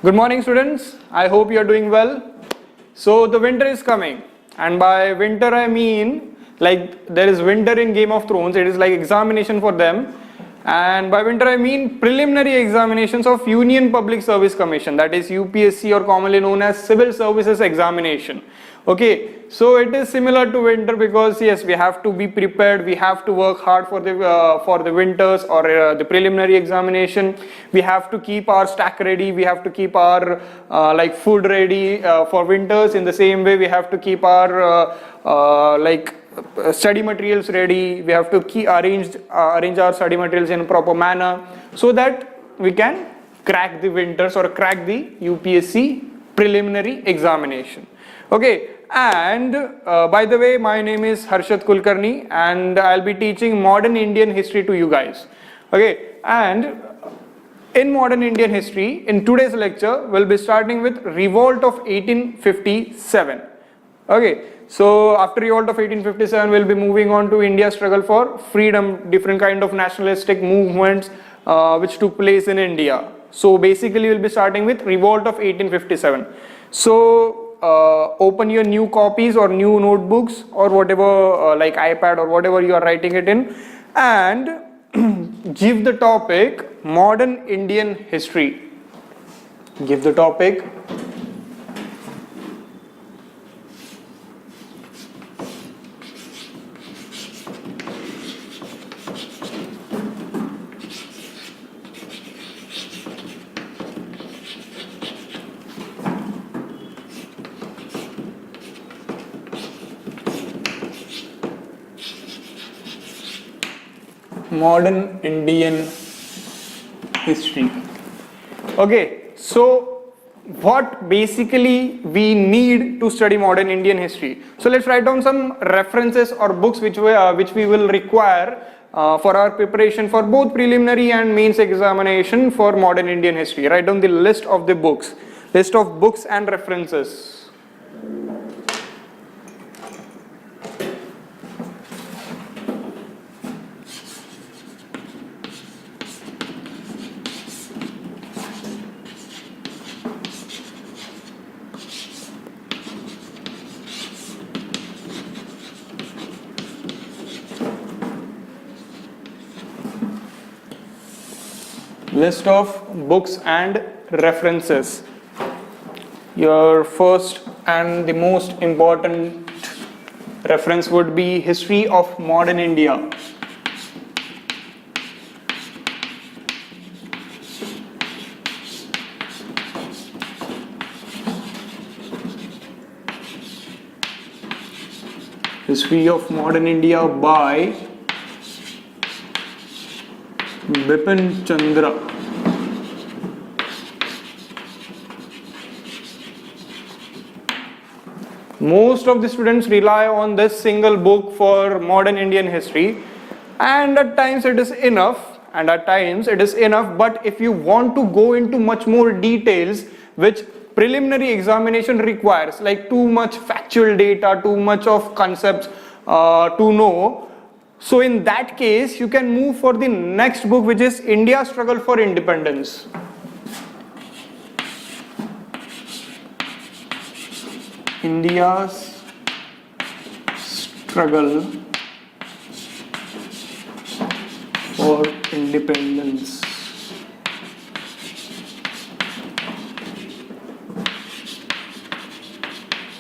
Good morning, students. I hope you are doing well. So the winter is coming, and by winter I mean like there is winter in Game of Thrones. It is like examination for them, and by winter I mean preliminary examinations of Union Public Service Commission, that is UPSC, or commonly known as Civil Services Examination. Okay, so it is similar to winter because yes, we have to be prepared, we have to work hard for the winters or the preliminary examination. We have to keep our stack ready, we have to keep our like food ready for winters. In the same way, we have to keep our study materials ready. We have to arrange our study materials in a proper manner so that we can crack the winters or crack the UPSC preliminary examination. Okay, and by the way, my name is Harshad Kulkarni and I'll be teaching modern Indian history to you guys. Okay, and in modern Indian history, in today's lecture, we'll be starting with Revolt of 1857. Okay, so after Revolt of 1857, we'll be moving on to India's struggle for freedom, different kind of nationalistic movements which took place in India. So basically, we'll be starting with Revolt of 1857. So open your new copies or new notebooks or whatever like iPad or whatever you are writing it in, and give the topic modern Indian history. Give the topic modern Indian history. Okay, so what basically we need to study modern Indian history? So let's write down some references or books which we will require for our preparation for both preliminary and mains examination for modern Indian history. Write down the list of books and references. List of books and references. Your first and the most important reference would be History of Modern India. History of Modern India by Bipin Chandra. Most of the students rely on this single book for modern Indian history, and at times it is enough, but if you want to go into much more details which preliminary examination requires, like too much factual data, too much of concepts to know, so in that case you can move for the next book, which is India's Struggle for Independence. India's Struggle for Independence.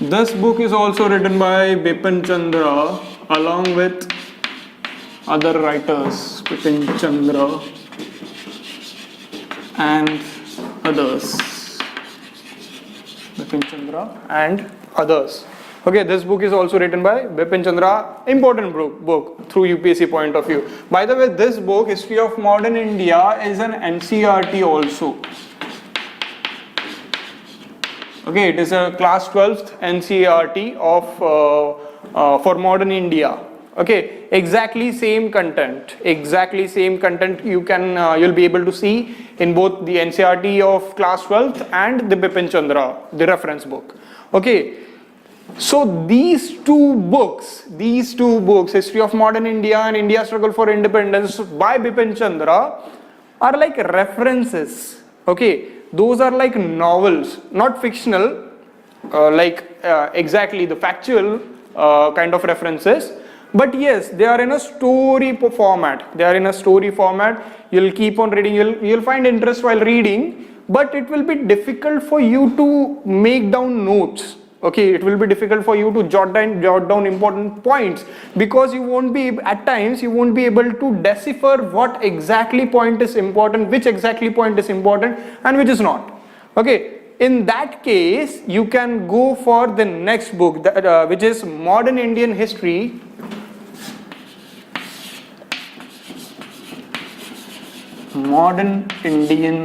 This book is also written by Bipin Chandra along with other writers, Bipin Chandra and others. Okay, this book is also written by Bipin Chandra, important book through UPSC point of view. By the way, this book, History of Modern India, is an NCERT also. Okay, it is a class 12th NCERT of for modern India. Okay, exactly same content you'll be able to see in both the NCERT of class 12th and the Bipin Chandra, the reference book. Okay, so these two books, History of Modern India and India's Struggle for Independence by Bipin Chandra, are like references. Okay, those are like novels, not fictional, exactly the factual kind of references, but yes, they are in a story format. They are in a story format. You'll keep on reading, you'll find interest while reading, but it will be difficult for you to make down notes. Okay, it will be difficult for you to jot down important points, because you won't be, at times you won't be able to decipher what exactly point is important, which exactly point is important and which is not. Okay, in that case you can go for the next book, that, which is Modern Indian History. Modern Indian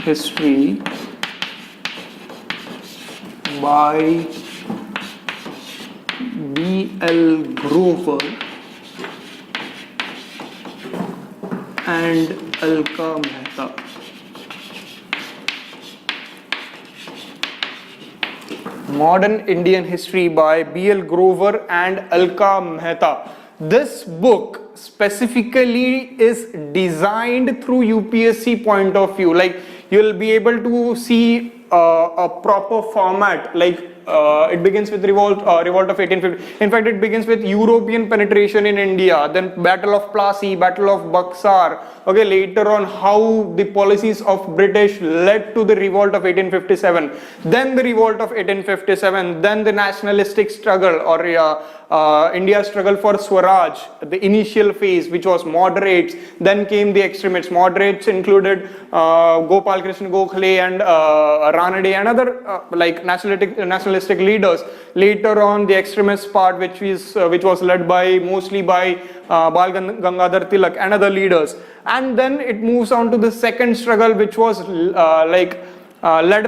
History by B.L. Grover and Alka Mehta. Modern Indian History by B.L. Grover and Alka Mehta. This book specifically is designed through UPSC point of view. Like, you'll be able to see a proper format, like it begins with Revolt of 1850. In fact, it begins with European penetration in India, then Battle of Plassey, Battle of Buxar. Okay, later on how the policies of British led to the Revolt of 1857, then the Revolt of 1857, then the nationalistic struggle, or India's struggle for Swaraj, the initial phase, which was moderates. Then came the extremists. Moderates included Gopal Krishna Gokhale and Ranade and other like nationalistic leaders. Later on, the extremist part, which was led by mostly by Bal Gangadhar Tilak and other leaders. And then it moves on to the second struggle, which was led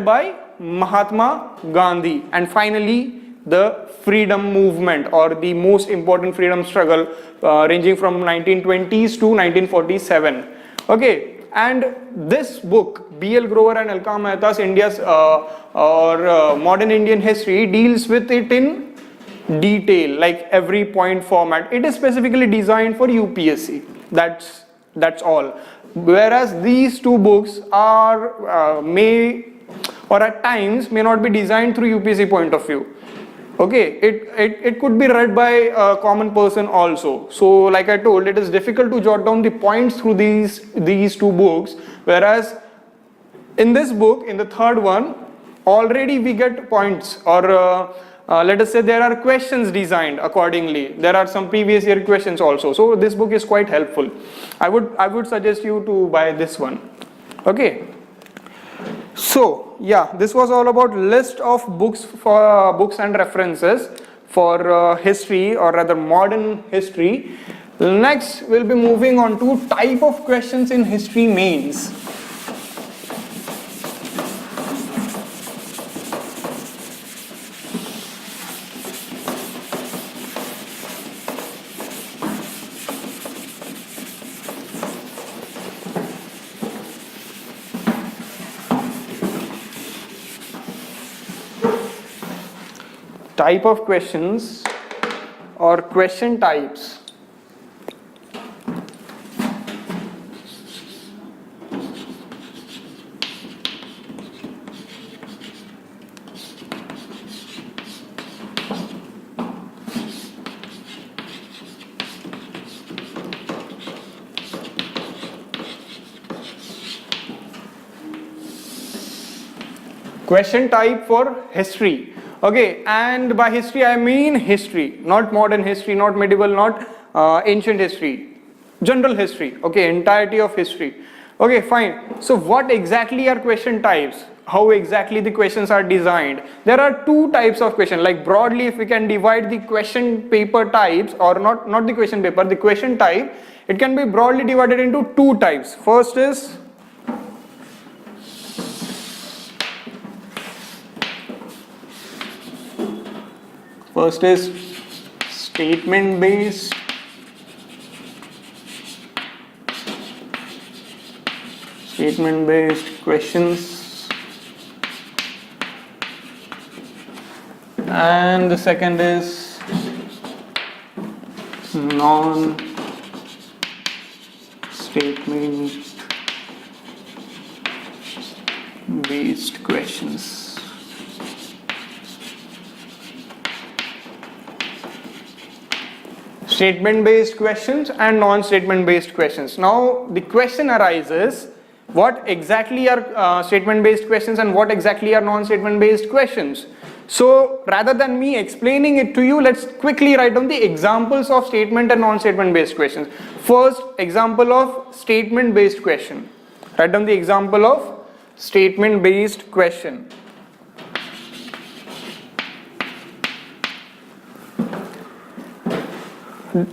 by Mahatma Gandhi. And finally, the freedom movement, or the most important freedom struggle, ranging from 1920s to 1947. Okay, and this book, B.L. Grover and Alka Mehta's India's Modern Indian History, deals with it in detail, like every point format. It is specifically designed for UPSC. That's all. Whereas these two books are or at times may not be designed through UPSC point of view. Okay, it could be read by a common person also. So like I told, it is difficult to jot down the points through these two books, whereas in this book, in the third one, already we get points, or let us say there are questions designed accordingly. There are some previous year questions also. So this book is quite helpful. I would suggest you to buy this one. Okay. So yeah, this was all about list of books and references for history, or rather modern history. Next, we'll be moving on to type of questions in history mains. Type of questions or question types. Question type for history. Okay, and by history I mean history, not modern history, not medieval, not ancient history, general history. Okay, entirety of history. Okay, fine. So what exactly are question types? How exactly the questions are designed? There are two types of question. Like broadly, if we can divide the question paper types, or not the question paper, the question type, it can be broadly divided into two types. First is statement based, questions, and the second is Statement based questions. Statement based questions and non-statement based questions. Now the question arises, what exactly are statement based questions and what exactly are non-statement based questions? So rather than me explaining it to you, let's quickly write down the examples of statement and non-statement based questions. First example of statement based question. Write down the example of statement based question.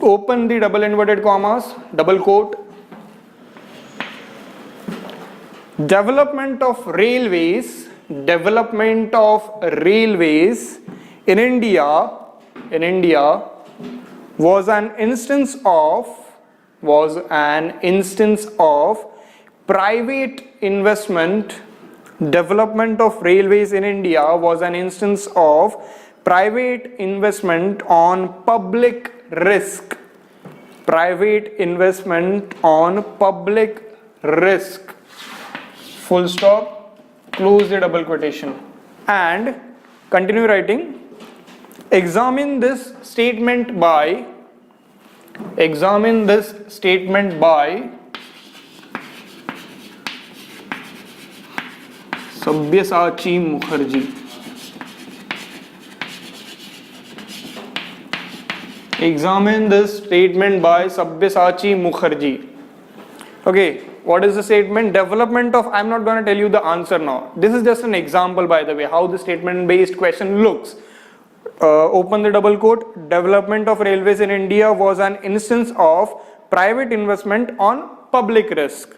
Open the double inverted commas, double quote. Development of railways in India was an instance of private investment. Development of railways in India was an instance of private investment on public risk. Private investment on public risk. Full stop. Close the double quotation. And continue writing. Examine this statement by Sabyasachi Mukherjee. Examine this statement by Sabyasachi Mukherjee. Okay, what is the statement? Development of, I'm not going to tell you the answer now. This is just an example, by the way, how the statement based question looks. Open the double quote. Development of railways in India was an instance of private investment on public risk.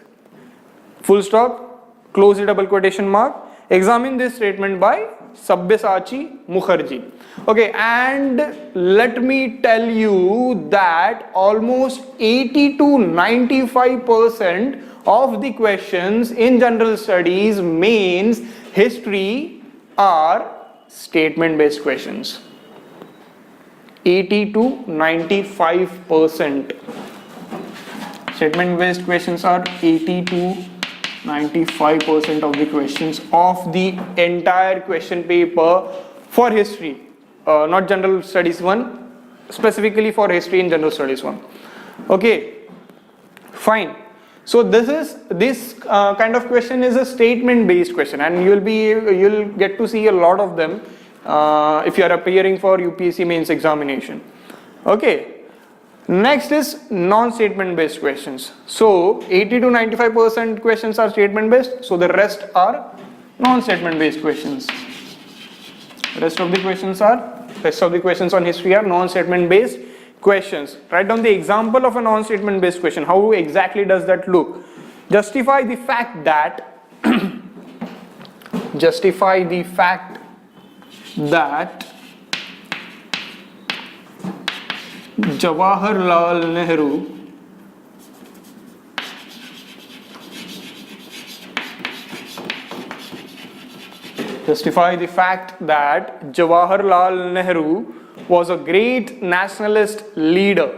Full stop. Close the double quotation mark. Examine this statement by Sabyasachi Mukherjee. Okay, and let me tell you that almost 80 to 95% of the questions in general studies, mains, history are statement based questions. 80 to 95%. Statement based questions are 80 to 95% of the questions of the entire question paper for history, not general studies 1, specifically for history in general studies 1. Okay, fine. So this kind of question is a statement based question, and you'll get to see a lot of them if you are appearing for UPSC mains examination. Okay. Next is non-statement based questions. So 80 to 95% questions are statement based, so the rest are non-statement based questions. Rest of the questions on history are non-statement based questions. Write down the example of a non-statement based question. How exactly does that look? Justify the fact that Jawaharlal Nehru was a great nationalist leader.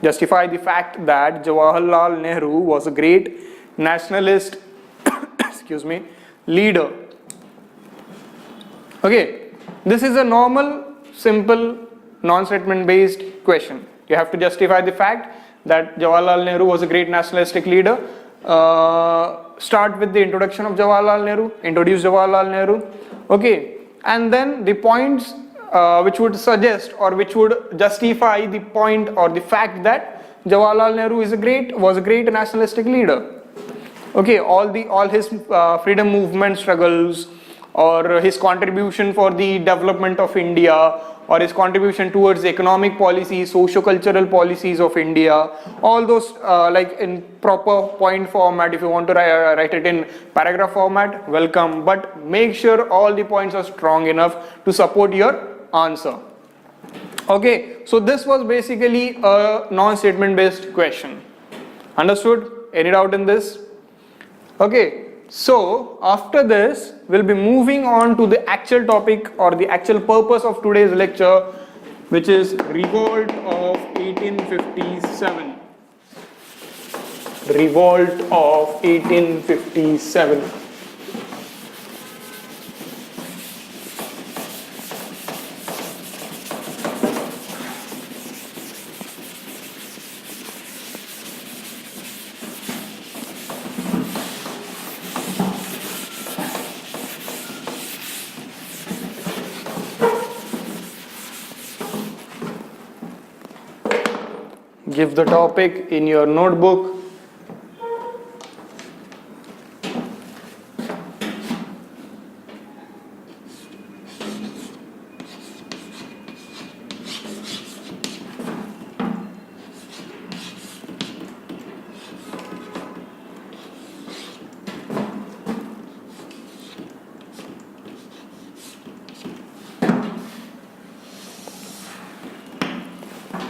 Justify the fact that Jawaharlal Nehru was a great nationalist leader. Okay, this is a normal, simple, non-statement based question. You have to justify the fact that Jawaharlal Nehru was a great nationalistic leader. Start with the introduction of Jawaharlal Nehru, introduce Jawaharlal Nehru. Okay, and then the points which would suggest or which would justify the point or the fact that Jawaharlal Nehru was a great nationalistic leader. Okay, all his freedom movement struggles, or his contribution for the development of India, or his contribution towards the economic policies, socio-cultural policies of India, all those like in proper point format. If you want to write it in paragraph format, welcome, but make sure all the points are strong enough to support your answer. Okay, so this was basically a non-statement based question. Understood? Any doubt in this? Okay. So after this, we'll be moving on to the actual topic or the actual purpose of today's lecture, which is Revolt of 1857. Revolt of 1857. Give the topic in your notebook.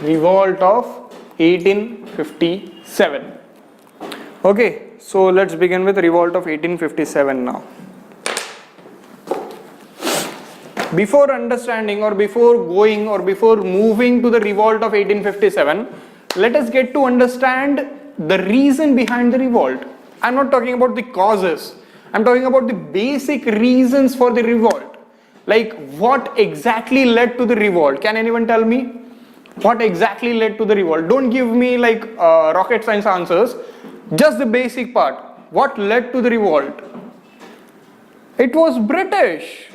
Revolt of 1857. Okay, so let's begin with Revolt of 1857 now. Before understanding or before going or before moving to the Revolt of 1857, let us get to understand the reason behind the revolt. I'm not talking about the causes. I'm talking about the basic reasons for the revolt. Like what exactly led to the revolt? Can anyone tell me? What exactly led to the revolt? Don't give me like rocket science answers, just the basic part. What led to the revolt? It was British.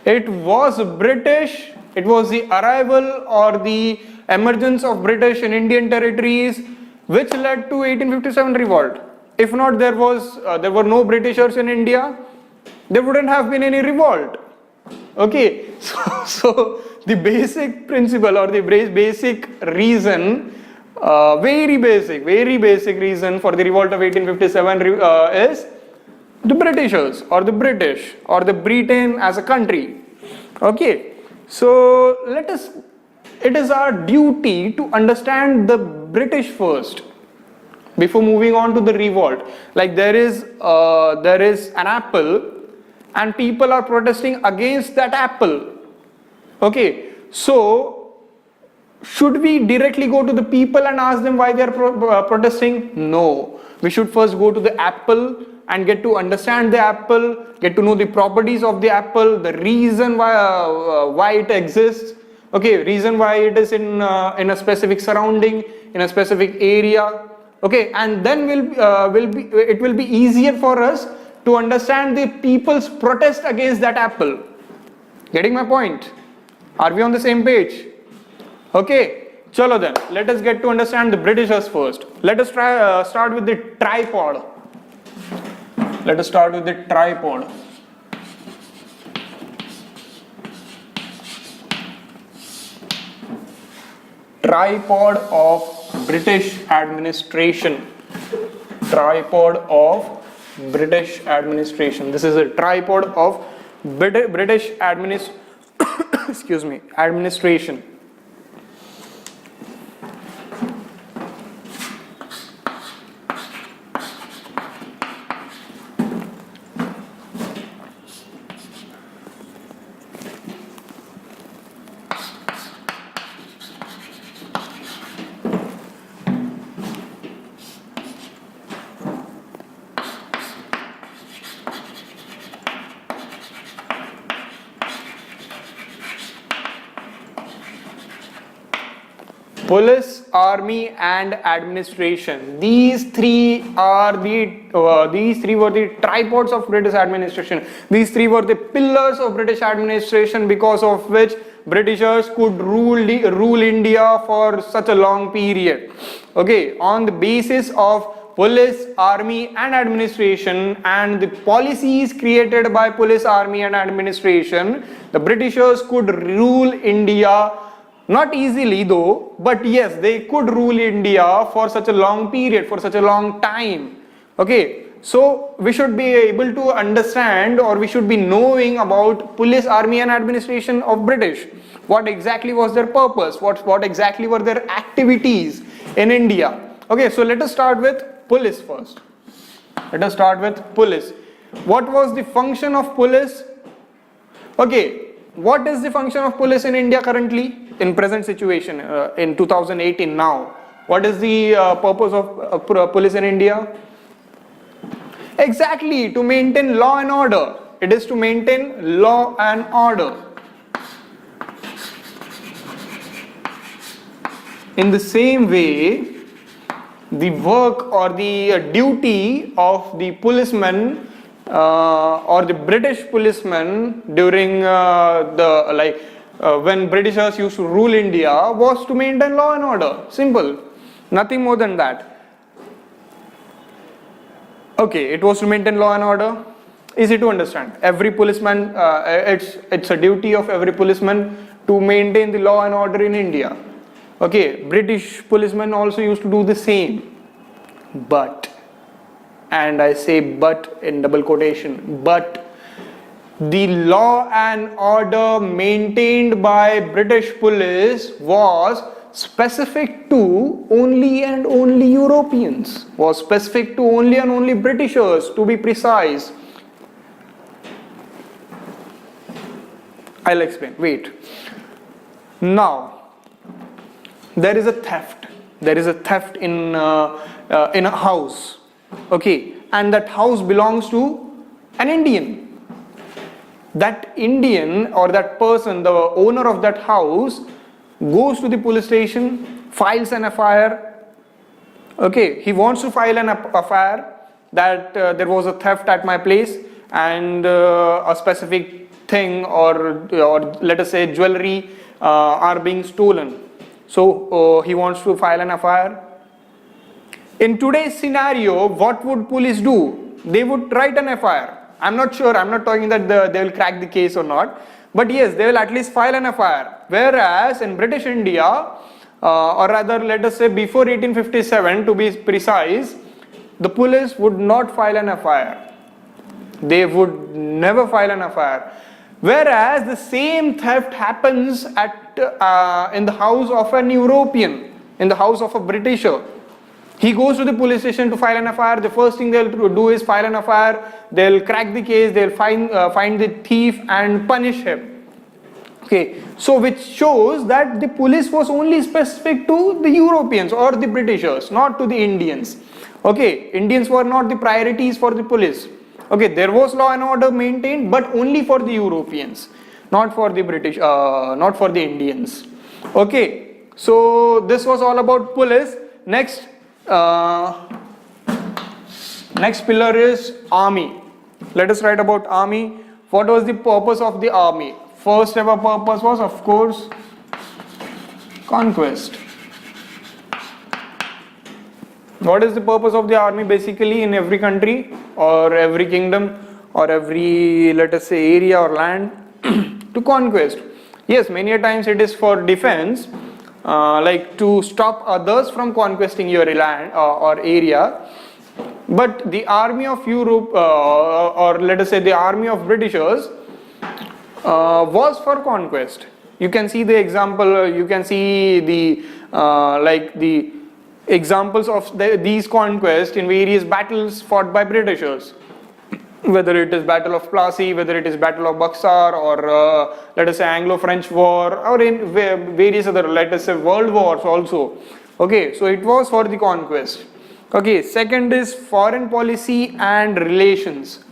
It was British. It was the arrival or the emergence of British in Indian territories which led to 1857 revolt. If not, there were no Britishers in India, there wouldn't have been any revolt. Okay, so the basic principle or the basic reason, very basic reason for the revolt of 1857 is the Britishers or the British or the Britain as a country. Okay, so it is our duty to understand the British first before moving on to the revolt. Like there is an apple and people are protesting against that apple. Okay, so should we directly go to the people and ask them why they are protesting? No, we should first go to the apple and get to understand the apple, get to know the properties of the apple, the reason why it exists. Okay, reason why it is in a specific surrounding, in a specific area. Okay, and then it will be easier for us to understand the people's protest against that apple. Getting my point? Are we on the same page? Okay, chalo then. Let us get to understand the Britishers first. Let us start with the tripod. Let us start with the tripod. Tripod of British administration. Tripod of British administration. This is a tripod of British administration. Police, army, and administration. These three were the tripods of British administration. These three were the pillars of British administration because of which Britishers could rule India for such a long period. Okay, on the basis of police, army, and administration and the policies created by police, army, and administration, the Britishers could rule India. Not easily though, but yes, they could rule India for such a long period, for such a long time. Okay, so we should be able to understand or we should be knowing about police, army, and administration of British. What exactly was their purpose? What exactly were their activities in India? Okay, so let us start with police first. Let us start with police. What was the function of police? Okay, what is the function of police in India currently, in present situation, in 2018 now? What is the purpose of police in India? Exactly, to maintain law and order. It is to maintain law and order. In the same way, the work or the duty of the policeman or the British policeman during when Britishers used to rule India was to maintain law and order. Simple, nothing more than that. Okay, it was to maintain law and order. Easy to understand. Every policeman, it's a duty of every policeman to maintain the law and order in India. Okay, British policemen also used to do the same. But, and I say but in double quotation, but the law and order maintained by British police was specific to only and only Europeans, was specific to only and only Britishers, to be precise. I'll explain, wait. Now, there is a theft. There is a theft in a house, okay, and that house belongs to an Indian. That Indian or that person, the owner of that house, goes to the police station, files an FIR. Okay, he wants to file an FIR that there was a theft at my place and a specific thing or let us say jewelry are being stolen. So he wants to file an FIR. In today's scenario, what would police do? They would write an FIR. I'm not sure, I'm not talking that they will crack the case or not, but yes, they will at least file an FIR. Whereas in British India, or rather let us say before 1857 to be precise, the police would not file an FIR. They would never file an FIR. Whereas the same theft happens in the house of an European, in the house of a Britisher. He goes to the police station to file an FIR. The first thing they'll do is file an FIR. They'll crack the case. They'll find the thief and punish him. Okay, so which shows that the police was only specific to the Europeans or the Britishers, not to the Indians. Okay, Indians were not the priorities for the police. Okay, there was law and order maintained, but only for the Europeans, not for the British, not for the Indians. Okay, so this was all about police. Next pillar is army. Let us write about army. What was the purpose of the army? First ever purpose was, of course, conquest. What is the purpose of the army basically in every country or every kingdom or every, let us say, area or land? To conquest. Yes, many a times it is for defense, like to stop others from conquesting your land or area. But the army of Europe or let us say the army of Britishers was for conquest. You can see the example, you can see the the examples of these conquests in various battles fought by Britishers. Whether it is Battle of Plassey, whether it is Battle of Buxar, or let us say Anglo-French War, or in various other, let us say, world wars also. Okay, so it was for the conquest. Okay, second is foreign policy and relations.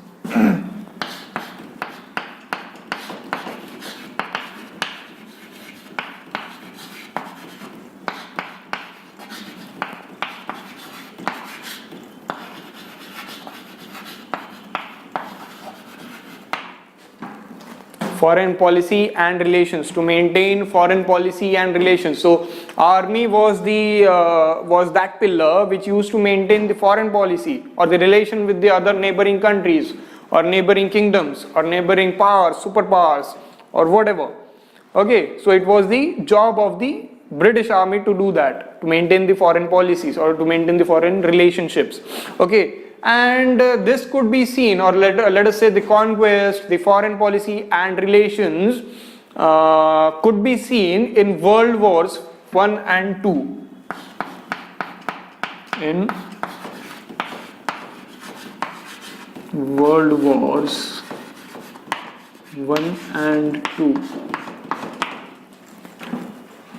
Foreign policy and relations, to maintain foreign policy and relations. So army was that pillar which used to maintain the foreign policy or the relation with the other neighboring countries or neighboring kingdoms or neighboring powers, superpowers or whatever. Okay, so it was the job of the British army to do that, to maintain the foreign policies or to maintain the foreign relationships. Okay, and this could be seen, or let us say the conquest, the foreign policy and relations could be seen in World Wars 1 and 2. In World Wars 1 and 2.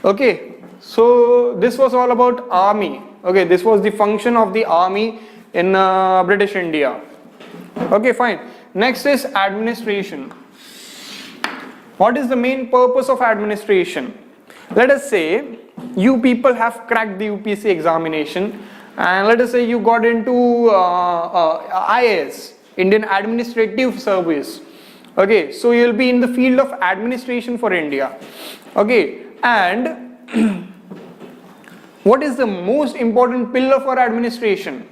Okay, so this was all about army. Okay, this was the function of the army in British India. Okay, fine. Next is administration. What is the main purpose of administration? Let us say you people have cracked the UPSC examination, and let us say you got into IAS, Indian Administrative Service. Okay, so you'll be in the field of administration for India. Okay, and what is the most important pillar for administration?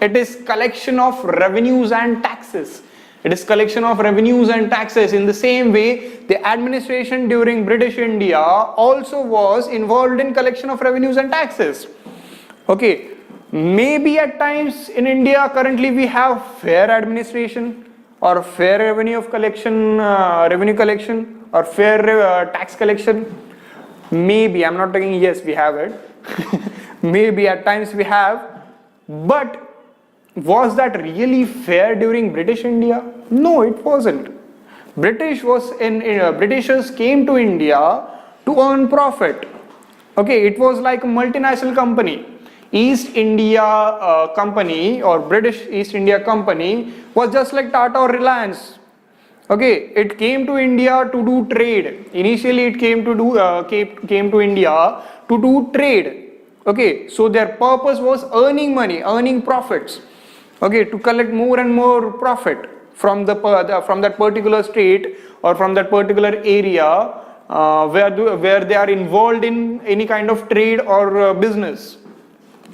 It is collection of revenues and taxes. It is collection of revenues and taxes. In the same way, the administration during British India also was involved in collection of revenues and taxes. Okay, maybe at times in India currently we have fair administration or fair revenue collection or fair tax collection. Maybe, I'm not talking yes, we have it. Maybe at times we have, but was that really fair during British India? No, it wasn't. Britishers came to India to earn profit. Okay, it was like a multinational company. East India Company or British East India Company was just like Tata or Reliance. Okay, it came to India to do trade. Initially, it came to India to do trade. Okay, so their purpose was earning money, earning profits. Okay, to collect more and more profit from that particular state or from that particular area where they are involved in any kind of trade or business.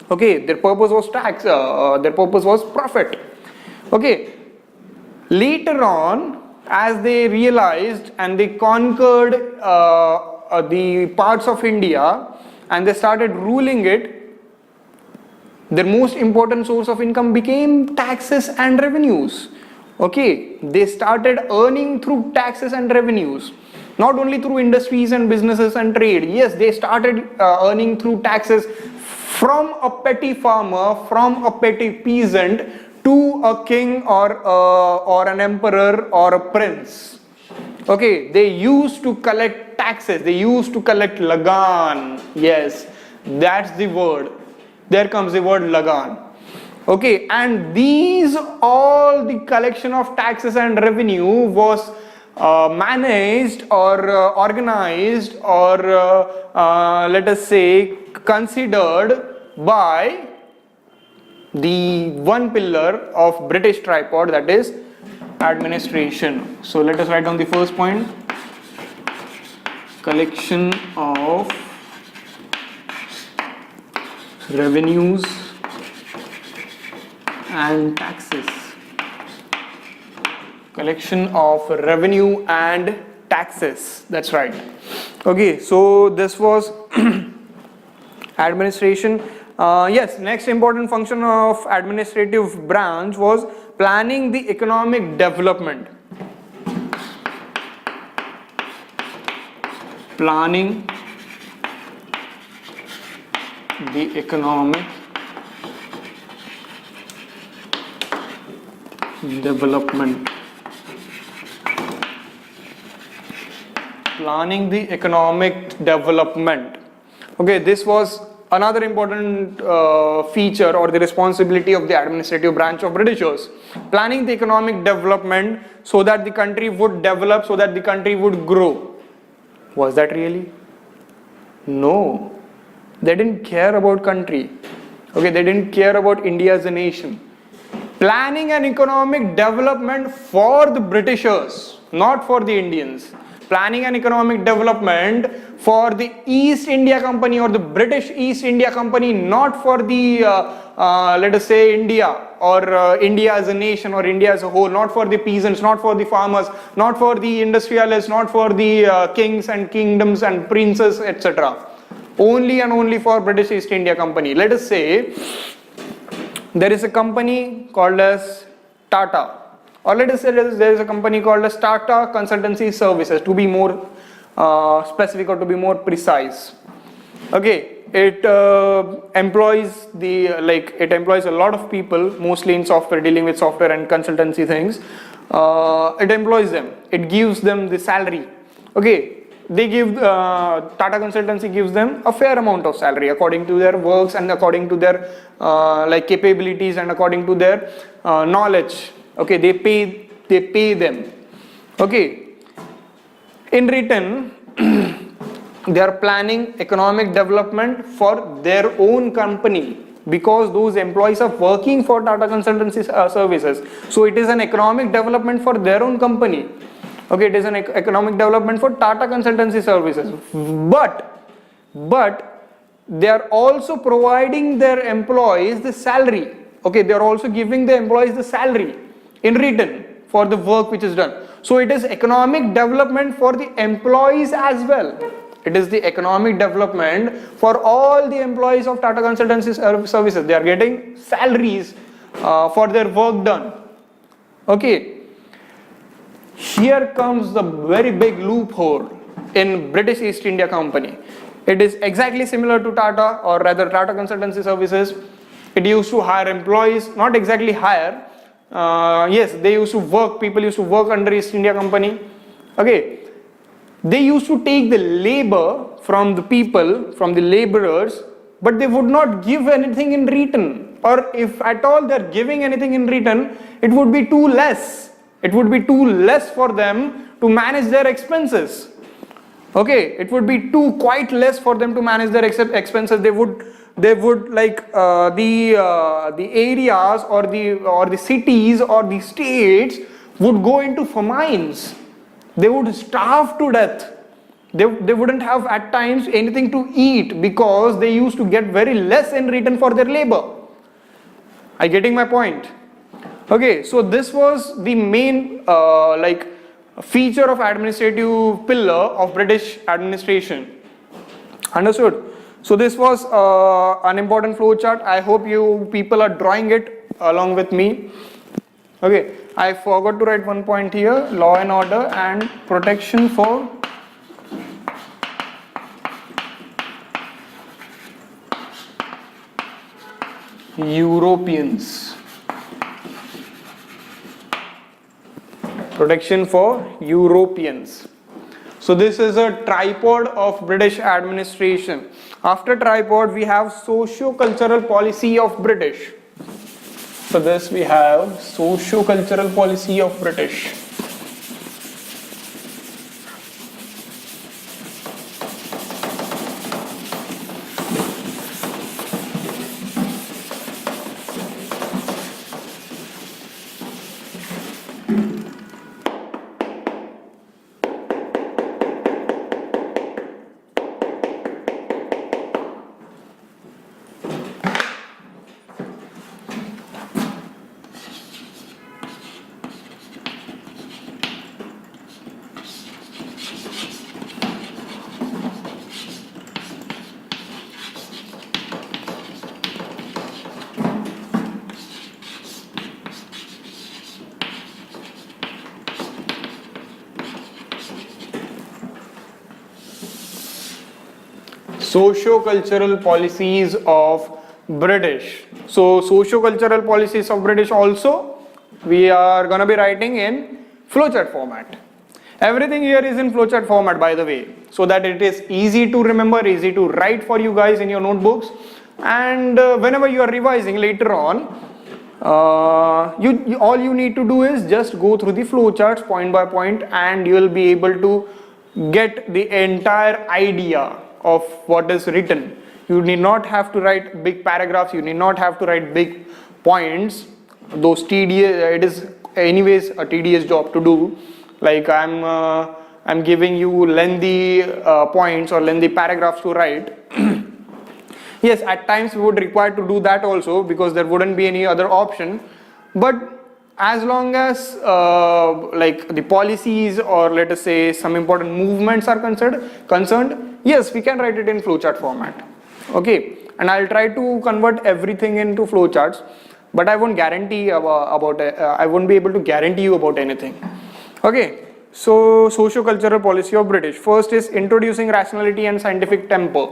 Okay, their purpose was tax. Their purpose was profit. Okay, later on, as they realized and they conquered the parts of India and they started ruling it, their most important source of income became taxes and revenues. Okay, they started earning through taxes and revenues, not only through industries and businesses and trade. Yes, they started earning through taxes from a petty farmer, from a petty peasant to a king or an emperor or a prince. Okay, they used to collect taxes, they used to collect lagan. Yes, that's the word. There comes the word lagan. Okay, and these all the collection of taxes and revenue was managed or organized or let us say considered by the one pillar of British tripod, that is administration. So let us write down the first point: collection of revenues and taxes. Collection of revenue and taxes. That's right. Okay, so this was administration. Yes, next important function of administrative branch was planning the economic development. Planning the economic development. Planning the economic development. Okay, this was another important feature or the responsibility of the administrative branch of Britishers. Planning the economic development so that the country would develop, so that the country would grow. Was that really? No. They didn't care about country. Okay, they didn't care about India as a nation. Planning an economic development for the Britishers, not for the Indians. Planning an economic development for the East India Company or the British East India Company, not for the let us say India or India as a nation or India as a whole, not for the peasants, not for the farmers, not for the industrialists, not for the kings and kingdoms and princes, etc. Only and only for British East India Company. Let us say there is a company called as Tata, or let us say there is a company called as Tata Consultancy Services, to be more specific or to be more precise. Okay, it employs a lot of people, mostly in software, dealing with software and consultancy things. it employs them, it gives them the salary. Okay, they give Tata Consultancy gives them a fair amount of salary according to their works and according to their like capabilities and according to their knowledge. Okay, they pay them. Okay, in return they are planning economic development for their own company, because those employees are working for Tata Consultancy services. So it is an economic development for their own company. Okay, it is an economic development for Tata Consultancy services. But they are also providing their employees the salary. Okay, they are also giving the employees the salary in return for the work which is done. So it is economic development for the employees as well. It is the economic development for all the employees of Tata Consultancy services. They are getting salaries for their work done. Okay. Here comes the very big loophole in British East India Company. It is exactly similar to Tata, or rather Tata Consultancy services. It used to hire employees, not exactly hire. Yes, they used to work, people used to work under East India Company. Okay. They used to take the labor from the people, from the laborers, but they would not give anything in return. Or if at all they are giving anything in return, it would be too less. It would be too less for them to manage their expenses. Okay, it would be quite less for them to manage their expenses. They would like the areas or the cities or the states would go into famines. They would starve to death. They wouldn't have at times anything to eat because they used to get very less in return for their labor. Are you getting my point? Okay, so this was the main like feature of administrative pillar of British administration. Understood? So this was an important flow chart. I hope you people are drawing it along with me. Okay, I forgot to write one point here: law and order and protection for Europeans. Protection for Europeans. So this is a tripod of British administration. After tripod, we have socio-cultural policy of British. For this we have socio-cultural policy of British. Socio-cultural policies of British. So socio-cultural policies of British also we are gonna be writing in flowchart format. Everything here is in flowchart format, by the way, so that it is easy to remember, easy to write for you guys in your notebooks, and whenever you are revising later on, all you need to do is just go through the flowcharts point by point, and you will be able to get the entire idea of what is written. You need not have to write big paragraphs, you need not have to write big points. Those tedious, it is anyways a tedious job to do. Like I'm giving you lengthy points or lengthy paragraphs to write. Yes, at times we would require to do that also, because there wouldn't be any other option. But as long as like the policies, or let us say some important movements are concerned, yes, we can write it in flowchart format. Okay, and I'll try to convert everything into flowcharts, but I won't guarantee I won't be able to guarantee you about anything. Okay, so socio-cultural policy of British. First is introducing rationality and scientific temper.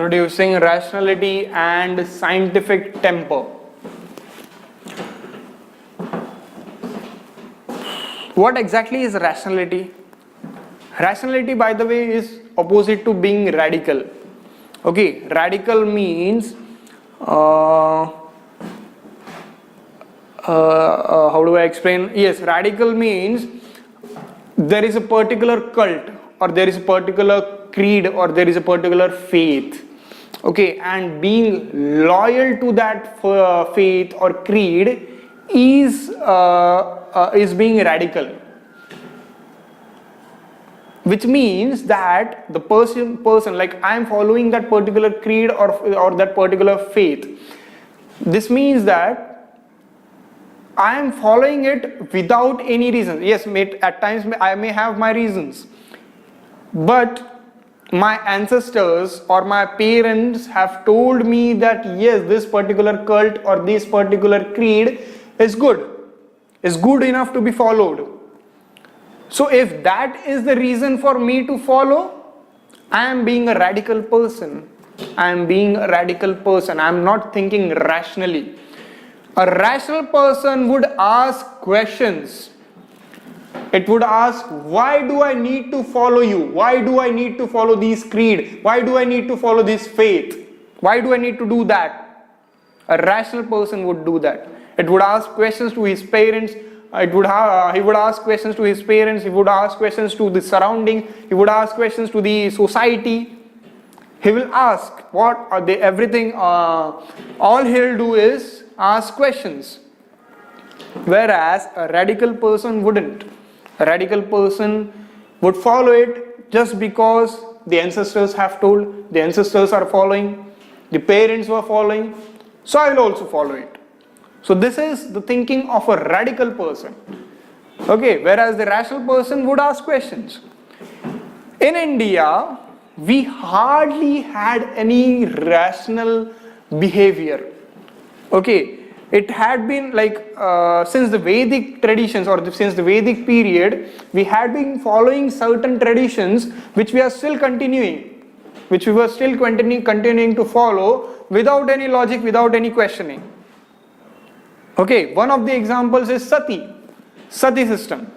introducing rationality and scientific temper. What exactly is rationality? Rationality, by the way, is opposite to being radical. Okay, radical means how do I explain? Yes, radical means there is a particular cult, or there is a particular creed, or there is a particular faith. Okay, and being loyal to that faith or creed is being radical. Which means that the person like I am following that particular creed or that particular faith. This means that I am following it without any reason. Yes, at times I may have my reasons, but my ancestors or my parents have told me that yes, this particular cult or this particular creed is good enough to be followed. So if that is the reason for me to follow, I am being a radical person. I am not thinking rationally. A rational person would ask questions. It would ask, why do I need to follow you? Why do I need to follow this creed? Why do I need to follow this faith? Why do I need to do that? A rational person would do that. It would ask questions to his parents. He would ask questions to his parents. He would ask questions to the surrounding. He would ask questions to the society. He will ask what are they, everything. All he'll do is ask questions. Whereas a radical person wouldn't. A radical person would follow it just because the ancestors have told, the ancestors are following, the parents were following, so I will also follow it. So this is the thinking of a radical person. Okay, whereas the rational person would ask questions. In India, we hardly had any rational behavior. Okay, it had been like since the Vedic traditions or since the Vedic period, we had been following certain traditions which we are still continuing, which we were still continuing to follow without any logic, without any questioning. Okay, one of the examples is Sati system.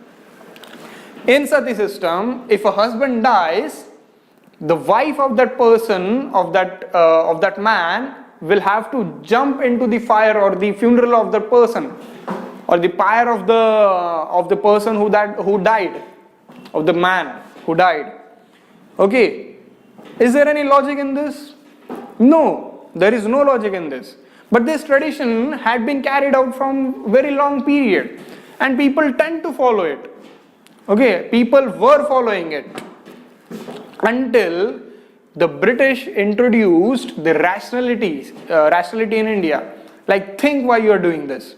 In Sati system, if a husband dies, the wife of that person, of that man, will have to jump into the fire or the funeral of the person, or the pyre of the person who died, of the man who died. Okay, is there any logic in this? No, there is no logic in this. But this tradition had been carried out from very long period, and people tend to follow it. Okay, people were following it until the British introduced the rationality in India. Like, think why you are doing this.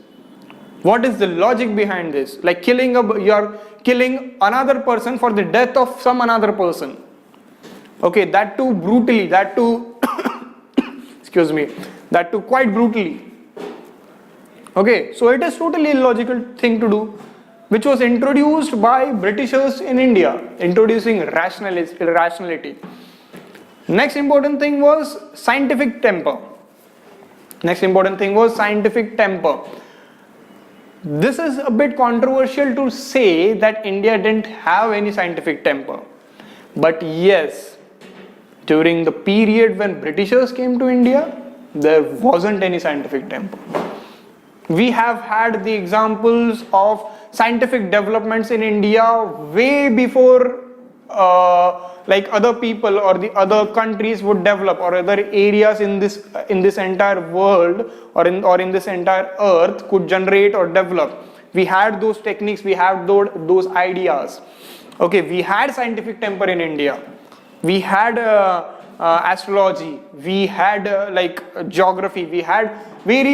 What is the logic behind this? Like you are killing another person for the death of some another person. Okay, that too brutally, that too excuse me, that too quite brutally. Okay, so it is totally illogical thing to do, which was introduced by Britishers in India, introducing rationality. Next important thing was scientific temper. This is a bit controversial to say that India didn't have any scientific temper. But yes, during the period when Britishers came to India, there wasn't any scientific temper. We have had the examples of scientific developments in India way before like other people or the other countries would develop, or other areas in this entire world or in this entire earth could generate or develop. We had those techniques, we had those ideas. Okay, we had scientific temper in India. We had astrology, we had like geography, we had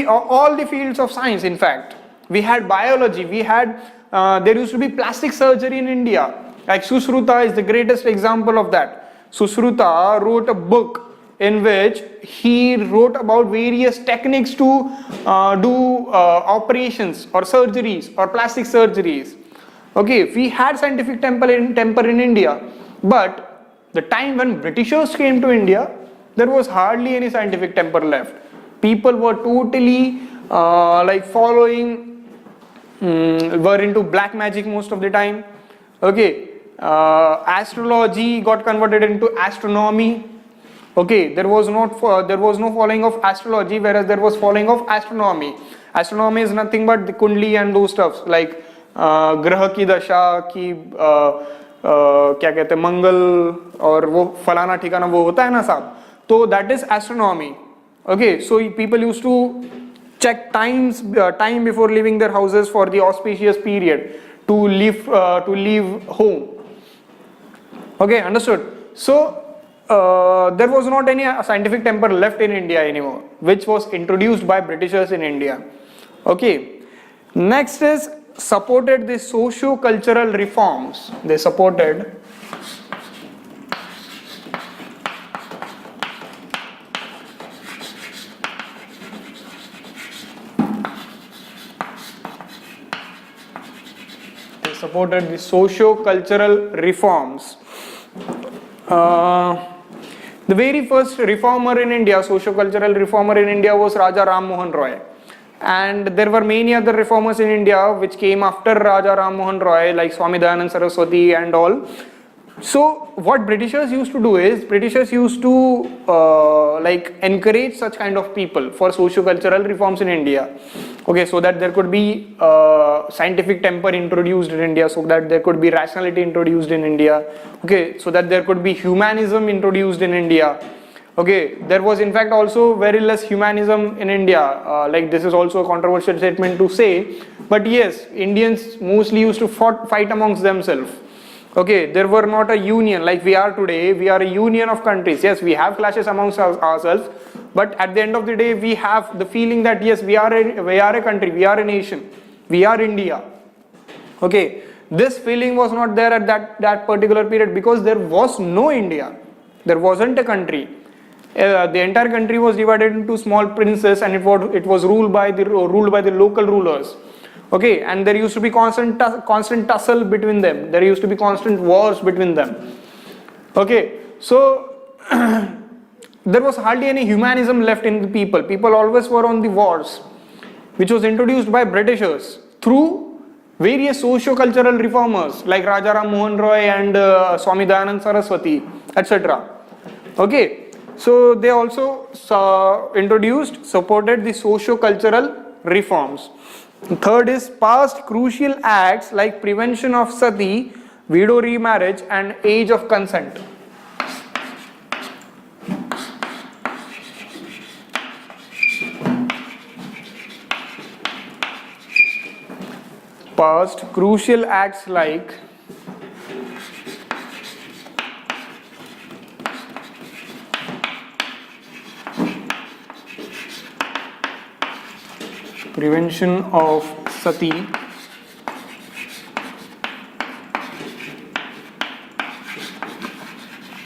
all the fields of science. In fact, we had biology, we had there used to be plastic surgery in India. Like Sushruta is the greatest example of that. Sushruta wrote a book in which he wrote about various techniques to do operations or surgeries or plastic surgeries. Okay, we had scientific temper in India, but the time when Britishers came to India, there was hardly any scientific temper left. People were totally like following, were into black magic most of the time. Okay, astrology got converted into astronomy. Okay, there was no following of astrology, whereas there was following of astronomy. Astronomy is nothing but the kundli and those stuffs like ग्रह की दशा की क्या कहते हैं मंगल और वो फलाना ठिकाना वो होता है ना साहब, तो that is astronomy. Okay, so people used to check time before leaving their houses for the auspicious period to leave home. Okay, understood. So there was not any scientific temper left in India anymore, which was introduced by Britishers in India. Okay, next is supported the socio-cultural reforms. They supported the socio-cultural reforms. The very first reformer in India, socio-cultural reformer in India, was Raja Ram Mohan Roy. And there were many other reformers in India which came after Raja Ram Mohan Roy, like Swami Dayanand Saraswati and all. So what Britishers used to do is, Britishers used to like encourage such kind of people for socio-cultural reforms in India. Okay, so that there could be scientific temper introduced in India, so that there could be rationality introduced in India. Okay, so that there could be humanism introduced in India. Okay, there was in fact also very less humanism in India. Like this is also a controversial statement to say, but yes, Indians mostly used to fight amongst themselves. Okay, there were not a union like we are today. We are a union of countries. Yes, we have clashes amongst ourselves, but at the end of the day, we have the feeling that yes, we are a country, we are a nation, we are India. Okay, this feeling was not there at that particular period because there was no India. There wasn't a country. The entire country was divided into small princes, and it was ruled by the local rulers. Okay, and there used to be constant tussle between them. There used to be constant wars between them. Okay, so there was hardly any humanism left in the people. People always were on the wars, which was introduced by Britishers through various socio-cultural reformers like Raja Ram Mohan Roy and Swami Dayanand Saraswati, etc. Okay, so they also supported the socio-cultural reforms. Third is passed crucial acts like prevention of sati, widow remarriage, and age of consent. Passed crucial acts like prevention of sati,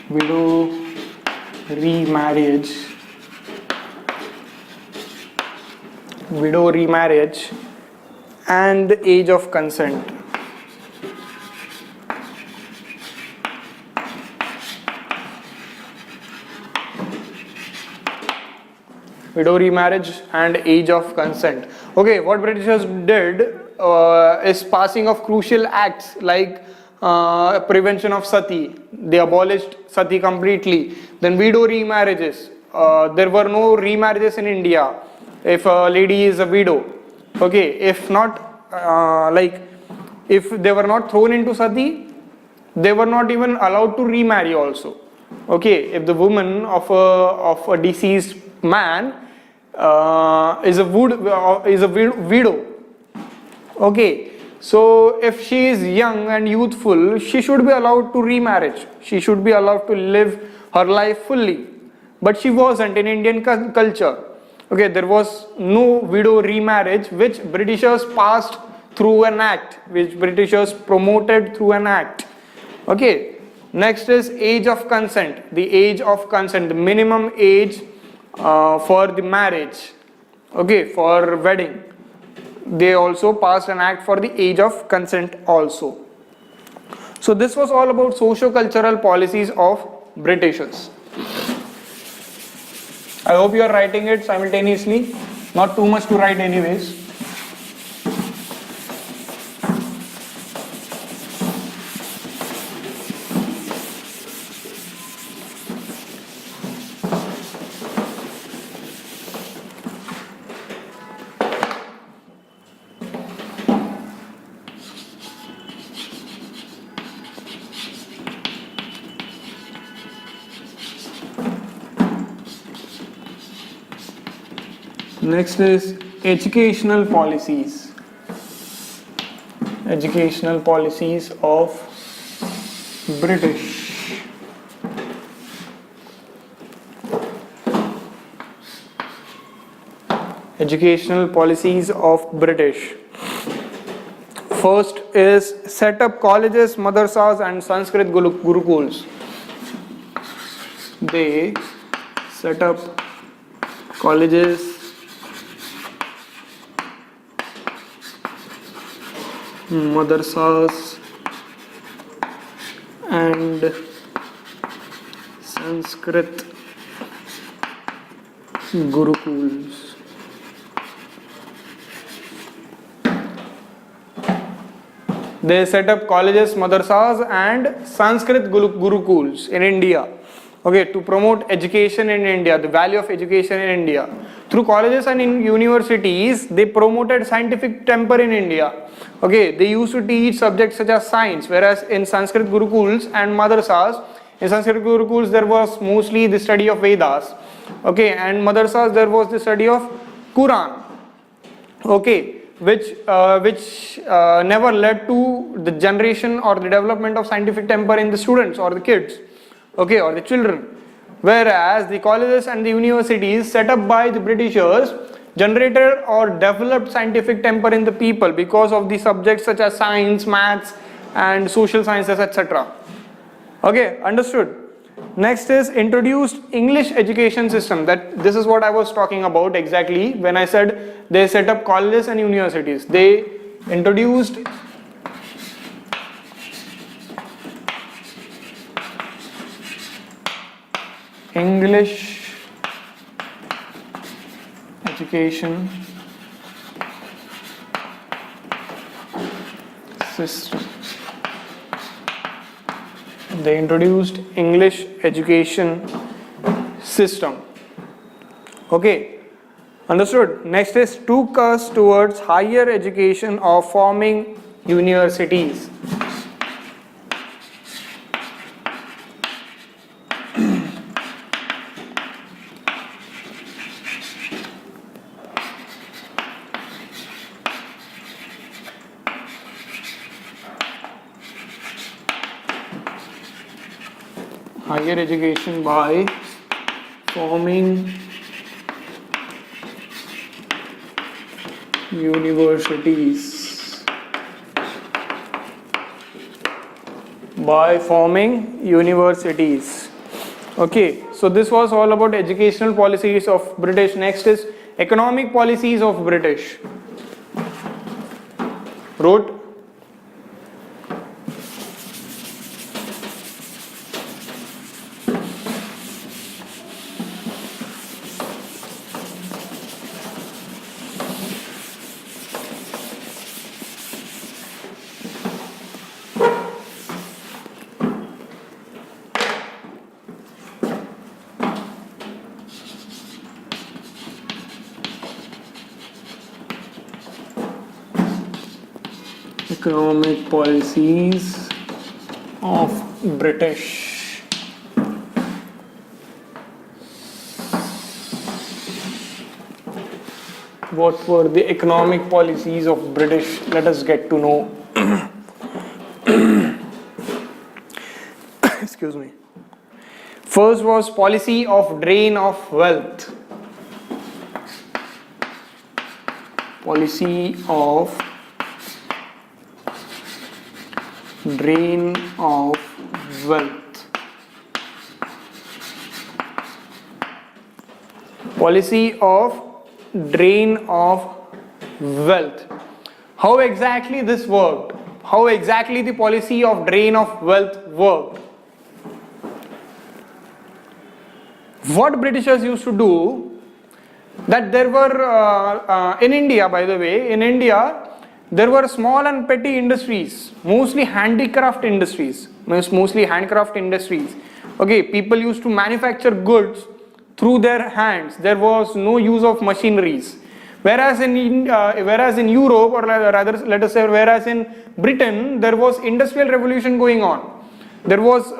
widow remarriage, and the age of consent. Widow remarriage and age of consent. Okay, what Britishers did is passing of crucial acts like prevention of sati. They abolished sati completely. Then widow remarriages. There were no remarriages in India if a lady is a widow. Okay, if not, if they were not thrown into sati, they were not even allowed to remarry also. Okay, if the woman of a deceased man is a widow. Okay, so if she is young and youthful, she should be allowed to remarriage. She should be allowed to live her life fully. But she wasn't in Indian culture. Okay, there was no widow remarriage, which Britishers passed through an act, which Britishers promoted through an act. Okay, next is age of consent. The age of consent, the minimum age for the marriage, okay, for wedding. They also passed an act for the age of consent also. So this was all about socio-cultural policies of Britishers. I hope you are writing it simultaneously, not too much to write anyways. Next is educational policies. Educational policies of British. Educational policies of British. First is set up colleges, madrasas and Sanskrit gurukuls. They set up colleges, madrasas and Sanskrit gurukuls. They set up colleges, madrasas and Sanskrit gurukuls in India. Okay, to promote education in India, the value of education in India. Through colleges and in universities, they promoted scientific temper in India. Okay, they used to teach subjects such as science, whereas in Sanskrit gurukuls and madrasas, in Sanskrit gurukuls there was mostly the study of Vedas. Okay, and madrasas there was the study of Quran. Okay, which never led to the generation or the development of scientific temper in the students or the kids. Okay, or the children. Whereas the colleges and the universities set up by the Britishers generated or developed scientific temper in the people because of the subjects such as science, maths and social sciences, etc. Okay, understood. Next is introduced English education system. That this is what I was talking about exactly when I said they set up colleges and universities. They introduced English education system. They introduced English education system. Okay, understood. Next is took us towards higher education of forming universities. Higher education by forming universities. By forming universities. Okay, so this was all about educational policies of British. Next is economic policies of British. Wrote economic policies of British. What were the economic policies of British? Let us get to know. Excuse me. First was policy of drain of wealth. Policy of drain of wealth. Policy of drain of wealth. How exactly this worked? How exactly the policy of drain of wealth worked? what Britishers used to do, that there were in India, by the way, in India there were small and petty industries, mostly handicraft industries, okay, people used to manufacture goods through their hands. There was no use of machineries. Whereas in Europe, or rather let us say whereas in Britain, there was industrial revolution going on. There was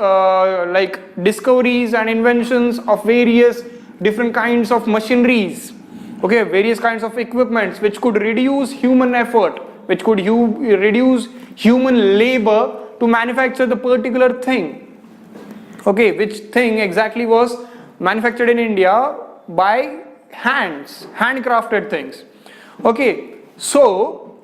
like discoveries and inventions of various different kinds of machineries, okay, various kinds of equipments which could reduce human effort, which could reduce human labor to manufacture the particular thing, okay, which thing exactly was manufactured in India by hands, handcrafted things. Okay, so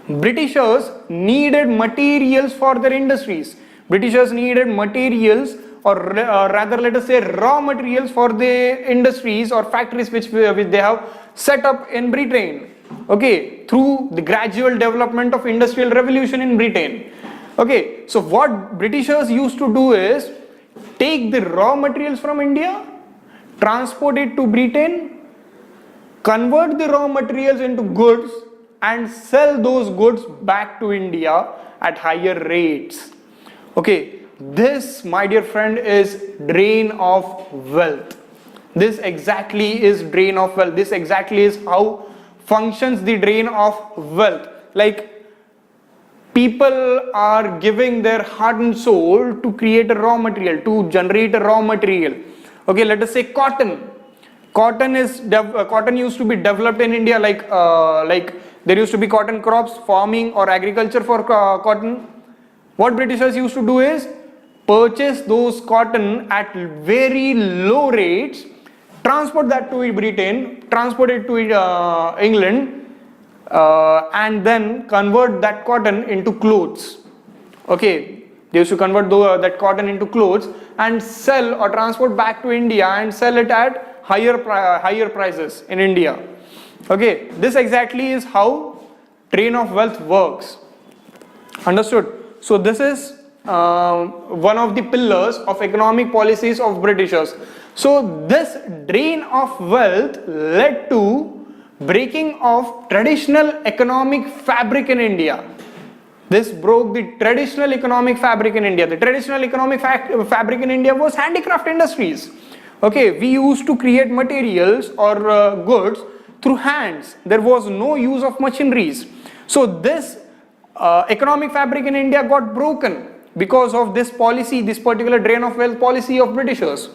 Britishers needed materials for their industries. Britishers needed materials, or rather let us say raw materials for the industries or factories which they have set up in Britain, okay, through the gradual development of industrial revolution in Britain. Okay, so what Britishers used to do is take the raw materials from India, transport it to Britain, convert the raw materials into goods and sell those goods back to India at higher rates. Okay, this, my dear friend, is drain of wealth. This exactly is drain of wealth. This exactly is how functions the drain of wealth. Like, people are giving their heart and soul to create a raw material, to generate a raw material. Okay, let us say cotton. Cotton used to be developed in India, like there used to be cotton crops, farming or agriculture for cotton. What Britishers used to do is purchase those cotton at very low rates, transport that to Britain, transport it to England, and then convert that cotton into clothes. Okay, they used to convert that cotton into clothes and sell or transport back to India and sell it at higher prices in India. Okay, this exactly is how drain of wealth works. Understood? So this is one of the pillars of economic policies of Britishers. So this drain of wealth led to breaking of traditional economic fabric in India. This broke the traditional economic fabric in India. The traditional economic fabric in India was handicraft industries. Okay, we used to create materials or goods through hands. There was no use of machineries. So this economic fabric in India got broken because of this policy, this particular drain of wealth policy of Britishers.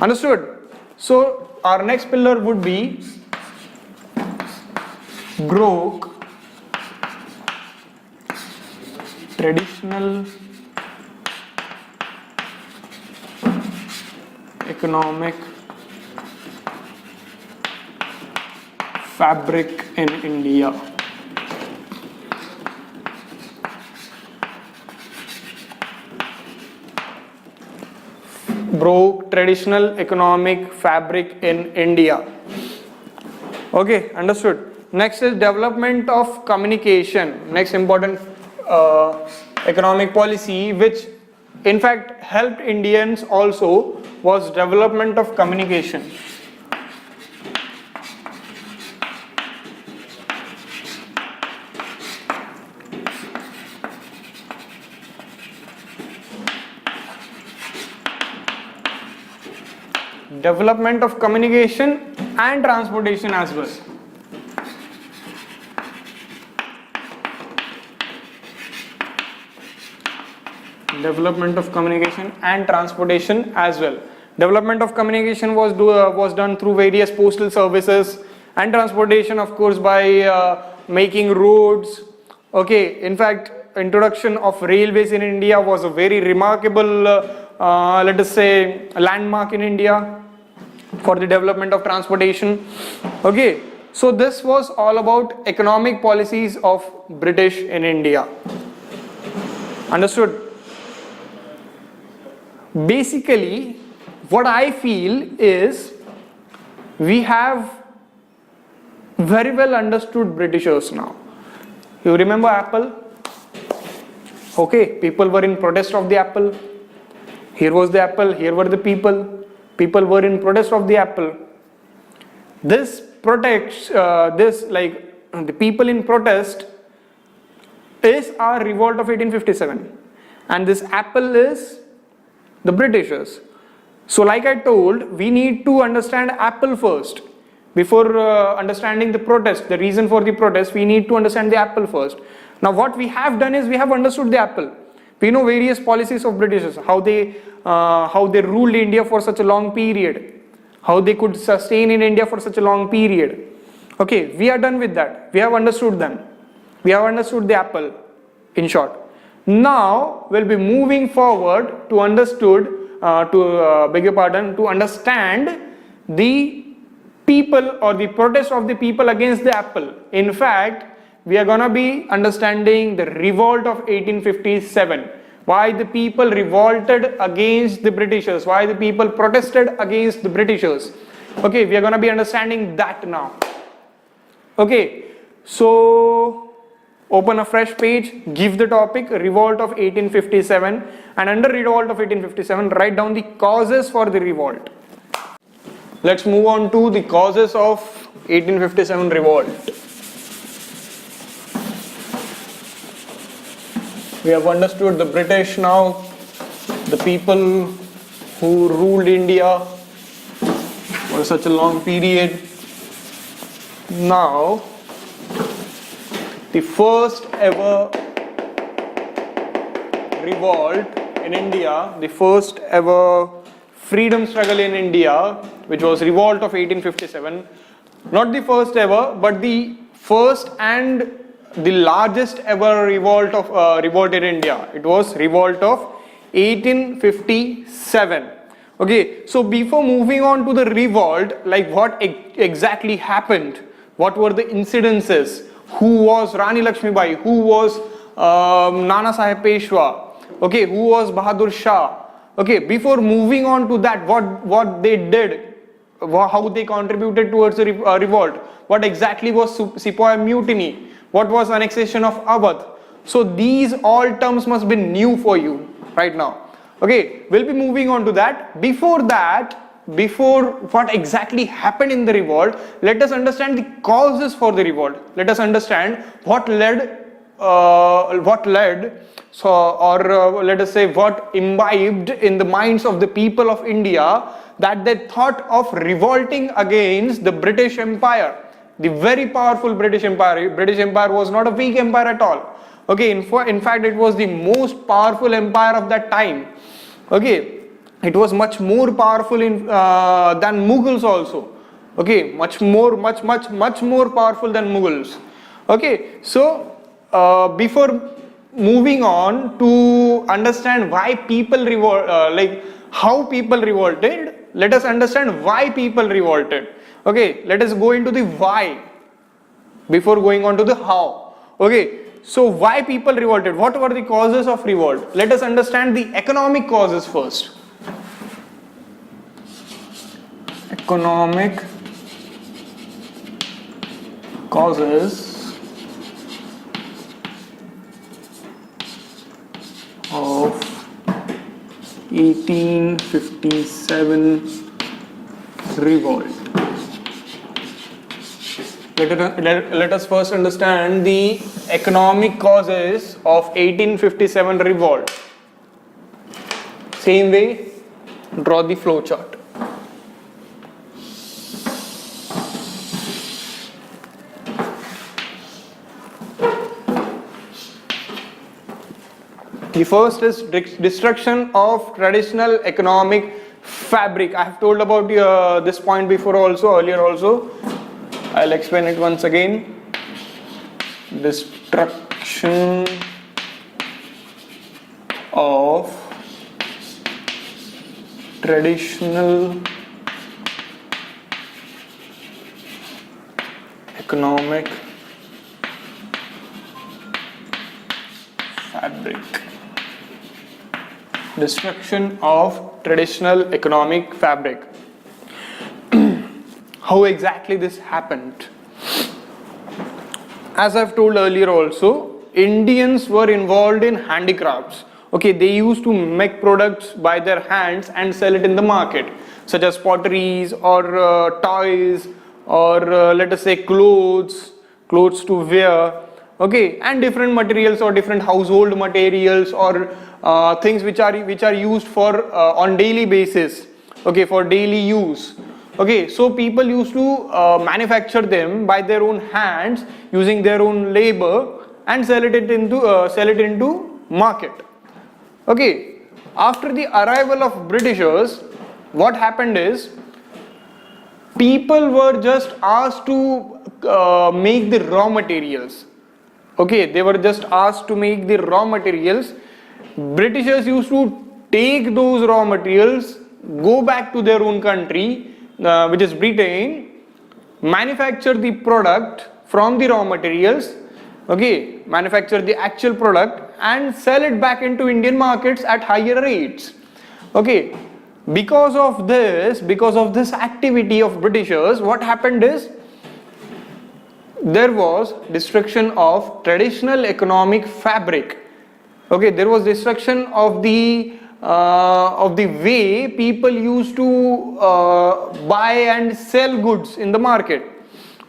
Understood? So our next pillar would be broke traditional economic fabric in India. Broke traditional economic fabric in India. Okay, understood. Next is development of communication. Next important economic policy which in fact helped Indians also was development of communication. Development of communication and transportation as well. Development of communication and transportation as well. Development of communication was done through various postal services, and transportation of course by making roads. Okay, in fact introduction of railways in India was a very remarkable let us say landmark in India for the development of transportation. Okay, so this was all about economic policies of British in India. Understood? Basically what I feel is we have very well understood Britishers now. You remember Apple? Okay, people were in protest of the Apple. Here was the apple, here were the people. People were in protest of the apple. This protects, the people in protest is our revolt of 1857. And this apple is the Britishers. So like I told, we need to understand apple first. Before understanding the protest, the reason for the protest, we need to understand the apple first. Now what we have done is we have understood the apple. We know various policies of Britishers, how they ruled India for such a long period, how they could sustain in India for such a long period. Okay, we are done with that. We have understood them. We have understood the apple, in short. Now we'll be moving forward to understand the people or the protest of the people against the apple. In fact, we are gonna be understanding the revolt of 1857. Why the people revolted against the Britishers, why the people protested against the Britishers. Okay, we are gonna be understanding that now. Okay, so open a fresh page, give the topic revolt of 1857, and under revolt of 1857 write down the causes for the revolt. Let's move on to the causes of 1857 revolt. We have understood the British now, the people who ruled India for such a long period. Now, the first ever revolt in India, the first ever freedom struggle in India, which was revolt of 1857, not the first ever, but the first and the largest ever revolt in India. It was revolt of 1857. Okay, so before moving on to the revolt, like what exactly happened, what were the incidences, who was Rani Lakshmibai, who was Nana Sahib Peshwa, okay, who was Bahadur Shah. Okay, before moving on to that, what they did, how they contributed towards the revolt, what exactly was Sepoy Mutiny, what was annexation of Awadh. So these all terms must be new for you right now. Okay, we'll be moving on to that. Before what exactly happened in the revolt, let us understand the causes for the revolt. Let us understand what led, what imbibed in the minds of the people of India that they thought of revolting against the British Empire, the very powerful British Empire. British Empire was not a weak empire at all. Okay, in fact, it was the most powerful empire of that time. Okay, it was much more powerful than Mughals also. Okay, much more powerful than Mughals. Okay, so before moving on to understand why people how people revolted, let us understand why people revolted. Okay, let us go into the why before going on to the how. Okay, so why people revolted? What were the causes of revolt? Let us understand the economic causes first. Economic causes of 1857 revolt. Let us first understand the economic causes of 1857 revolt. Same way, draw the flow chart. The first is destruction of traditional economic fabric. I have told about this point before also, earlier also. I'll explain it once again. Destruction of traditional economic fabric. Destruction of traditional economic fabric. How exactly this happened? As I've told earlier also, Indians were involved in handicrafts. Okay, they used to make products by their hands and sell it in the market, such as potteries or toys or let us say clothes to wear. Okay, and different materials or different household materials or things which are used for on daily basis. Okay, for daily use. Okay, so people used to manufacture them by their own hands using their own labor and sell it into market. Okay, after the arrival of Britishers, what happened is people were just asked to make the raw materials. Okay, they were just asked to make the raw materials. Britishers used to take those raw materials, go back to their own country, which is Britain, manufacture the product from the raw materials, okay, manufacture the actual product and sell it back into Indian markets at higher rates. Okay, because of this activity of Britishers, what happened is there was destruction of traditional economic fabric. Okay, there was destruction of the way people used to buy and sell goods in the market.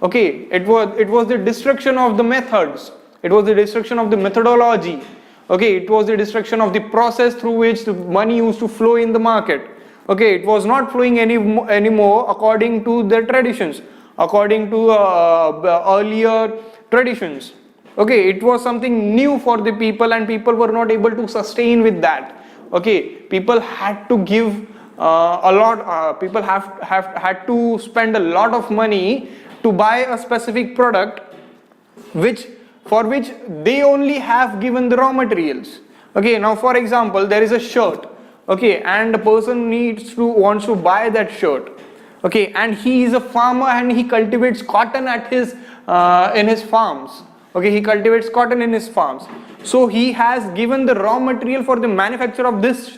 Okay, it was the destruction of the methods. It was the destruction of the methodology. Okay, it was the destruction of the process through which the money used to flow in the market. Okay, it was not flowing anymore according to their traditions, according to earlier traditions. Okay, it was something new for the people and people were not able to sustain with that. Okay, people had to give a lot, people had to spend a lot of money to buy a specific product for which they only have given the raw materials. Okay, now for example, there is a shirt, okay, and a person wants to buy that shirt. Okay, and he is a farmer and he cultivates cotton in his farms. Okay, he cultivates cotton in his farms. So he has given the raw material for the manufacture of this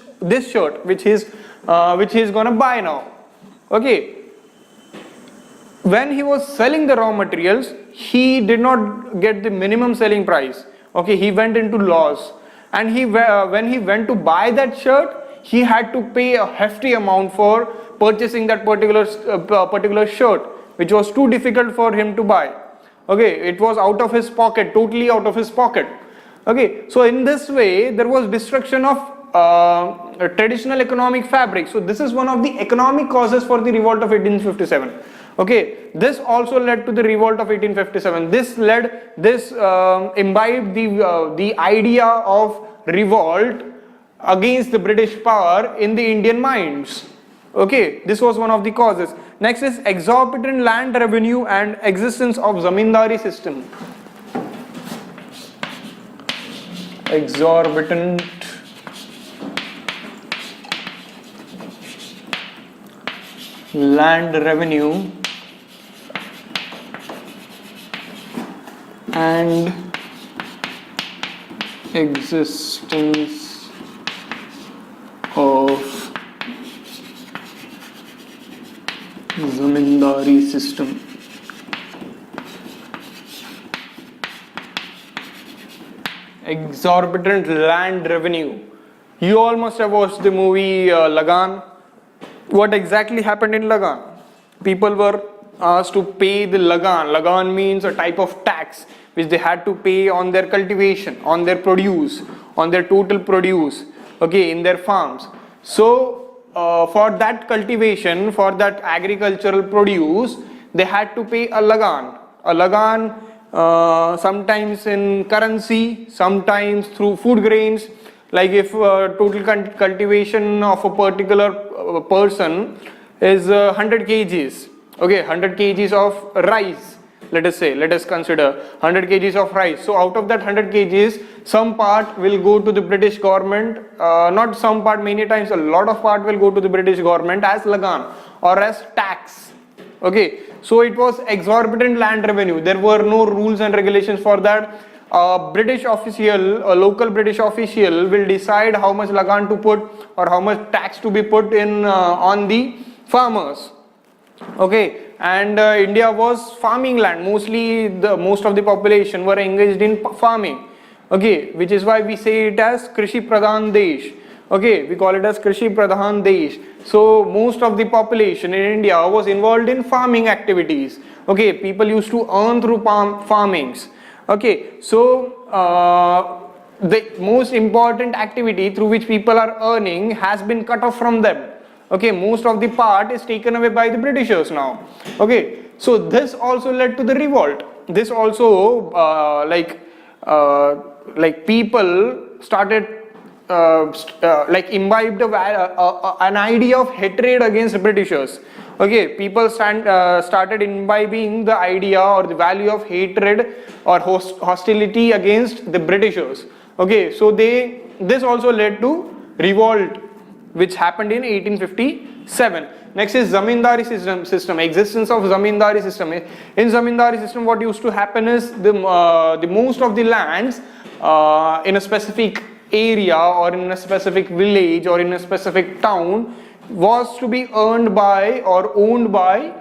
shirt, which he's gonna buy now. Okay. When he was selling the raw materials, he did not get the minimum selling price. Okay, he went into loss, and when he went to buy that shirt, he had to pay a hefty amount for purchasing that particular shirt, which was too difficult for him to buy. Okay, it was out of his pocket, totally out of his pocket. Okay, so in this way, there was destruction of traditional economic fabric. So this is one of the economic causes for the revolt of 1857. Okay, this also led to the revolt of 1857. This imbibed the idea of revolt against the British power in the Indian minds. Okay, this was one of the causes. Next is exorbitant land revenue and existence of zamindari system. Exorbitant land revenue and existence of zamindari system. Exorbitant land revenue. You all must have watched the movie Lagan. What exactly happened in Lagan? People were asked to pay the Lagan. Lagan means a type of tax which they had to pay on their cultivation, on their produce, on their total produce, okay, in their farms. So for that cultivation, for that agricultural produce, they had to pay a Lagan. A Lagan sometimes in currency, sometimes through food grains. Like if total cultivation of a particular person is 100 kgs, okay, 100 kgs of rice, let us consider 100 kgs of rice. So out of that 100 kgs, some part will go to the British government, not some part, many times a lot of part will go to the British government as Lagan or as tax. Okay, so it was exorbitant land revenue. There were no rules and regulations for that. A local British official will decide how much Lagan to put or how much tax to be put in on the farmers. Okay, and India was farming land. Most of the population were engaged in farming. Okay, which is why we say it as Krishi Pradhan Desh. Okay, we call it as Krishi Pradhan Desh. So most of the population in India was involved in farming activities. Okay, people used to earn through farmings. Okay, so the most important activity through which people are earning has been cut off from them. Okay, most of the part is taken away by the Britishers now. Okay, so this also led to the revolt. This also like people started like imbibed an idea of hatred against Britishers. Okay, people started imbibing the idea or the value of hatred or hostility against the Britishers. Okay, so this also led to revolt, which happened in 1857. Next is zamindari system. Existence of zamindari system. In zamindari system, what used to happen is the most of the lands in a specific area or in a specific village or in a specific town was to be earned by or owned by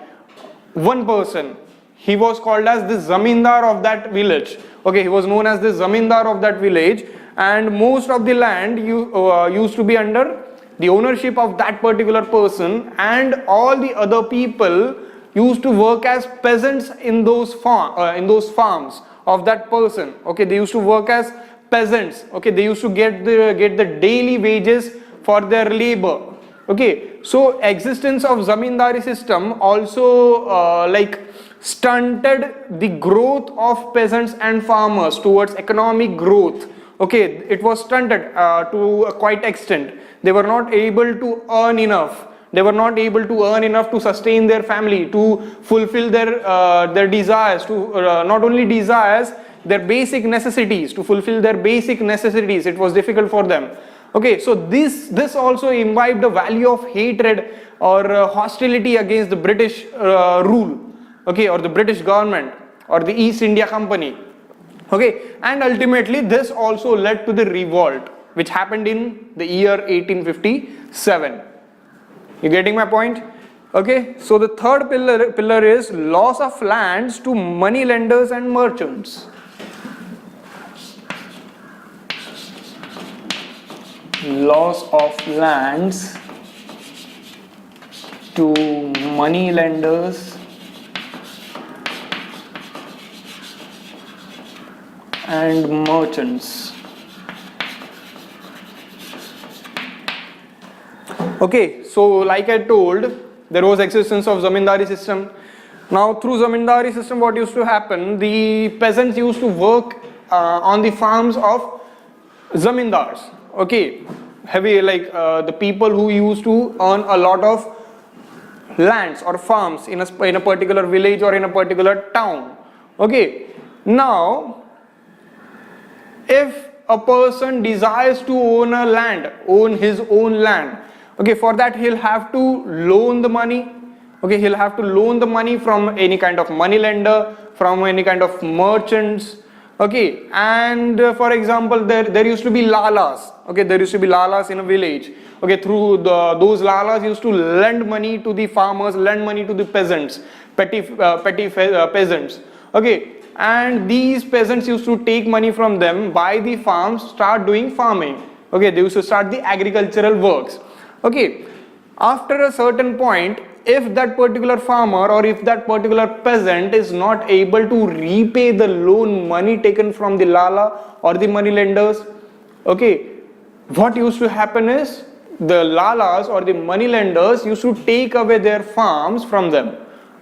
one person. He was called as the zamindar of that village. Okay, he was known as the zamindar of that village, and most of the land used to be under the ownership of that particular person, and all the other people used to work as peasants in those farms of that person. Okay, they used to work as peasants. Okay, they used to get the daily wages for their labor. Okay, so existence of zamindari system also like stunted the growth of peasants and farmers towards economic growth. Okay, it was stunted to a quite extent. They were not able to earn enough. They were not able to earn enough to sustain their family, to fulfill their desires, to not only desires, their basic necessities, to fulfill their basic necessities. It was difficult for them. Okay, so this also imbibed the value of hatred or hostility against the British rule. Okay, or the British government or the East India Company. Okay, and ultimately this also led to the revolt, which happened in the year 1857. You getting my point? Okay, so the third pillar is loss of lands to money lenders and merchants. Loss of lands to money lenders and merchants. Okay, so like I told, there was existence of zamindari system. Now through zamindari system, what used to happen, the peasants used to work on the farms of zamindars. Okay, the people who used to earn a lot of lands or farms in a particular village or in a particular town. Okay, now if a person desires to own his own land, okay, for that he'll have to loan the money. Okay, he'll have to loan the money from any kind of money lender, from any kind of merchants. Okay, and for example, there used to be lalas. Okay, there used to be lalas in a village. Okay, through those lalas used to lend money to the farmers, lend money to the peasants, petty peasants. Okay, and these peasants used to take money from them, buy the farms, start doing farming. Okay, they used to start the agricultural works. Okay, after a certain point, if that particular farmer or if that particular peasant is not able to repay the loan money taken from the lala or the money lenders, okay, what used to happen is the lalas or the money lenders used to take away their farms from them.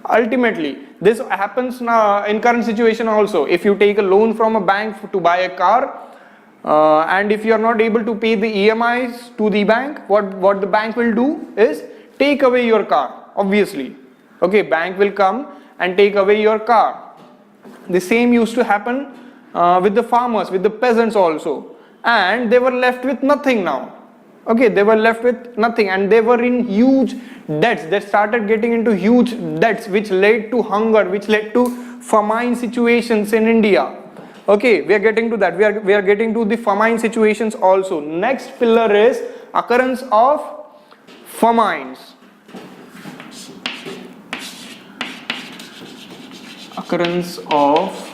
Ultimately, this happens now in current situation also. If you take a loan from a bank to buy a car, and if you are not able to pay the EMIs to the bank, what the bank will do is take away your car. Obviously, okay, bank will come and take away your car. The same used to happen with the farmers, with the peasants also, and they were left with nothing now. Okay, they were left with nothing, and they were in huge debts. They started getting into huge debts, which led to hunger, which led to famine situations in India. Okay, we are getting to that. We are getting to the famine situations also. Next pillar is occurrence of famines. Occurrence of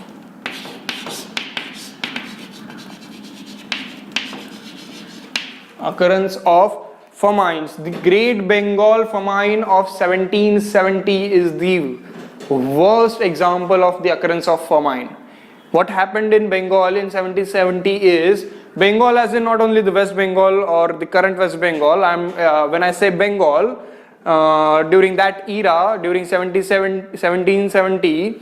Occurrence of famines. The Great Bengal famine of 1770 is the worst example of the occurrence of famine. What happened in Bengal in 1770 is, Bengal as in not only the West Bengal or the current West Bengal, when I say Bengal, during that era, during 1770,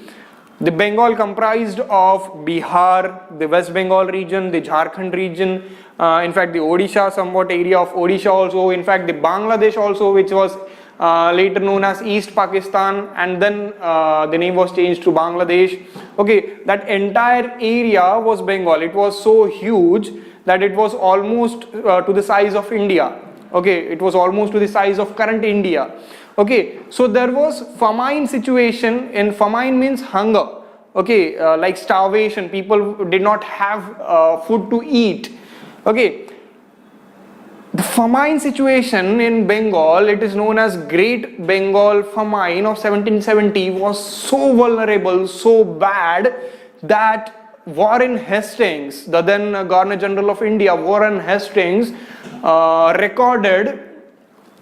the Bengal comprised of Bihar, the West Bengal region, the Jharkhand region, in fact the Odisha, somewhat area of Odisha also, in fact the Bangladesh also, which was later known as East Pakistan, and then the name was changed to Bangladesh. Okay, that entire area was Bengal. It was so huge that it was almost to the size of India. Okay, it was almost to the size of current India. Okay, so there was famine situation, and famine means hunger. Okay, like starvation, people did not have food to eat. Okay, the famine situation in Bengal, it is known as Great Bengal famine of 1770, was so vulnerable, so bad that Warren Hastings, the then Governor General of India, Warren Hastings, recorded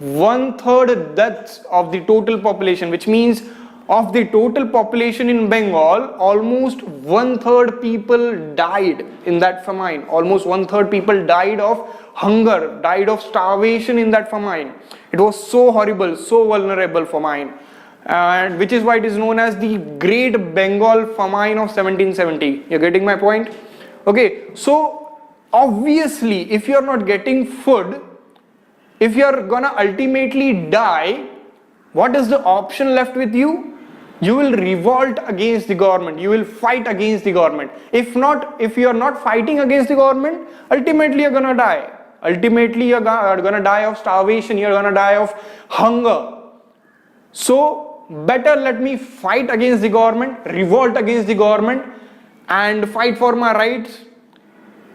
1/3 deaths of the total population, which means of the total population in Bengal, almost 1/3 people died in that famine. Almost 1/3 people died of hunger, died of starvation in that famine. It was so horrible, so vulnerable famine, and which is why it is known as the Great Bengal famine of 1770. You're getting my point? Okay, so obviously if you're not getting food, if you're gonna ultimately die, what is the option left with you? You will revolt against the government, you will fight against the government. If not, if you are not fighting against the government, ultimately you're gonna die. Ultimately you're gonna die of starvation, you're gonna die of hunger. So better let me fight against the government, revolt against the government, and fight for my rights.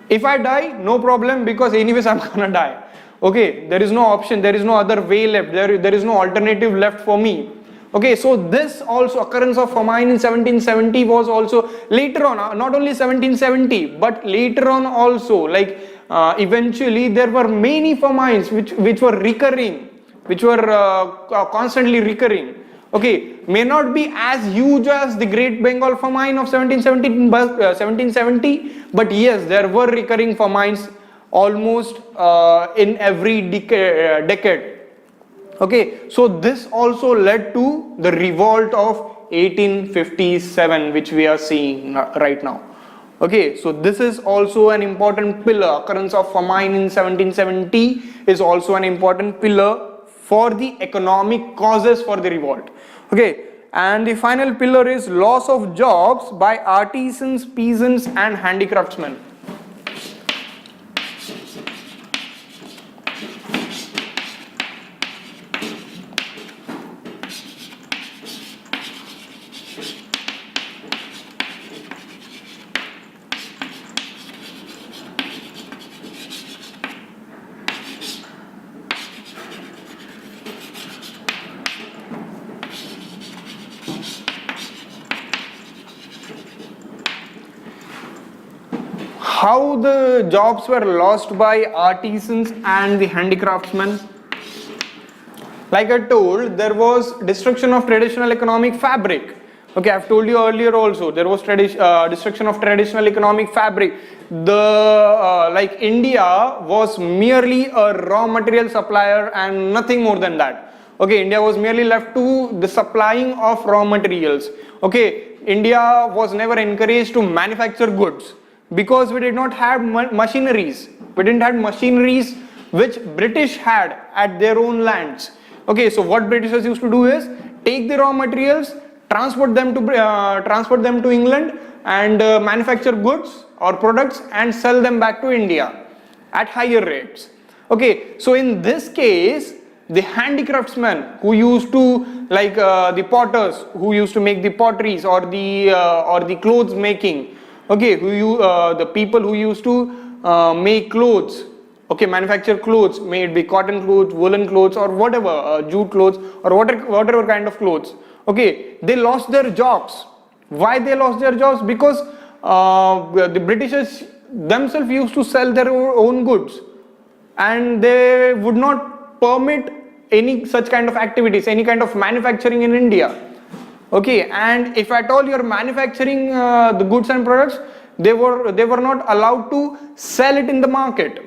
If I die, no problem, because anyways I'm gonna die. Okay, there is no option, there is no other way left, there is no alternative left for me. Okay, so this also occurrence of famine in 1770 was also later on, not only 1770, but later on also, like eventually there were many famines which were recurring, which were constantly recurring. Okay, may not be as huge as the Great Bengal famine of 1770, but yes, there were recurring famines almost in every decade. Okay, so this also led to the revolt of 1857, which we are seeing right now. Okay, so this is also an important pillar. Occurrence of famine in 1770 is also an important pillar for the economic causes for the revolt. Okay, and the final pillar is loss of jobs by artisans, peasants and handicraftsmen. How the jobs were lost by artisans and the handicraftsmen? Like I told, there was destruction of traditional economic fabric. Okay, I've told you earlier also, there was destruction of traditional economic fabric. Like India was merely a raw material supplier and nothing more than that. Okay, India was merely left to the supplying of raw materials. Okay, India was never encouraged to manufacture goods, because we did not have machineries. We didn't have machineries which British had at their own lands. Okay, so what Britishers used to do is take the raw materials, transport them to England, and manufacture goods or products and sell them back to India at higher rates. Okay, so in this case, the handicraftsmen who used to, like the potters who used to make the potteries or the clothes making. Okay, the people who used to make clothes, okay, manufacture clothes, may it be cotton clothes, woolen clothes, or whatever, jute clothes, or whatever kind of clothes. Okay, they lost their jobs. Why they lost their jobs? Because the Britishers themselves used to sell their own goods and they would not permit any such kind of activities, any kind of manufacturing in India. Okay, and if at all you're manufacturing the goods and products, they were not allowed to sell it in the market.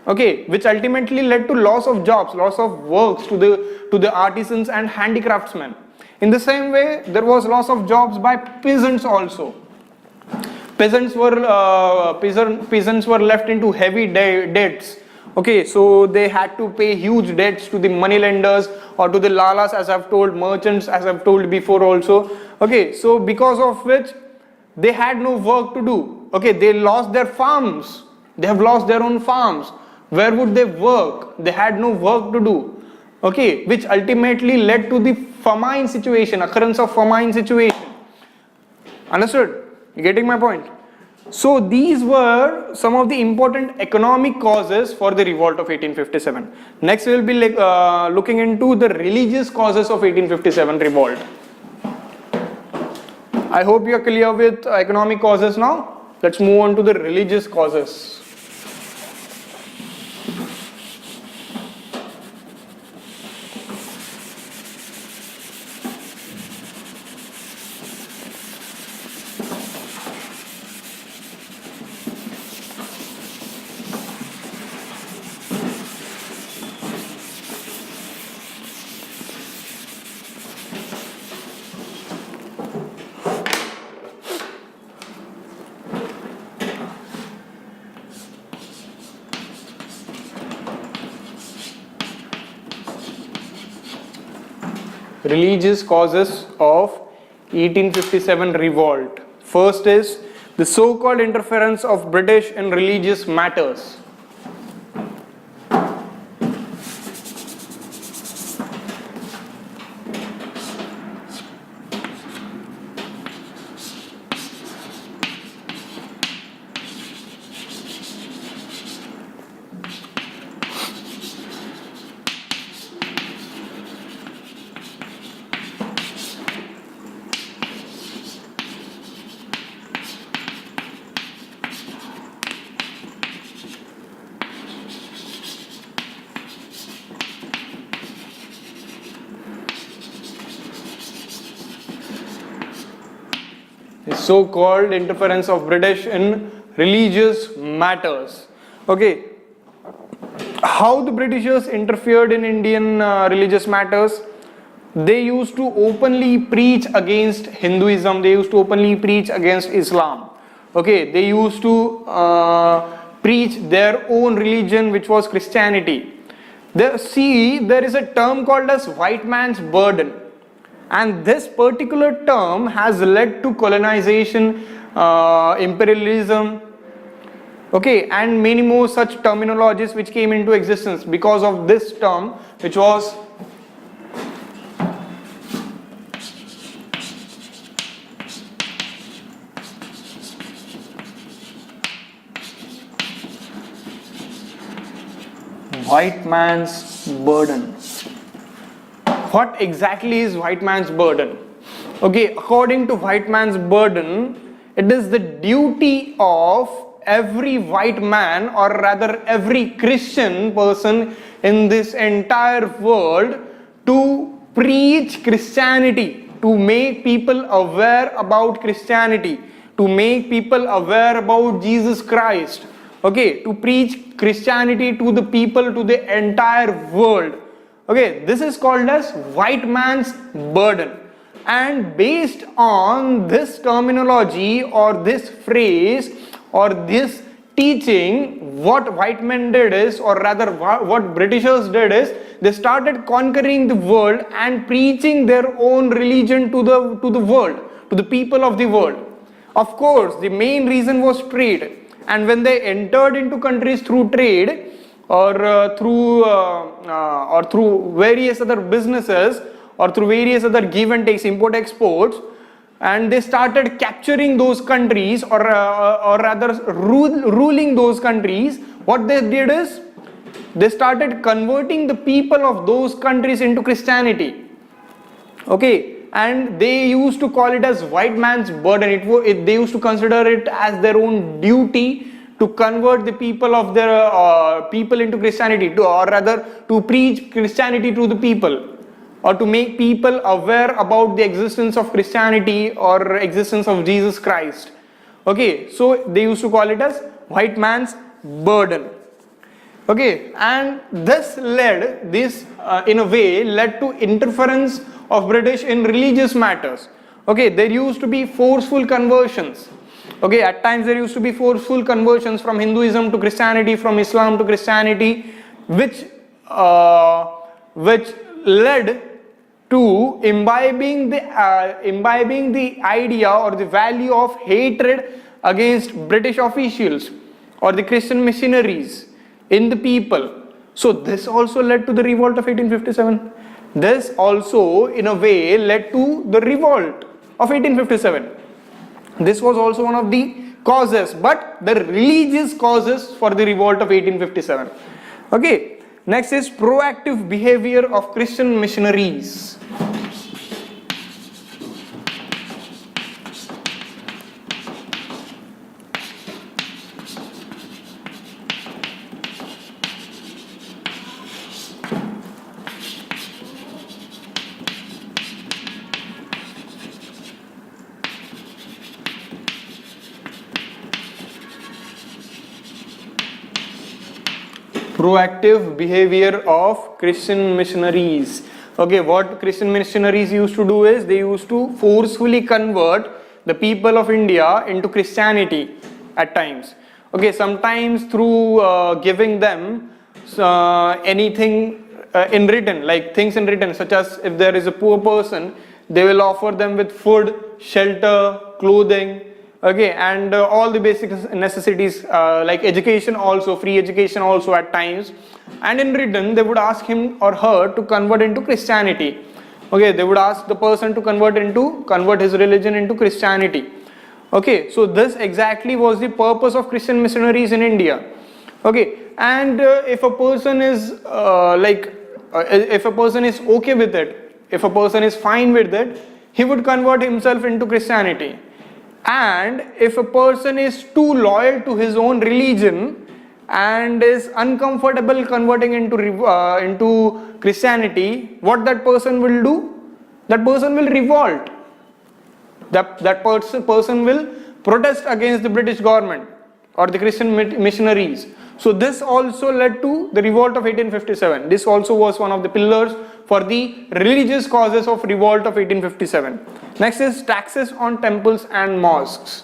Okay, which ultimately led to loss of jobs, loss of works to the artisans and handicraftsmen. In the same way, there was loss of jobs by peasants also. Peasants were left into heavy debts. Okay, so they had to pay huge debts to the money lenders or to the lalas, as I've told, merchants, as I've told before also. Okay, so because of which they had no work to do. Okay, they lost their farms. They have lost their own farms. Where would they work? They had no work to do. Okay, which ultimately led to the famine situation, occurrence of famine situation. Understood? You getting my point? So these were some of the important economic causes for the revolt of 1857. Next we will be looking into the religious causes of 1857 revolt. I hope you are clear with economic causes now. Let's move on to the religious causes. Religious causes of 1857 revolt. First is the so-called interference of British in religious matters. So-called interference of British in religious matters. Okay, how the Britishers interfered in Indian religious matters? They used to openly preach against Hinduism. They used to openly preach against Islam. Okay, they used to preach their own religion, which was Christianity. There is a term called as white man's burden. And this particular term has led to colonization, imperialism, okay, and many more such terminologies which came into existence because of this term, which was white man's burden. What exactly is white man's burden? Okay, according to white man's burden, it is the duty of every white man, or rather every Christian person in this entire world, to preach Christianity, to make people aware about Christianity, to make people aware about Jesus Christ. Okay, to preach Christianity to the people, to the entire world. Okay, this is called as white man's burden. And based on this terminology or this phrase or this teaching, what white men did is, or rather what Britishers did is, they started conquering the world and preaching their own religion to the world, to the people of the world. Of course, the main reason was trade. And when they entered into countries through trade, or through various other businesses, or through various other give and takes, import exports, and they started capturing those countries, or rather ruling those countries, what they did is they started converting the people of those countries into Christianity. Okay, and they used to call it as white man's burden. They used to consider it as their own duty to convert the people of their people into Christianity, or rather to preach Christianity to the people, or to make people aware about the existence of Christianity or existence of Jesus Christ. Okay, so they used to call it as white man's burden. Okay, and this in a way led to interference of British in religious matters. Okay, there used to be forceful conversions. Okay, at times there used to be forceful conversions from Hinduism to Christianity, from Islam to Christianity, which led to imbibing the idea or the value of hatred against British officials or the Christian missionaries in the people. So this also led to the revolt of 1857. This also in a way led to the revolt of 1857. This was also one of the causes, but the religious causes for the revolt of 1857. Okay, next is proactive behavior of Christian missionaries. Proactive behavior of Christian missionaries. Okay, what Christian missionaries used to do is they used to forcefully convert the people of India into Christianity at times. Okay, sometimes through giving them anything in written, like things in written, such as if there is a poor person, they will offer them with food, shelter, clothing. Okay, and all the basic necessities like education also, free education also at times, and in return they would ask him or her to convert into Christianity. Okay, they would ask the person to convert his religion into Christianity. Okay, so this exactly was the purpose of Christian missionaries in India. Okay, and if a person is if a person is okay with it, if a person is fine with it, he would convert himself into Christianity. And if a person is too loyal to his own religion and is uncomfortable converting into Christianity, what that person will do? That person will revolt. That person will protest against the British government or the Christian missionaries. So this also led to the revolt of 1857. This also was one of the pillars for the religious causes of revolt of 1857. Next is taxes on temples and mosques.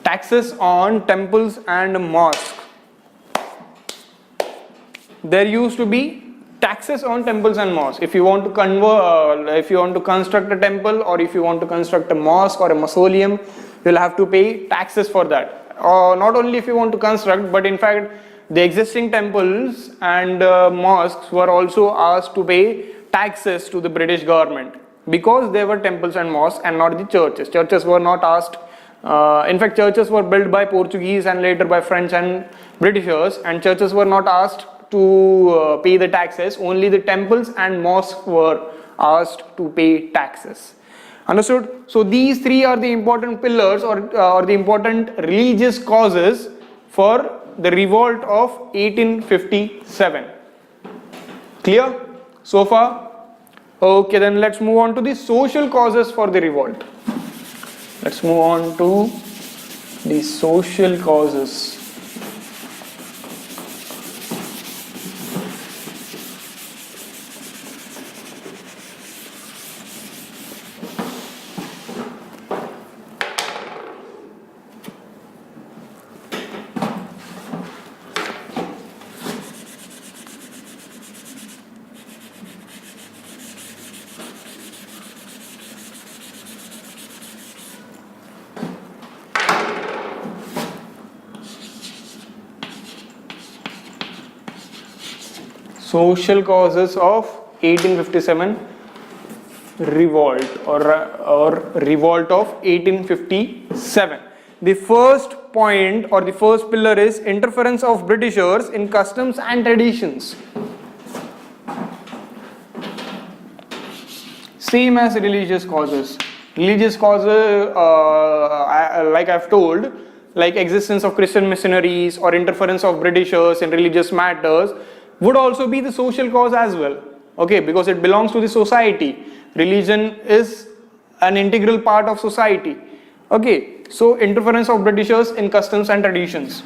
Taxes on temples and mosques. There used to be taxes on temples and mosques. If you want to construct a temple, or if you want to construct a mosque or a mausoleum, you'll have to pay taxes for that. Not only if you want to construct, but in fact the existing temples and mosques were also asked to pay taxes to the British government, because they were temples and mosques and not the churches. Churches were not asked. In fact, churches were built by Portuguese and later by French and Britishers, and churches were not asked to pay the taxes. Only the temples and mosques were asked to pay taxes. Understood? So these three are the important pillars or the important religious causes for the revolt of 1857. Clear so far? Okay, then let's move on to the social causes for the revolt. Let's move on to the social causes. Social causes of 1857 revolt or revolt of 1857. the first point or the first pillar is interference of Britishers in customs and traditions. Same as religious causes. Religious causes, like I've told, like existence of Christian missionaries or interference of Britishers in religious matters, would also be the social cause as well. Okay, because it belongs to the society. Religion is an integral part of society. Okay, so interference of Britishers in customs and traditions.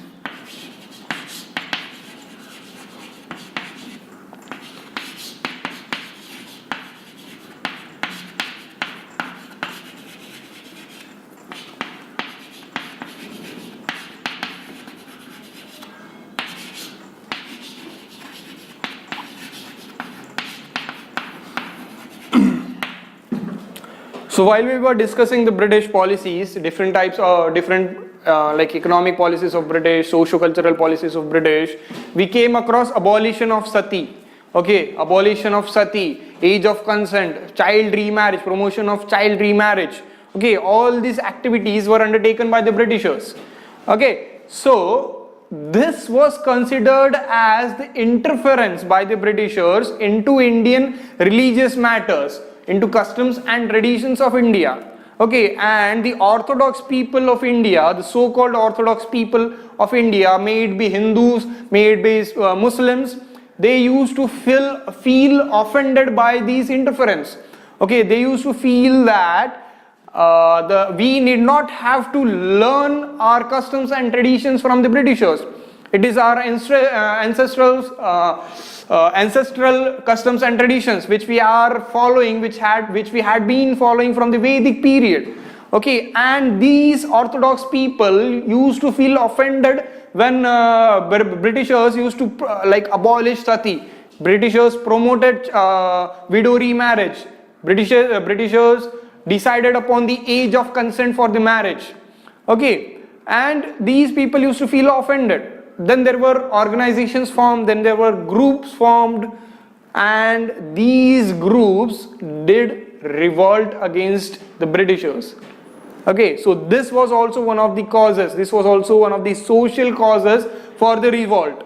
So while we were discussing the British policies, different types of like economic policies of British, socio-cultural policies of British, we came across abolition of sati. Okay, abolition of sati, age of consent, child remarriage, promotion of child remarriage. Okay, all these activities were undertaken by the Britishers. Okay, so this was considered as the interference by the Britishers into Indian religious matters, into customs and traditions of India. Okay, and the orthodox people of India, the so-called orthodox people of India, may it be Hindus, may it be Muslims, they used to feel offended by these interference. Okay, they used to feel that we need not have to learn our customs and traditions from the Britishers. It is our ancestral customs and traditions which we are following, which we had been following from the Vedic period. Okay, and these orthodox people used to feel offended when Britishers used to like abolish sati. Britishers promoted widow remarriage. Britishers decided upon the age of consent for the marriage. Okay, and these people used to feel offended. Then there were organizations formed, then there were groups formed, and these groups did revolt against the Britishers. Okay, so this was also one of the causes, this was also one of the social causes for the revolt.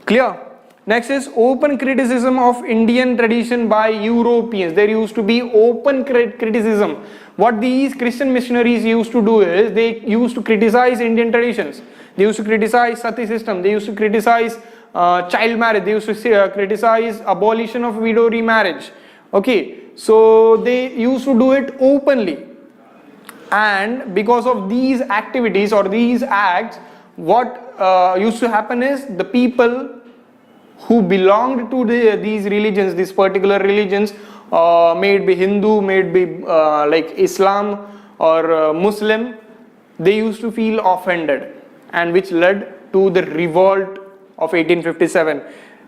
Clear? Next is open criticism of Indian tradition by Europeans. There used to be open criticism. What these Christian missionaries used to do is, they used to criticize Indian traditions. They used to criticize sati system, they used to criticize child marriage, they used to criticize abolition of widow remarriage. Okay, so they used to do it openly. And because of these activities or these acts, what used to happen is the people who belonged to these religions, these particular religions, may it be Hindu, may it be like Islam or Muslim, they used to feel offended, and which led to the revolt of 1857.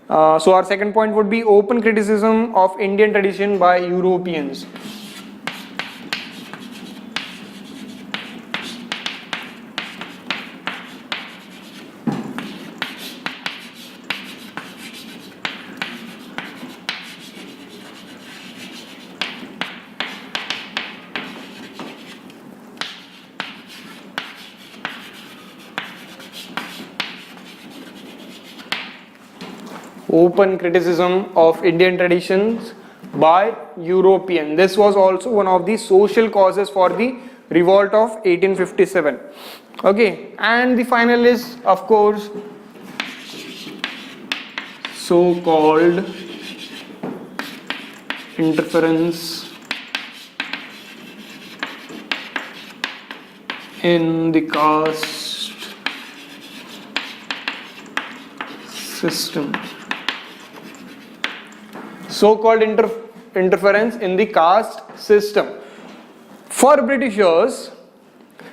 So our second point would be open criticism of Indian tradition by Europeans. Open criticism of Indian traditions by European. This was also one of the social causes for the revolt of 1857. Okay, and the final is, of course, so-called interference in the caste system. So-called interference in the caste system. For Britishers,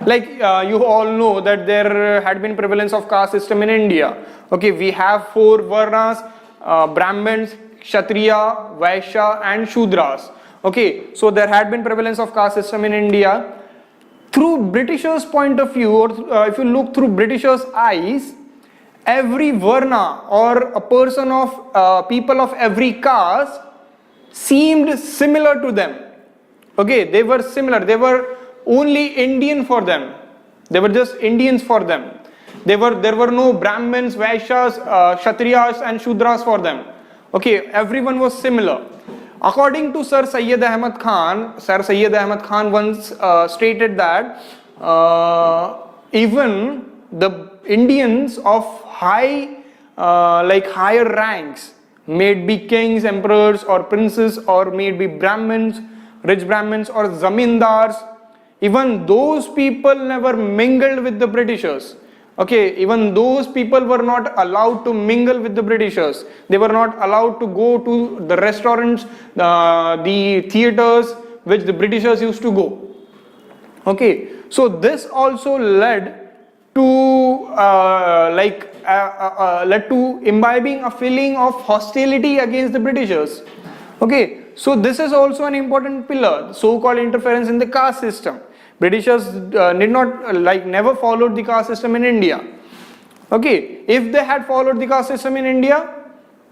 like you all know that there had been prevalence of caste system in India. Okay, we have 4 varnas, Brahmins, Kshatriya, Vaishya and Shudras. Okay, so there had been prevalence of caste system in India. Through Britishers' point of view, or if you look through Britishers' eyes, every varna or a person of people of every caste seemed similar to them. Okay, they were similar, they were only Indian for them. They were just Indians for them. There were no Brahmins, Vaishyas, Kshatriyas and Shudras for them. Okay, everyone was similar. According to Sir Syed Ahmad Khan once stated that even the Indians of higher ranks, may it be kings, emperors or princes, or may it be Brahmins, rich Brahmins or zamindars, even those people never mingled with the Britishers. Okay, even those people were not allowed to mingle with the Britishers. They were not allowed to go to the restaurants, the theaters which the Britishers used to go. Okay, so this also led to imbibing a feeling of hostility against the Britishers. Okay, so this is also an important pillar, so-called interference in the caste system. Britishers never followed the caste system in India. Okay, if they had followed the caste system in India,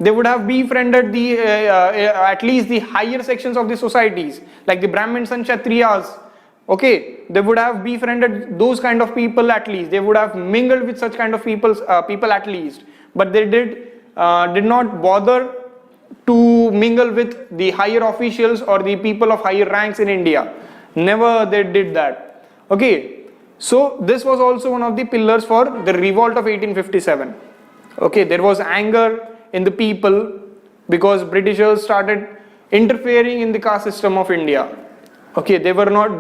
they would have befriended at least the higher sections of the societies, like the Brahmins and Kshatriyas. Okay, they would have befriended those kind of people at least. They would have mingled with such kind of people at least. But they did not bother to mingle with the higher officials or the people of higher ranks in India. Never they did that. Okay, so this was also one of the pillars for the revolt of 1857. Okay, there was anger in the people because Britishers started interfering in the caste system of India. Okay, they were not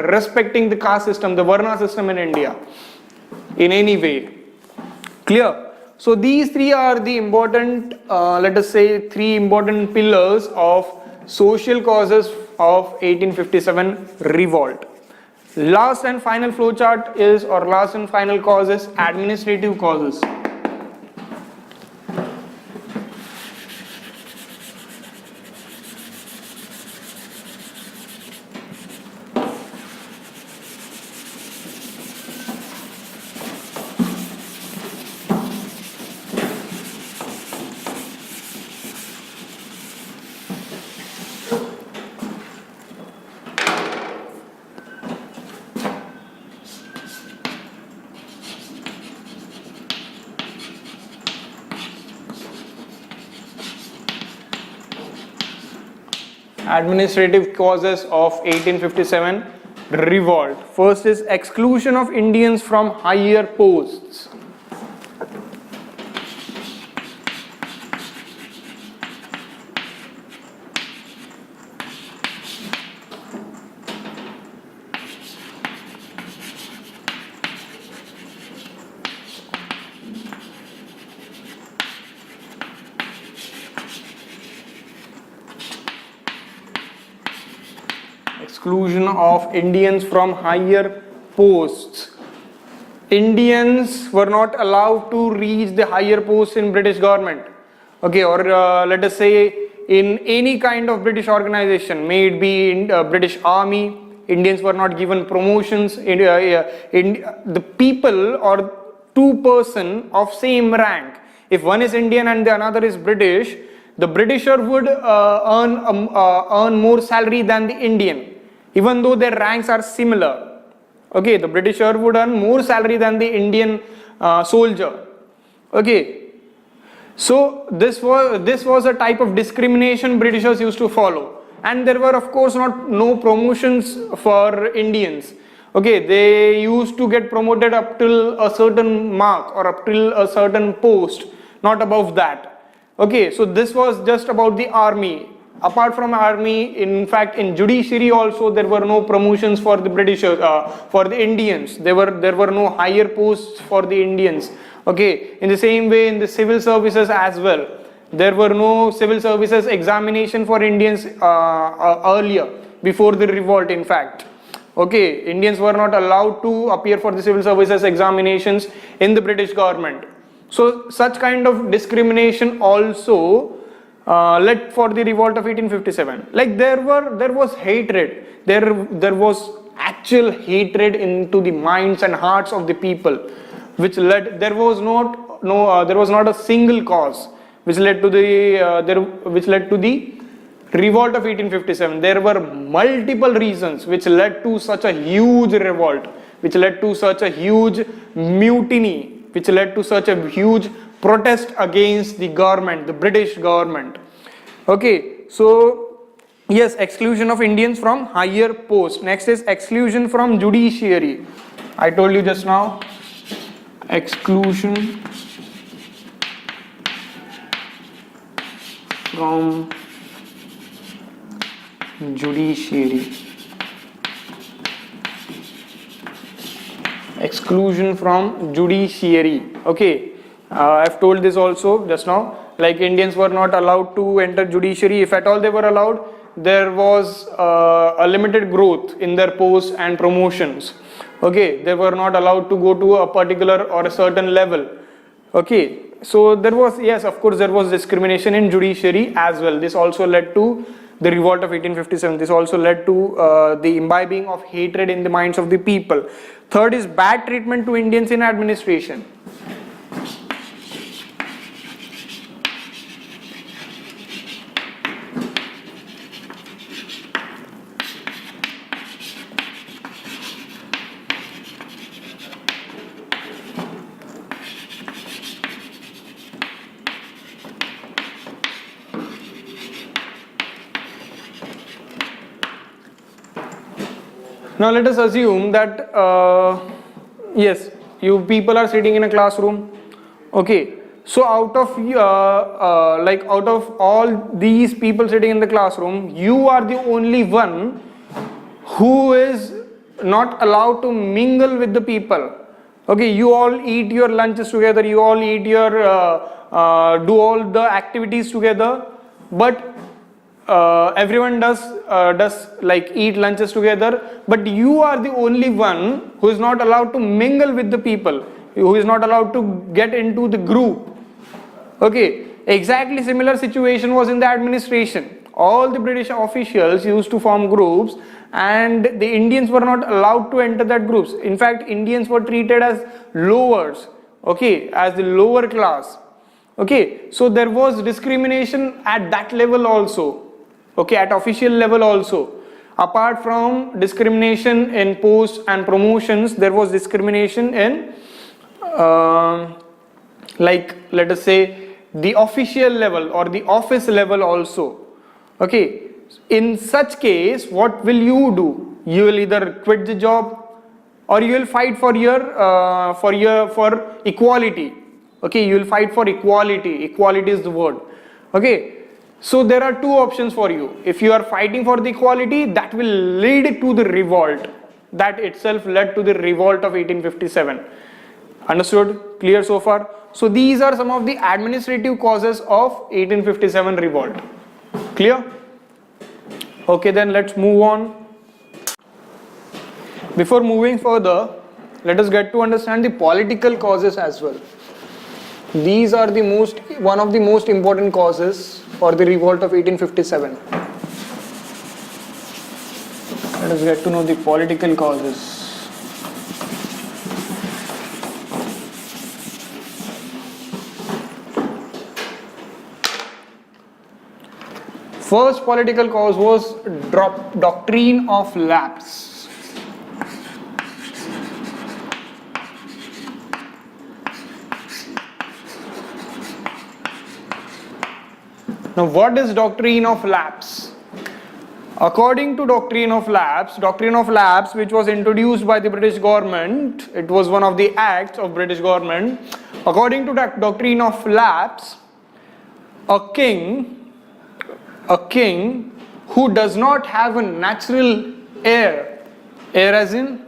respecting the caste system, the Varna system in India in any way. Clear? So these three are the important, let us say, three important pillars of social causes of 1857 revolt. Last and final flowchart is, or last and final cause is administrative causes. Administrative causes of 1857 revolt. First is exclusion of Indians from higher posts. Exclusion of Indians from higher posts. Indians were not allowed to reach the higher posts in British government. Okay, or let us say in any kind of British organization, may it be in British Army, Indians were not given promotions. In the people or two person of same rank, if one is Indian and the another is British, the Britisher would earn more salary than the Indian, even though their ranks are similar. Okay, the Britisher would earn more salary than the Indian soldier. Okay, so this was a type of discrimination Britishers used to follow, and there were of course no promotions for Indians. Okay, they used to get promoted up till a certain mark or up till a certain post, not above that. Okay, so this was just about the army. Apart from army, in fact, in judiciary also there were no promotions for the Britishers, for the Indians. There were no higher posts for the Indians. Okay, in the same way in the civil services as well, there were no civil services examination for Indians earlier, before the revolt in fact. Okay, Indians were not allowed to appear for the civil services examinations in the British government. So such kind of discrimination also led for the revolt of 1857. Like there was hatred. There was actual hatred into the minds and hearts of the people, which led. There was not a single cause which led to the revolt of 1857. There were multiple reasons which led to such a huge revolt, which led to such a huge mutiny, which led to such a huge protest against the government, the British government. Okay, so yes, exclusion of Indians from higher posts. Next is exclusion from judiciary. I told you just now, exclusion from judiciary. Exclusion from judiciary. Okay, I've told this also just now. Like Indians were not allowed to enter judiciary. If at all they were allowed, there was a limited growth in their posts and promotions. Okay, they were not allowed to go to a particular or a certain level. Okay, so there was, yes, of course, there was discrimination in judiciary as well. This also led to the revolt of 1857. This also led to the imbibing of hatred in the minds of the people. Third is bad treatment to Indians in administration. Now let us assume that yes, you people are sitting in a classroom. Okay, so out of out of all these people sitting in the classroom, you are the only one who is not allowed to mingle with the people. Okay, you all eat your lunches together, you all eat your do all the activities together, but everyone does like eat lunches together, but you are the only one who is not allowed to mingle with the people, who is not allowed to get into the group. Okay, exactly similar situation was in the administration. All the British officials used to form groups and the Indians were not allowed to enter that groups. In fact, Indians were treated as lowers, okay, as the lower class. Okay, so there was discrimination at that level also. Okay, at official level also. Apart from discrimination in posts and promotions, there was discrimination in like let us say the official level or the office level also. Okay, in such case, what will you do? You will either quit the job or you will fight for equality. Okay, you will fight for equality. Equality is the word. Okay, so there are two options for you. If you are fighting for the equality, that will lead to the revolt. That itself led to the revolt of 1857. Understood? Clear so far? So these are some of the administrative causes of 1857 revolt. Clear? Okay, then let's move on. Before moving further, let us get to understand the political causes as well. These are one of the most important causes for the revolt of 1857. Let us get to know the political causes. First political cause was doctrine of lapse. Now, what is doctrine of lapse? According to doctrine of lapse which was introduced by the British government, it was one of the acts of British government. According to that doctrine of lapse, a king who does not have a natural heir as in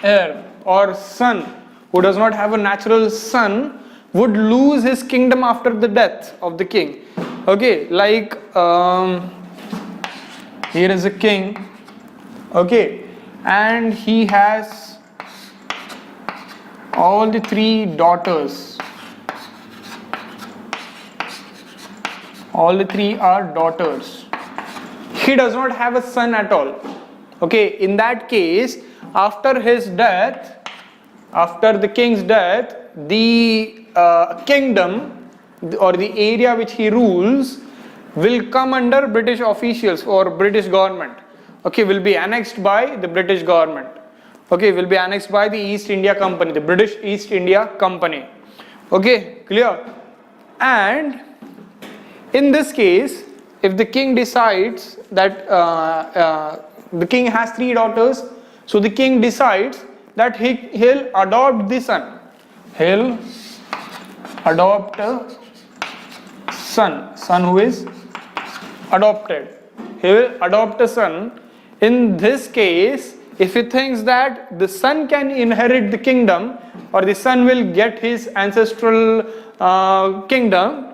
heir or son, who does not have a natural son, would lose his kingdom after the death of the king. Okay, like here is a king, okay, and he has all the three daughters. All the three are daughters. He does not have a son at all. Okay, in that case, after his death, after the king's death, the kingdom or the area which he rules will come under British officials or British government. Okay, will be annexed by the British government. Okay, will be annexed by the East India Company, the British East India Company. Okay, clear? And in this case, if the king decides that the king has 3 daughters, so the king decides that he'll adopt the son. He'll adopt a son who is adopted. He will adopt a son. In this case, if he thinks that the son can inherit the kingdom or the son will get his ancestral kingdom,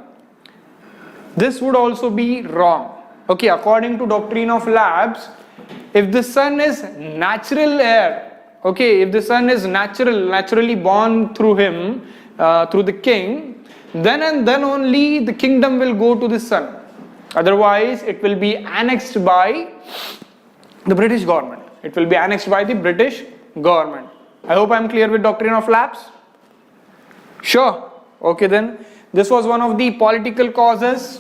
this would also be wrong. Okay, according to doctrine of lapse, if the son is natural heir, okay, if the son is naturally born through him, through the king, then and then only the kingdom will go to the son. Otherwise, it will be annexed by the British government. It will be annexed by the British government. I hope I am clear with doctrine of lapse. Sure. Okay then. This was one of the political causes.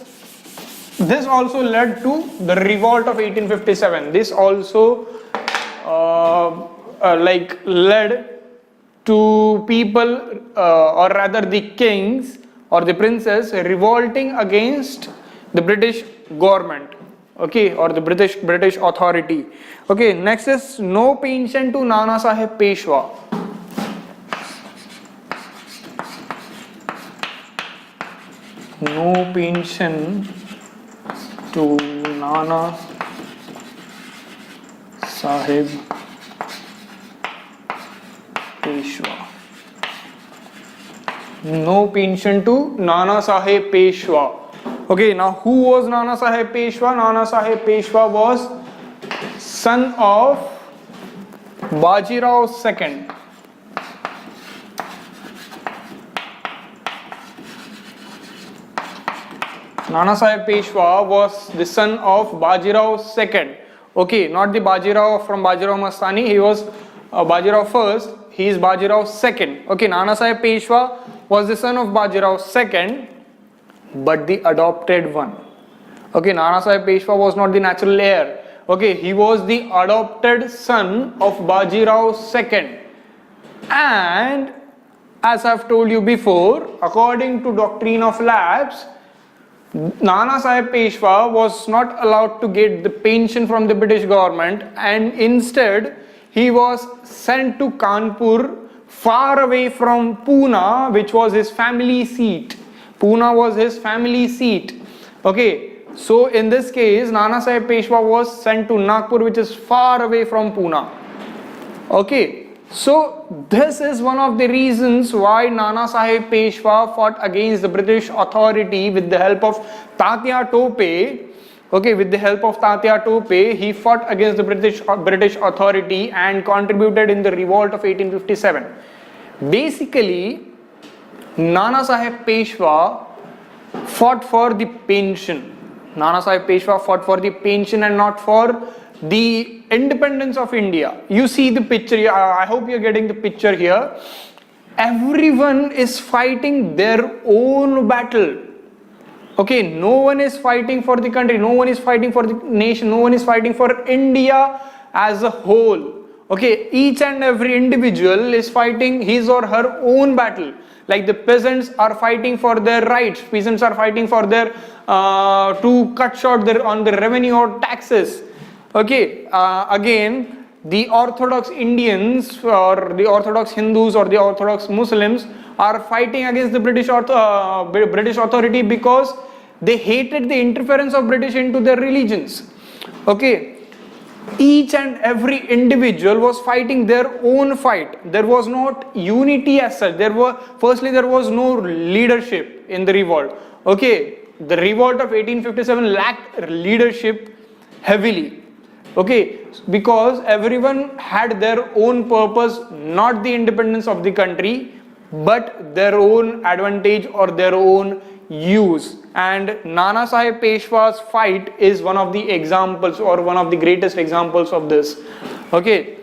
This also led to the revolt of 1857. This also led to people or rather the kings or the princes revolting against the British government, okay, or the British authority. Okay, next is no pension to Nana Sahib Peshwa. No pension to Nana Sahib Peshwa. No pension to Nana Sahib Peshwa. Okay, now who was Nana Sahib Peshwa? Nana Sahib Peshwa was son of Bajirao II. Nana Sahib Peshwa was the son of Bajirao II. Okay, not the Bajirao from Bajirao Mastani. He was Bajirao first. He is Bajirao second. Okay, Nana Sahib Peshwa was the son of Bajirao II, but the adopted one. Okay, Nana Sahib Peshwa was not the natural heir. Okay, he was the adopted son of Bajirao II. And as I've told you before, according to doctrine of lapse, Nana Sahib Peshwa was not allowed to get the pension from the British government, and instead he was sent to Kanpur, far away from Pune, which was his family seat. Pune was his family seat. Okay, so in this case, Nana Sahib Peshwa was sent to Nagpur, which is far away from Pune. Okay, so this is one of the reasons why Nana Sahib Peshwa fought against the British authority with the help of Tatya Tope. Okay, with the help of Tatya Tope, he fought against the British authority and contributed in the revolt of 1857. Basically, Nana Sahib Peshwa fought for the pension. Nana Sahib Peshwa fought for the pension and not for the independence of India. You see the picture, I hope you're getting the picture here. Everyone is fighting their own battle. Okay, no one is fighting for the country, no one is fighting for the nation, no one is fighting for India as a whole. Okay, each and every individual is fighting his or her own battle. Like the peasants are fighting for their rights, peasants are fighting for their to cut short on the revenue or taxes. Okay, again, the Orthodox Indians or the Orthodox Hindus or the Orthodox Muslims are fighting against the British authority because they hated the interference of British into their religions. Okay, each and every individual was fighting their own fight. There was not unity as such. Firstly, there was no leadership in the revolt. Okay, the revolt of 1857 lacked leadership heavily. Okay, because everyone had their own purpose, not the independence of the country, but their own advantage or their own use. And Nana Sahib Peshwa's fight is one of the examples or one of the greatest examples of this. Okay,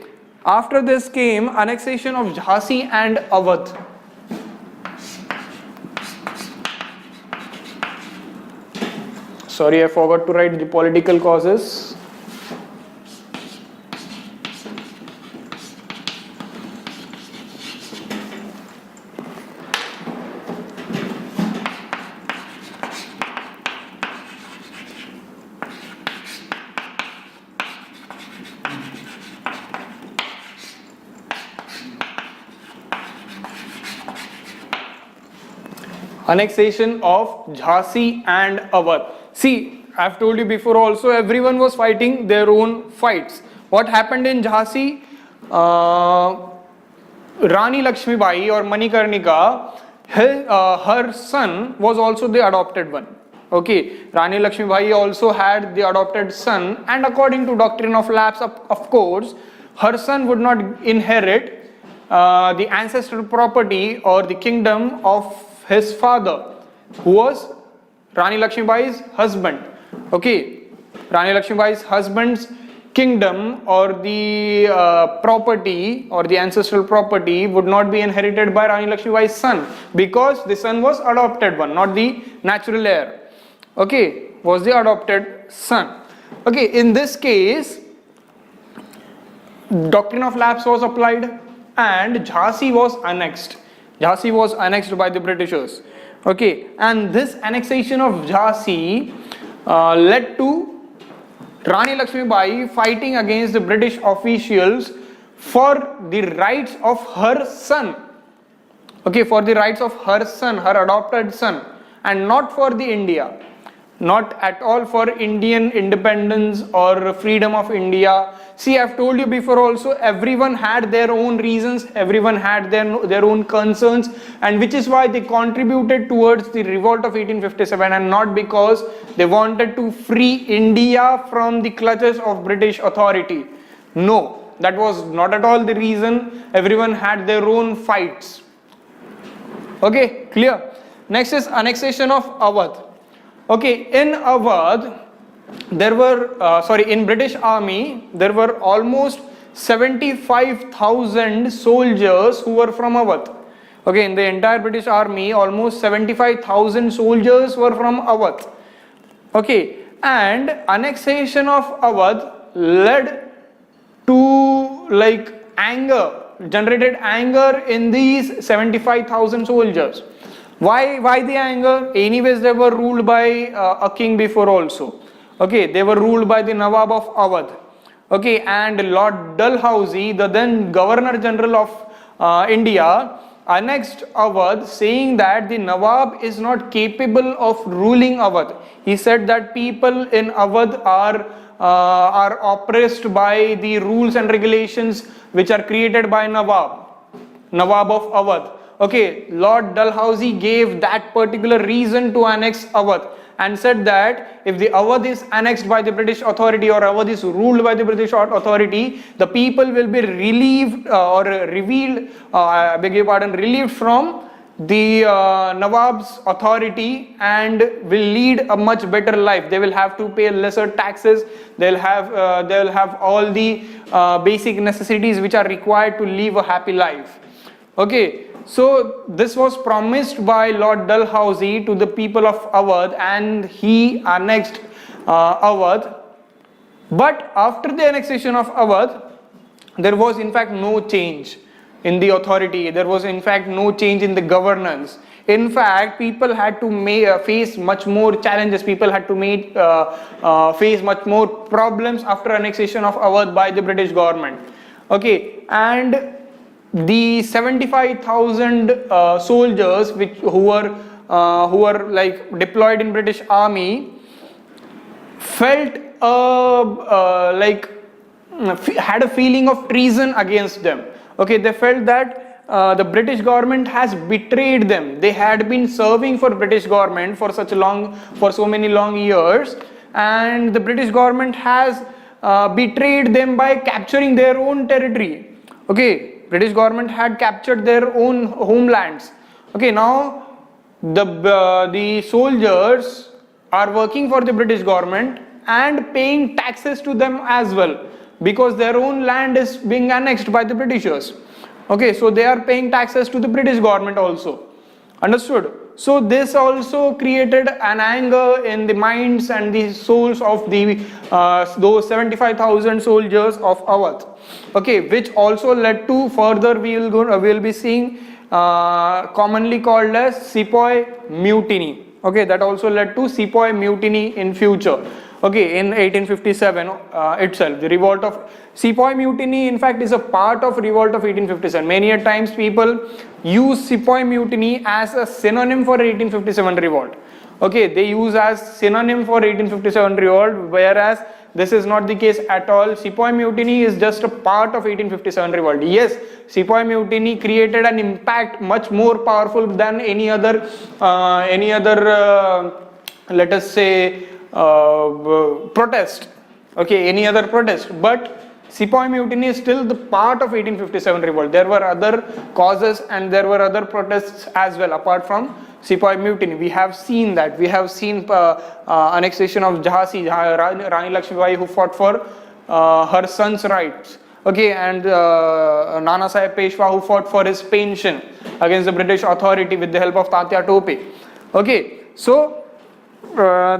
after this came annexation of Jhansi and Awadh. Sorry, I forgot to write the political causes. Annexation of Jhansi and Awadh. See, I've told you before also, everyone was fighting their own fights. What happened in Jhansi? Rani Lakshmibai or Manikarnika, her son was also the adopted one. Okay, Rani Lakshmibai also had the adopted son, and according to doctrine of lapse, of course, her son would not inherit the ancestral property or the kingdom of his father, who was Rani Lakshmibai's husband. Okay, Rani Lakshmibai's husband's kingdom or the property or the ancestral property would not be inherited by Rani Lakshmibai's son, because the son was adopted one, not the natural heir. Okay, was the adopted son. Okay, in this case, doctrine of lapse was applied and Jhansi was annexed. Jhansi was annexed by the Britishers. Okay, and this annexation of Jhansi led to Rani Lakshmibai fighting against the British officials for the rights of her son. Okay, for the rights of her son, her adopted son, and not for the India. Not at all for Indian independence or freedom of India. See, I've told you before also, everyone had their own reasons, everyone had their own concerns, and which is why they contributed towards the revolt of 1857, and not because they wanted to free India from the clutches of British authority. No, that was not at all the reason. Everyone had their own fights. Okay, clear? Next is annexation of Awadh. Okay, in Awadh, there were, in British Army, there were almost 75,000 soldiers who were from Awadh. Okay, in the entire British Army, almost 75,000 soldiers were from Awadh. Okay, and annexation of Awadh led to generated anger in these 75,000 soldiers. Why the anger? Anyways, they were ruled by a king before also. Okay, they were ruled by the Nawab of Awadh. Okay, and Lord Dalhousie, the then Governor General of India, annexed Awadh, saying that the Nawab is not capable of ruling Awadh. He said that people in Awadh are oppressed by the rules and regulations which are created by Nawab of Awadh. Okay, Lord Dalhousie gave that particular reason to annex Awadh and said that if the Awadh is annexed by the British authority or Awadh is ruled by the British authority, the people will be relieved relieved from the Nawab's authority and will lead a much better life. They will have to pay lesser taxes. They'll have all the basic necessities which are required to live a happy life. Okay. So this was promised by Lord Dalhousie to the people of Awadh, and he annexed Awadh. But after the annexation of Awadh, there was in fact no change in the authority. There was in fact no change in the governance. In fact, people had to face much more challenges. People had to face much more problems after annexation of Awadh by the British government. Okay, and the 75,000 soldiers who were deployed in British Army felt had a feeling of treason against them. Okay, they felt that the British government has betrayed them. They had been serving for British government for so many long years, and the British government has betrayed them by capturing their own territory. Okay, British government had captured their own homelands. Okay, now the soldiers are working for the British government and paying taxes to them as well, because their own land is being annexed by the Britishers. Okay, so they are paying taxes to the British government also. Understood? So this also created an anger in the minds and the souls of the those 75,000 soldiers of Awadh. Okay, which also led to further we'll be seeing commonly called as Sepoy Mutiny. Okay, that also led to Sepoy Mutiny in future. Okay, in 1857 itself, the revolt of Sepoy Mutiny in fact is a part of revolt of 1857. Many a times people use Sepoy Mutiny as a synonym for 1857 revolt. Okay, they use as synonym for 1857 revolt, whereas this is not the case at all. Sepoy Mutiny is just a part of 1857 revolt. Yes, Sepoy Mutiny created an impact much more powerful than any other let us say protest. Okay, any other protest, but Sepoy Mutiny is still the part of 1857 revolt. There were other causes and there were other protests as well apart from Sepoy Mutiny. We have seen that. We have seen annexation of Jhansi, Rani Lakshmibai, who fought for her son's rights. Okay, and Nana Sahib Peshwa, who fought for his pension against the British authority with the help of Tatya Tope. Okay, so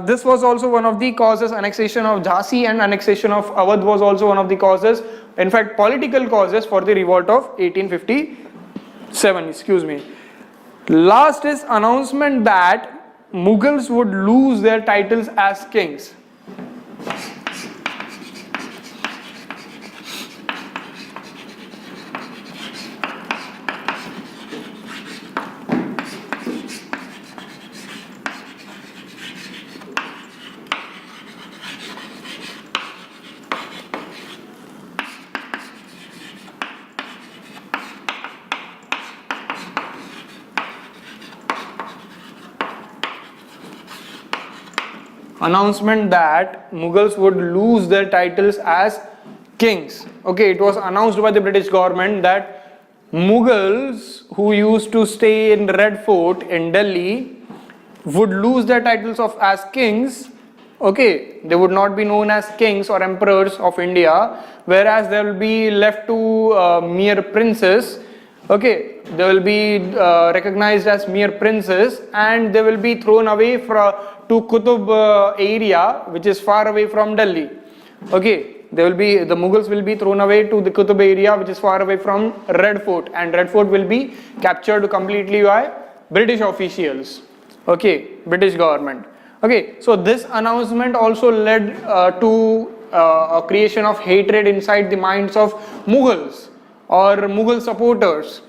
this was also one of the causes. Annexation of Jhansi and annexation of Awadh was also one of the causes. In fact, political causes for the revolt of 1857. Excuse me. Last is announcement that Mughals would lose their titles as kings. Announcement that Mughals would lose their titles as kings. Okay, it was announced by the British government that Mughals who used to stay in Red Fort in Delhi would lose their titles as kings. Okay, they would not be known as kings or emperors of India, whereas they will be left to mere princes. Okay, they will be recognized as mere princes and they will be thrown away to Qutub area, which is far away from Delhi. Okay, the Mughals will be thrown away to the Qutub area, which is far away from Red Fort, and Red Fort will be captured completely by British officials. Okay, British government. Okay, so this announcement also led to a creation of hatred inside the minds of Mughals or Mughal supporters,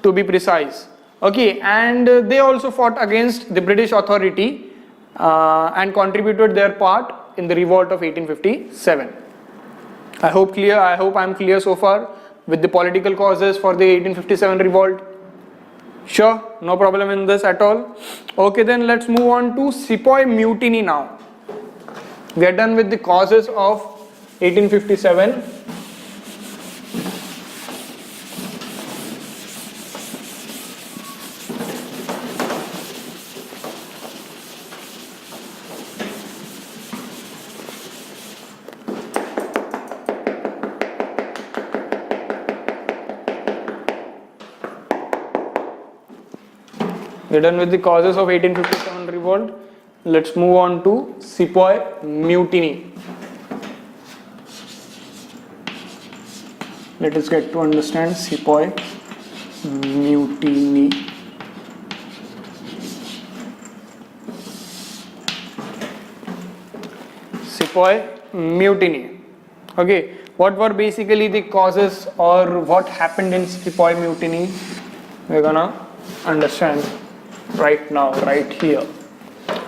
to be precise. Okay, and they also fought against the British authority and contributed their part in the revolt of 1857. I hope I'm clear so far with the political causes for the 1857 revolt. Sure, no problem in this at all. Okay, then let's move on to Sepoy Mutiny now. We are done with the causes of 1857. We're done with the causes of 1857 revolt. Let's move on to Sepoy Mutiny. Let us get to understand Sepoy Mutiny. Sepoy Mutiny. Okay, what were basically the causes or what happened in Sepoy Mutiny? We're gonna understand right now, right here.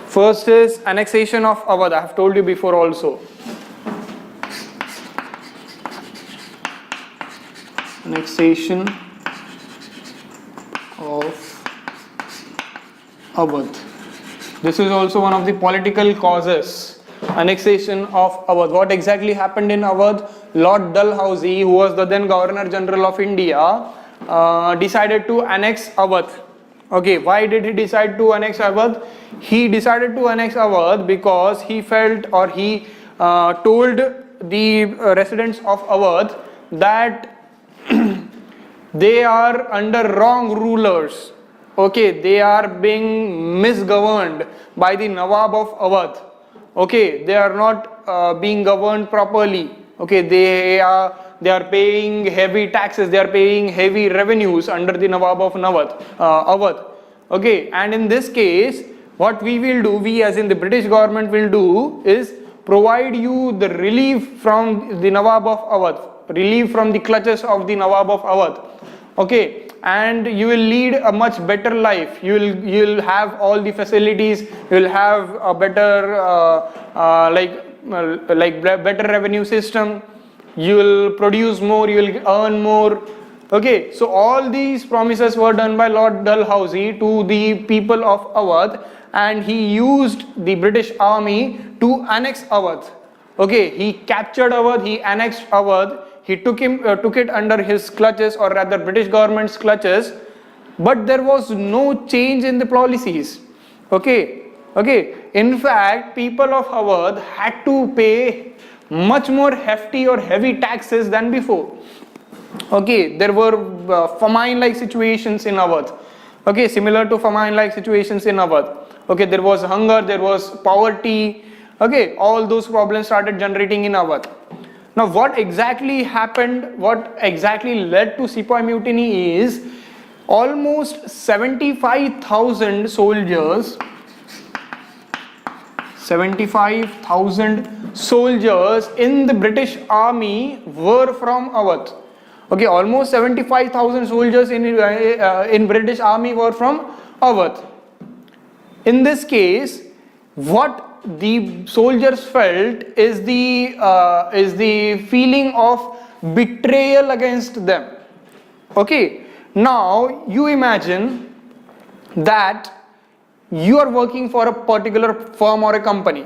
First is annexation of Awadh. I have told you before also. Annexation of Awadh. This is also one of the political causes. Annexation of Awadh. What exactly happened in Awadh? Lord Dalhousie, who was the then Governor General of India, decided to annex Awadh. Okay, why did he decide to annex Awadh? He decided to annex Awadh because he felt or he told the residents of Awadh that they are under wrong rulers. okay, they are being misgoverned by the Nawab of Awadh. Okay, they are not being governed properly. Okay, they are paying heavy taxes, they are paying heavy revenues under the Nawab of Awadh. Okay, and in this case, what we will do, we as in the British government will do, is provide you the relief from the Nawab of Awadh, relief from the clutches of the Nawab of Awadh. Okay, and you will lead a much better life. You will have all the facilities. You will have a better better revenue system. You will produce more. You will earn more. Okay, so all these promises were done by Lord Dalhousie to the people of Awadh, and he used the British army to annex Awadh. Okay, he captured Awadh. He annexed Awadh. He took it under his clutches, or rather British government's clutches, but there was no change in the policies. Okay. In fact, people of Awadh had to pay much more hefty or heavy taxes than before. Okay, there were famine-like situations in Awadh. Okay, similar to famine-like situations in Awadh. Okay, there was hunger, there was poverty. Okay, all those problems started generating in Awadh. Now, what exactly happened, what exactly led to Sepoy Mutiny is almost 75,000 soldiers, 75,000 soldiers in the British army were from Awadh. Okay, almost 75,000 soldiers in British army were from Awadh. In this case, what the soldiers felt is the feeling of betrayal against them. Okay, now you imagine that you are working for a particular firm or a company.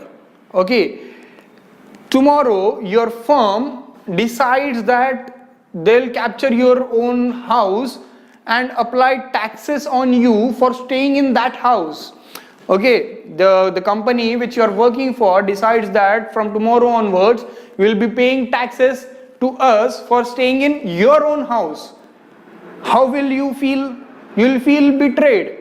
Okay, tomorrow your firm decides that they'll capture your own house and apply taxes on you for staying in that house. Okay, the company which you are working for decides that from tomorrow onwards you will be paying taxes to us for staying in your own house. How will you feel? You will feel betrayed.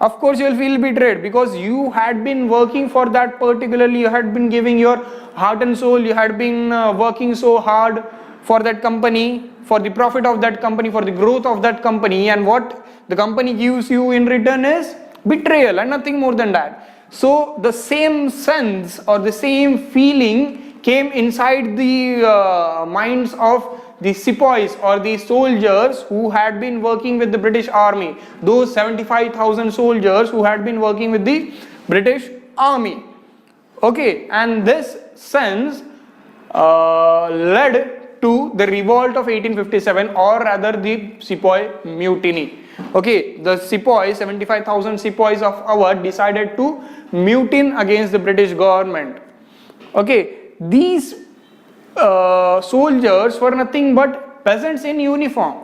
Of course you will feel betrayed, because you had been working for that particularly, you had been giving your heart and soul, you had been working so hard for that company, for the profit of that company, for the growth of that company, and what the company gives you in return is betrayal and nothing more than that. So the same sense or the same feeling came inside the minds of the sepoys or the soldiers who had been working with the British army, those 75,000 soldiers who had been working with the British army. Okay, and this sense led to the revolt of 1857, or rather the Sepoy Mutiny. Okay, the sepoys, 75,000 sepoys of Awadh decided to mutiny against the British government. Okay, these soldiers were nothing but peasants in uniform.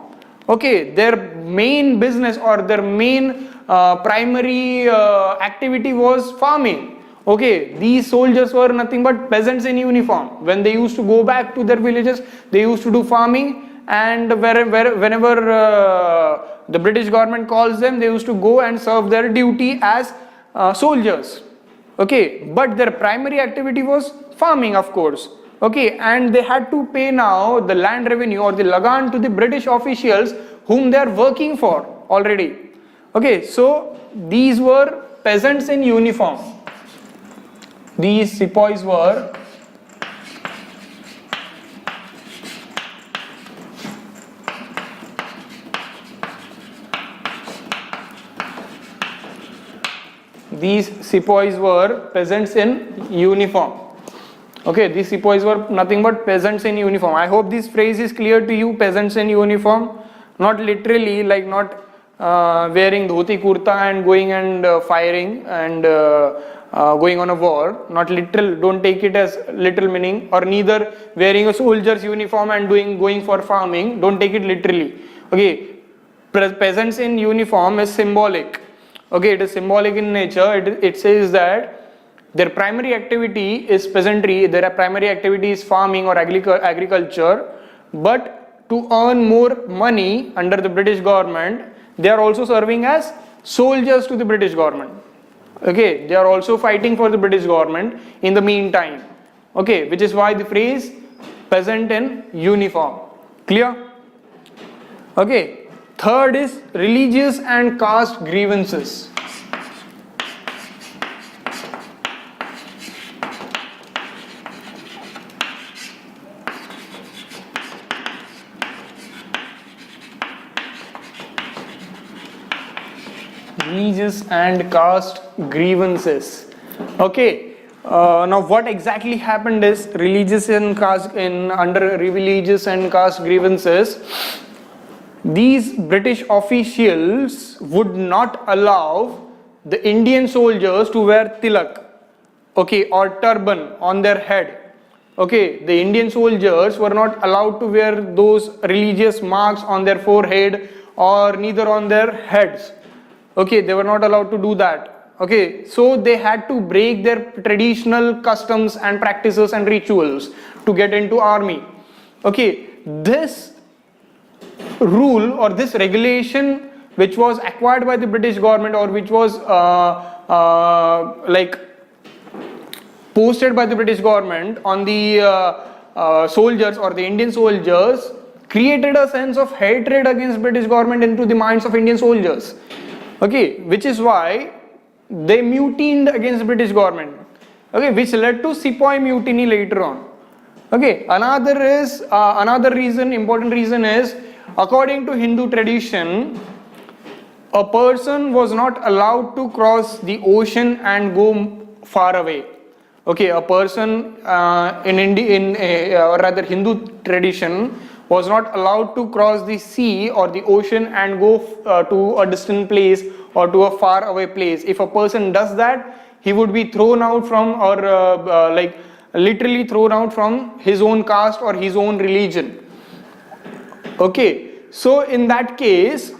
Okay, their main business or their main primary activity was farming. Okay, these soldiers were nothing but peasants in uniform. When they used to go back to their villages, they used to do farming, and whenever the British government calls them, they used to go and serve their duty as soldiers. Okay, but their primary activity was farming, of course. Okay, and they had to pay now the land revenue or the lagan to the British officials whom they are working for already. Okay, so these were peasants in uniform. These sepoys were peasants in uniform. Okay, these sepoys were nothing but peasants in uniform. I hope this phrase is clear to you, peasants in uniform. Not literally, like not wearing dhoti kurta and going and firing and going on a war. Not literal, don't take it as literal meaning, or neither wearing a soldier's uniform and going for farming. Don't take it literally. Okay, peasants in uniform is symbolic. Okay, it is symbolic in nature. It says that their primary activity is peasantry, their primary activity is farming or agriculture, but to earn more money under the British government, they are also serving as soldiers to the British government. Okay, they are also fighting for the British government in the meantime. Okay, which is why the phrase peasant in uniform. Clear? Okay, third is religious and caste grievances. Religious and caste grievances. Okay, now what exactly happened is religious and caste under religious and caste grievances, these British officials would not allow the Indian soldiers to wear tilak, okay, or turban on their head. Okay, the Indian soldiers were not allowed to wear those religious marks on their forehead or neither on their heads. Okay, they were not allowed to do that. Okay, so they had to break their traditional customs and practices and rituals to get into army. Okay, this rule or this regulation which was acquired by the British government or which was like posted by the British government on the soldiers or the Indian soldiers created a sense of hatred against British government into the minds of Indian soldiers. Okay, which is why they mutined against the British government. Okay, which led to Sepoy mutiny later on. Okay, another reason, important reason is, according to Hindu tradition, a person was not allowed to cross the ocean and go far away. Okay, a person or rather Hindu tradition was not allowed to cross the sea or the ocean and go to a distant place or to a far away place. If a person does that, he would be thrown out from or like literally thrown out from his own caste or his own religion. Okay, so in that case,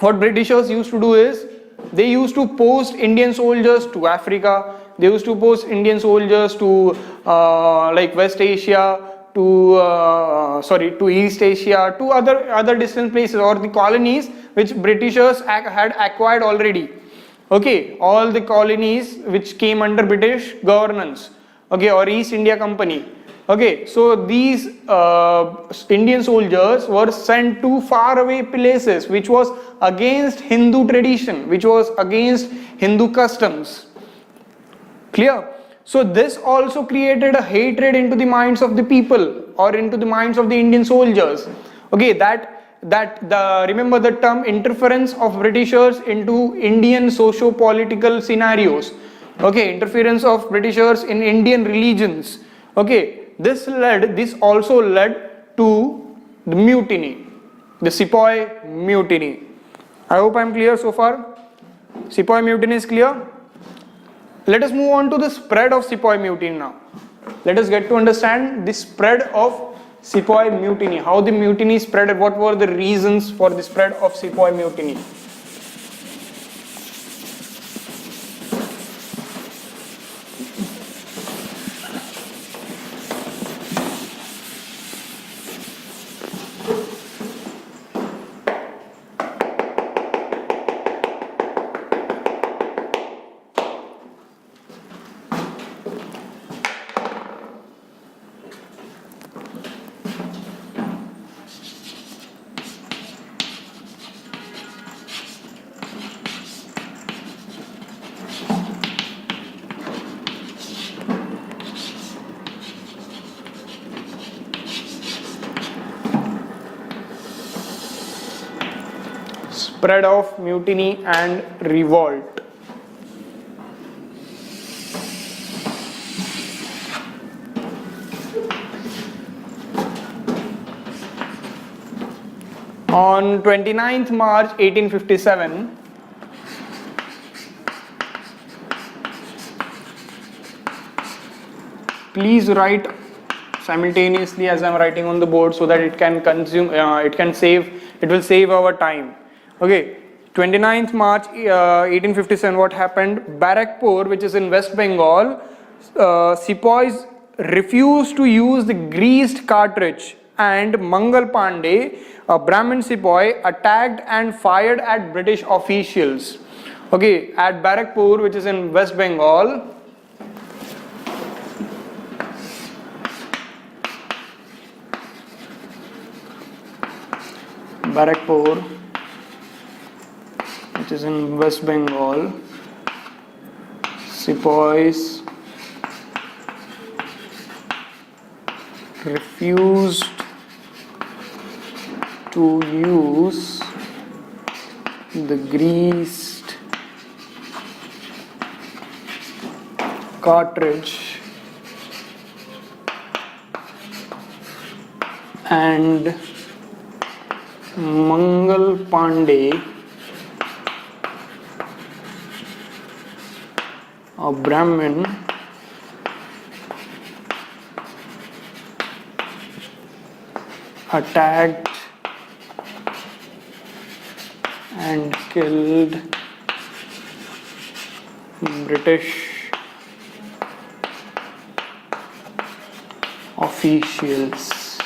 what Britishers used to do is they used to post Indian soldiers to Africa, they used to post Indian soldiers to like West Asia, to East Asia, to other distant places or the colonies which Britishers had acquired already. Okay, all the colonies which came under British governance, okay, or East India Company. Okay, so these Indian soldiers were sent to faraway places which was against Hindu tradition, which was against Hindu customs. Clear? So this also created a hatred into the minds of the people or into the minds of the Indian soldiers. Okay, remember the term interference of Britishers into Indian socio-political scenarios. Okay, interference of Britishers in Indian religions. Okay, this also led to the mutiny, the Sepoy mutiny. I hope I am clear so far. Sepoy mutiny is clear. Let us move on to the spread of Sepoy mutiny now. Let us get to understand the spread of Sepoy mutiny, how the mutiny spread, what were the reasons for the spread of Sepoy mutiny. Spread of mutiny and revolt. On 29th March 1857, please write simultaneously as I am writing on the board so that it can consume, it will save our time. Okay, 29th March 1857, what happened? Barakpur, which is in West Bengal, Sepoys refused to use the greased cartridge, and Mangal Pandey, a Brahmin Sepoy, attacked and fired at British officials. Okay, at Barakpur, which is in West Bengal, Barakpur, which is in West Bengal, sepoys refused to use the greased cartridge and Mangal Pandey, a Brahmin, attacked and killed British officials.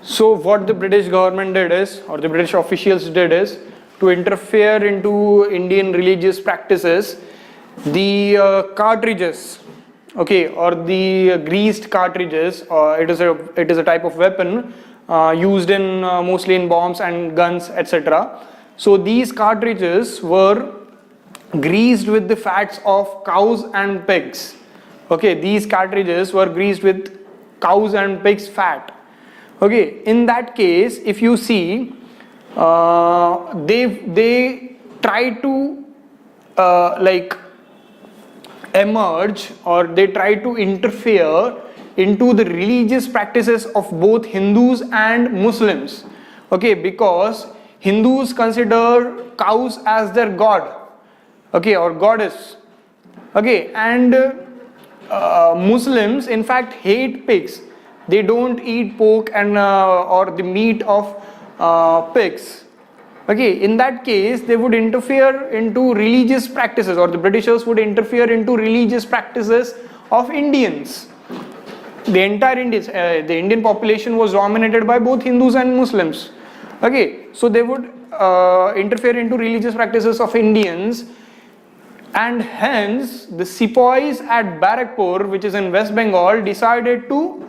So what the British government did is, or the British officials did is, to interfere into Indian religious practices, the cartridges, okay, or the greased cartridges, it is a type of weapon used in mostly in bombs and guns, etc. So these cartridges were greased with the fats of cows and pigs. Okay, these cartridges were greased with cows and pigs fat. Okay, in that case, if you see, they try to like emerge, or they try to interfere into the religious practices of both Hindus and Muslims. Okay, because Hindus consider cows as their god, okay, or goddess. Okay, and Muslims in fact hate pigs. They don't eat pork and or the meat of pigs. Okay, in that case, they would interfere into religious practices, or the Britishers would interfere into religious practices of Indians. The entire the Indian population was dominated by both Hindus and Muslims. Okay, so they would interfere into religious practices of Indians, and hence the sepoys at Barakpur, which is in West Bengal, decided to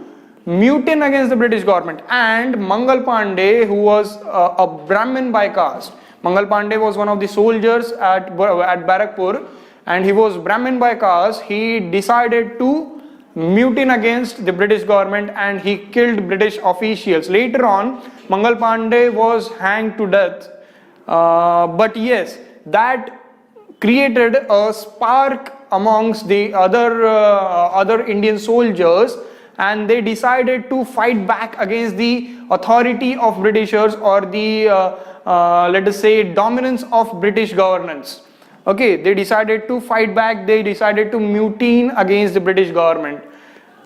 mutiny against the British government. And Mangal Pandey, who was a Brahmin by caste, Mangal Pandey was one of the soldiers at Barakpur, and he was Brahmin by caste. He decided to mutiny against the British government, and he killed British officials. Later on, Mangal Pandey was hanged to death. But yes, that created a spark amongst the other Indian soldiers, and they decided to fight back against the authority of Britishers, or the let us say dominance of British governance. Okay, they decided to fight back, they decided to mutiny against the British government.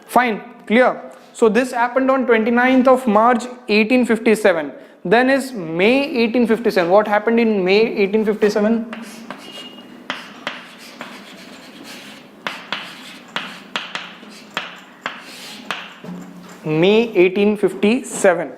Fine, clear. So this happened on 29th of March 1857. Then is May 1857. What happened in May 1857? May 1857.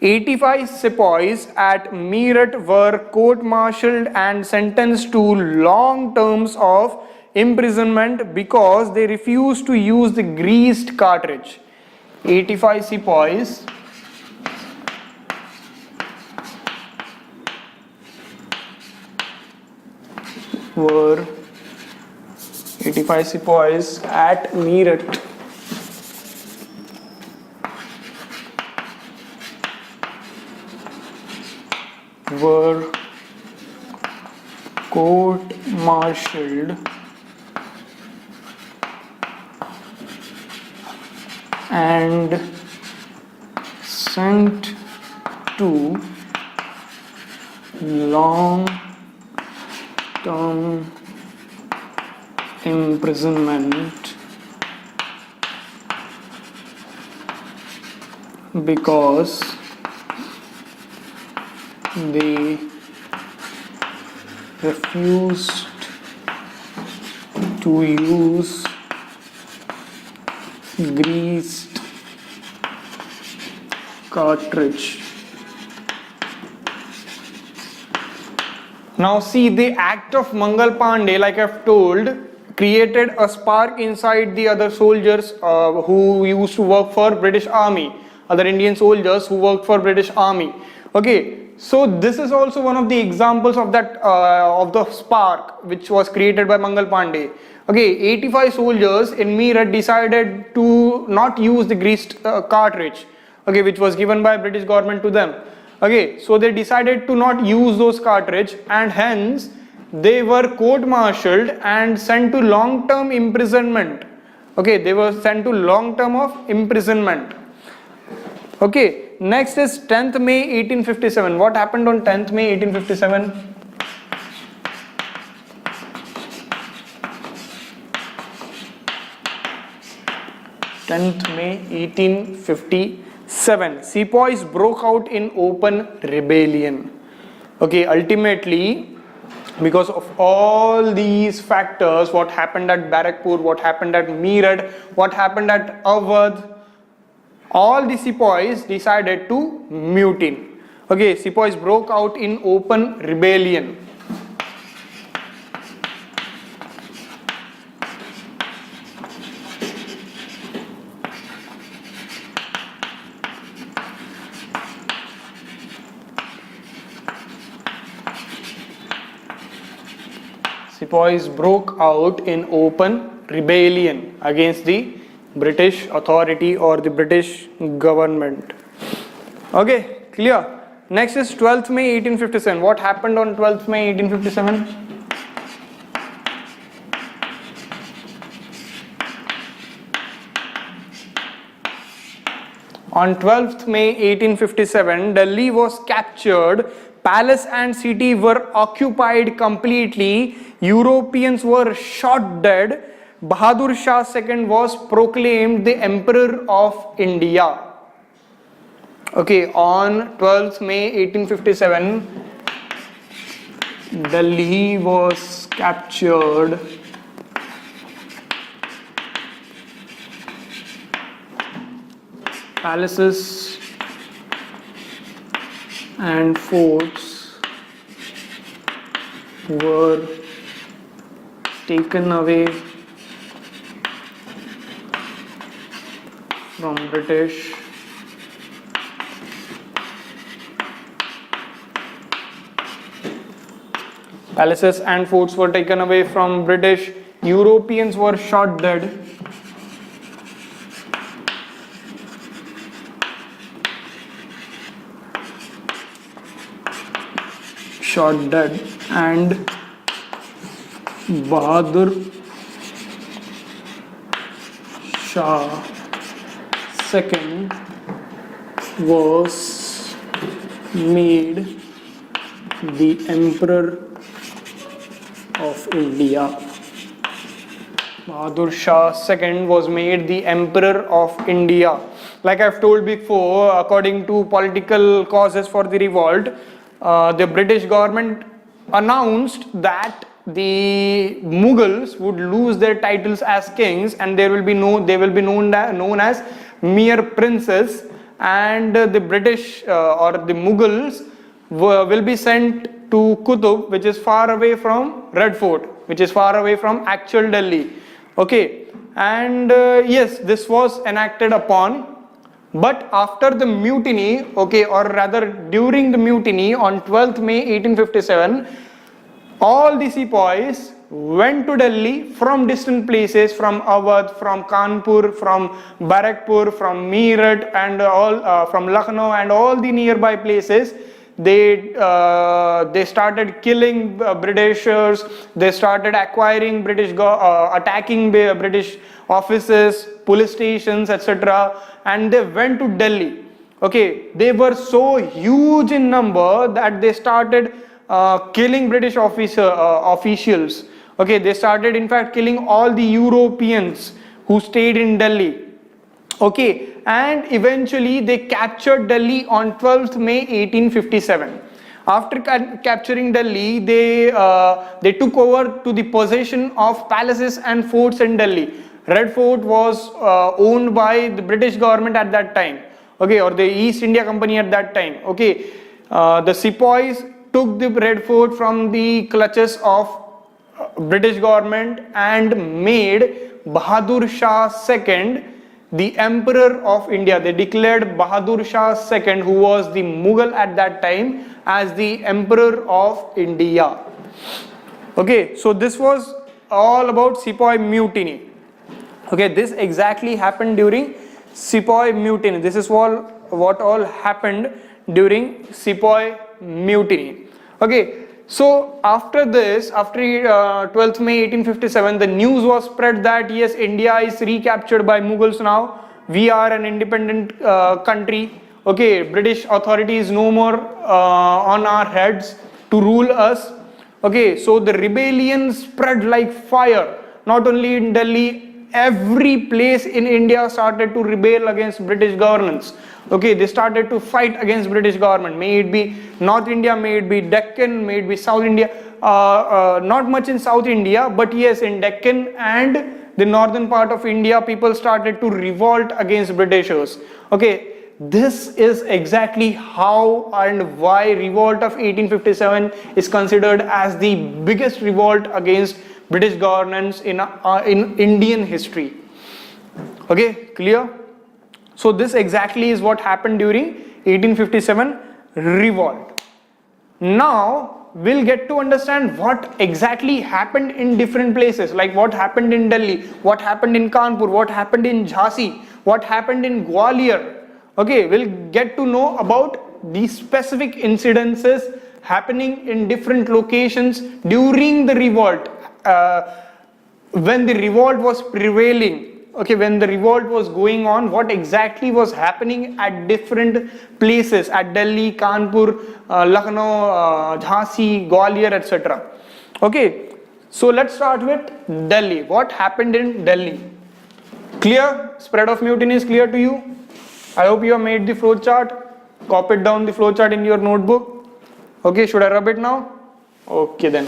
85 sepoys at Meerut were court-martialed and sentenced to long terms of imprisonment because they refused to use the greased cartridge. 85 sepoys were 85 sepoys at Meerut were court-martialed and sent to long-term imprisonment because they refused to use greased cartridge Now see, the act of Mangal Pandey, like I've told, created a spark inside the other soldiers who used to work for British Army, other Indian soldiers who worked for British Army. Okay, so this is also one of the examples of that of the spark which was created by Mangal Pandey. Okay, 85 soldiers in Meerut decided to not use the greased cartridge, okay, which was given by British government to them. Okay, so they decided to not use those cartridge, and hence they were court-martialed and sent to long-term imprisonment. Okay, they were sent to long term of imprisonment. Okay, next is 10th May 1857. What happened on 10th May 1857? May 1857. Sepoys broke out in open rebellion. Okay, ultimately, because of all these factors, what happened at Barakpur, what happened at Meerut, what happened at Awadh, all the sepoys decided to mutiny. Okay, sepoys broke out in open rebellion. Sepoys broke out in open rebellion against the British authority or the British government. Okay, clear? Next is 12th May 1857. What happened on 12th May 1857? On 12th May 1857, Delhi was captured, palace and city were occupied completely, Europeans were shot dead, Bahadur Shah II was proclaimed the Emperor of India. Okay, on 12th May 1857, Delhi was captured, palaces and forts were taken away from British. Palaces and forts were taken away from British. Europeans were shot dead. And Bahadur Shah II was made the Emperor of India. Bahadur Shah II was made the Emperor of India. Like I've told before, according to political causes for the revolt, the British government announced that the Mughals would lose their titles as kings, and they will be known as mere princes, and the British or the Mughals will be sent to Qutb, which is far away from Red Fort, which is far away from actual Delhi. Okay, and yes, this was enacted upon. But after the mutiny, okay, or rather during the mutiny on 12th May 1857, all the sepoys went to Delhi from distant places, from Awadh, from Kanpur, from Barakpur, from Meerut, and all from Lucknow and all the nearby places. They started killing Britishers. They started acquiring attacking British offices, police stations, etc. And they went to Delhi. Okay, they were so huge in number that they started killing British officials. Okay, they started in fact killing all the Europeans who stayed in Delhi. Okay, and eventually they captured Delhi on 12th May 1857. After capturing Delhi, they took over to the possession of palaces and forts in Delhi. Red Fort was owned by the British government at that time, okay, or the East India Company at that time. Okay, the sepoys took the Red Fort from the clutches of British government and made Bahadur Shah II the Emperor of India. They declared Bahadur Shah II, who was the Mughal at that time, as the Emperor of India. Okay, so this was all about Sepoy Mutiny. Okay, this exactly happened during Sepoy Mutiny. This is what all happened during Sepoy Mutiny. Okay, so after this, after 12th May 1857, the news was spread that yes, India is recaptured by Mughals now. We are an independent country. Okay, British authority is no more on our heads to rule us. Okay, so the rebellion spread like fire. Not only in Delhi, every place in India started to rebel against British governance. Okay, they started to fight against British government. May it be North India, may it be Deccan, may it be South India. Not much in South India, but yes, in Deccan and the northern part of India, people started to revolt against Britishers. Okay, this is exactly how and why revolt of 1857 is considered as the biggest revolt against British governance in Indian history. Okay, clear? So this exactly is what happened during 1857 revolt. Now we'll get to understand what exactly happened in different places, like what happened in Delhi, what happened in Kanpur, what happened in Jhansi, what happened in Gwalior. Okay, we'll get to know about the specific incidences happening in different locations during the revolt. When the revolt was prevailing, okay, when the revolt was going on, what exactly was happening at different places at Delhi, Kanpur, Lucknow, Jhansi, Gwalior, etc. Okay, so let's start with Delhi. What happened in Delhi? Clear? Spread of mutiny is clear to you? I hope you have made the flow chart, copied down the flow chart in your notebook. Okay, should I rub it now? Okay then.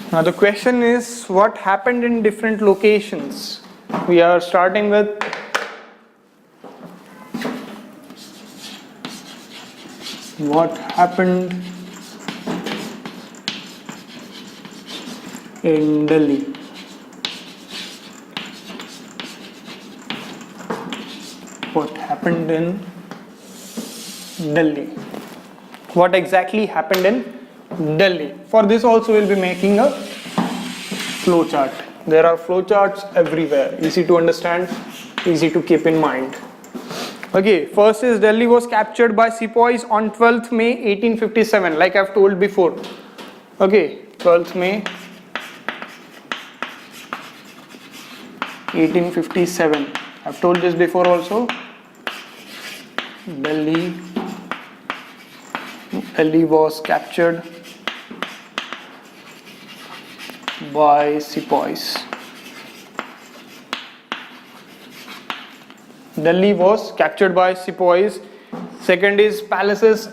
Now the question is, what happened in different locations? We are starting with what happened in Delhi. What happened in Delhi? What exactly happened in Delhi? For this also we'll be making a flow chart. There are flow charts everywhere, easy to understand, easy to keep in mind. Okay, first is Delhi was captured by sepoys on 12th May 1857, like I've told before. Okay, 12th May 1857. I've told this before also. Delhi was captured by sepoys. Delhi was captured by sepoys. Second is palaces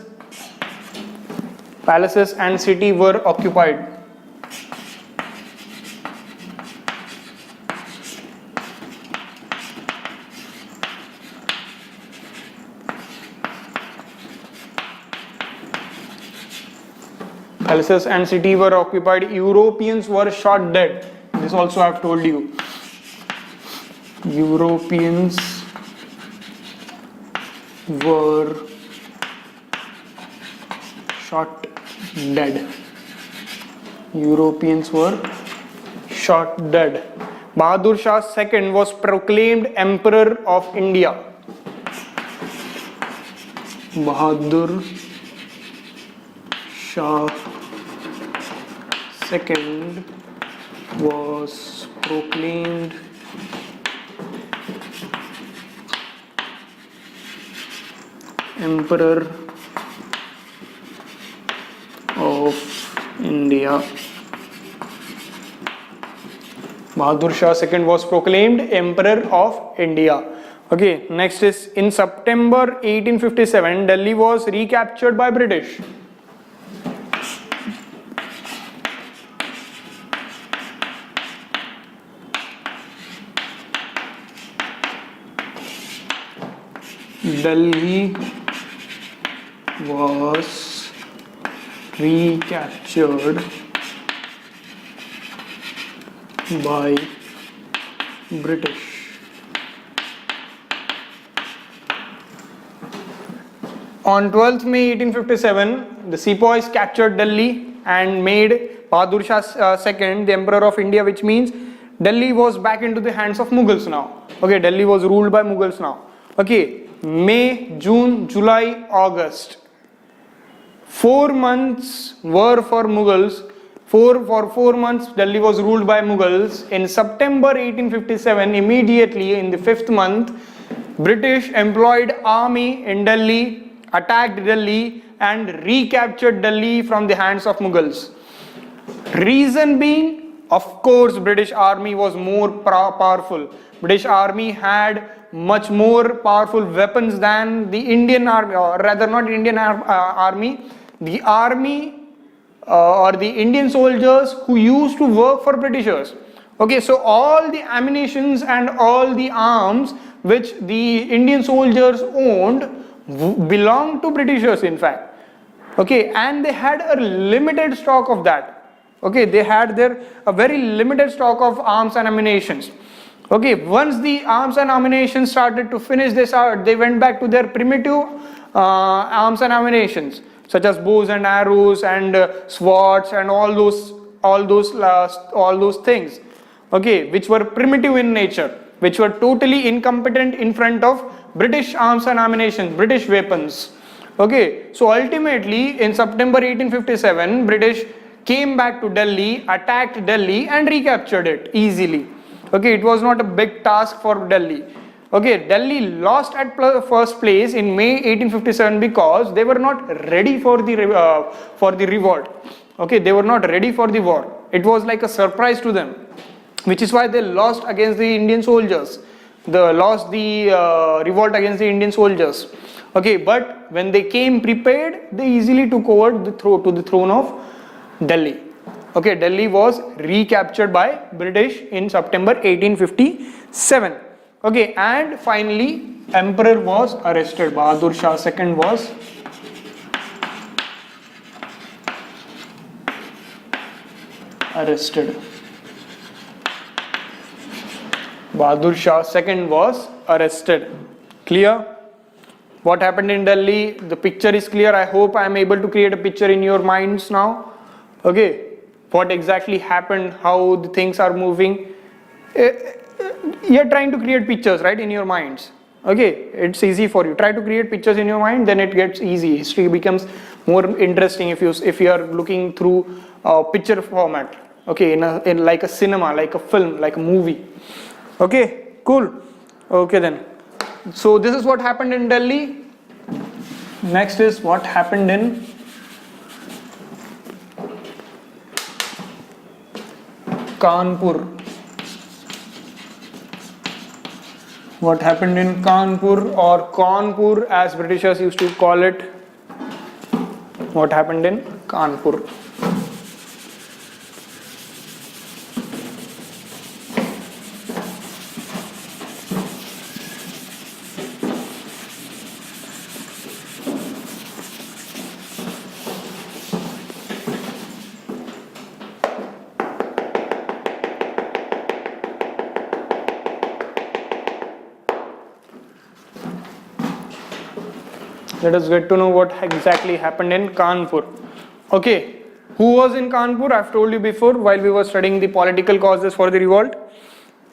and city were occupied. Palaces and city were occupied. Europeans were shot dead. This also I have told you. Europeans were shot dead. Europeans were shot dead. Bahadur Shah II was proclaimed Emperor of India. Bahadur Shah II was proclaimed Emperor of India. Bahadur Shah II was proclaimed Emperor of India. Okay, next is in September 1857, Delhi was recaptured by British. Delhi was recaptured by British. On 12th May 1857, the sepoys captured Delhi and made Bahadur Shah II the Emperor of India, which means Delhi was back into the hands of Mughals now. Okay, Delhi was ruled by Mughals now. Okay, May, June, July, August. 4 months were for Mughals. For 4 months, Delhi was ruled by Mughals. In September 1857, immediately in the 5th month, British employed army in Delhi, attacked Delhi and recaptured Delhi from the hands of Mughals. Reason being, of course, British army was more powerful. British army had much more powerful weapons than the Indian army, or rather not Indian army, the army or the Indian soldiers who used to work for Britishers. Okay, so all the ammunitions and all the arms which the Indian soldiers owned belonged to Britishers in fact. Okay, and they had a limited stock of that. Okay, they had a very limited stock of arms and ammunitions. Okay, once the arms and ammunition started to finish they went back to their primitive arms and ammunitions, such as bows and arrows and swords and all those things. Okay, which were primitive in nature, which were totally incompetent in front of British arms and ammunition, British weapons. Okay, so ultimately in September 1857, British came back to Delhi, attacked Delhi and recaptured it easily. Okay, it was not a big task for Delhi. Okay, Delhi lost at first place in May 1857 because they were not ready for the revolt. Okay, they were not ready for the war. It was like a surprise to them, which is why they lost against the Indian soldiers. They lost the revolt against the Indian soldiers. Okay, but when they came prepared, they easily took over to the throne of Delhi. Okay, Delhi was recaptured by British in September 1857. Okay, and finally, Emperor was arrested. Bahadur Shah II was arrested. Bahadur Shah II was arrested. Clear? What happened in Delhi? The picture is clear. I hope I am able to create a picture in your minds now. Okay, what exactly happened, how the things are moving. You're trying to create pictures, right, in your minds. Okay, it's easy for you. Try to create pictures in your mind, then it gets easy. History becomes more interesting if you are looking through picture format. Okay, in like a cinema, like a film, like a movie. Okay, cool. Okay then. So this is what happened in Delhi. Next is what happened in Kanpur. What happened in Kanpur, or Kanpur as Britishers used to call it. What happened in Kanpur? Let us get to know what exactly happened in Kanpur. Okay, who was in Kanpur? I've told you before while we were studying the political causes for the revolt.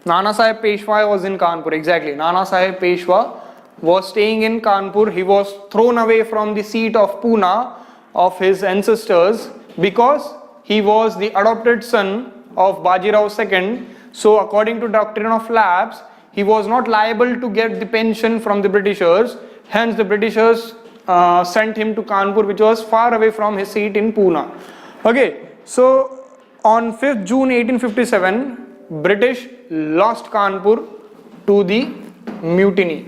Nana Sahib Peshwa was in Kanpur. Exactly, Nana Sahib Peshwa was staying in Kanpur. He was thrown away from the seat of Pune of his ancestors because he was the adopted son of Bajirao II. So according to doctrine of lapse, he was not liable to get the pension from the Britishers. Hence the Britishers sent him to Kanpur, which was far away from his seat in Pune. Okay, so on 5th June 1857, British lost Kanpur to the mutiny.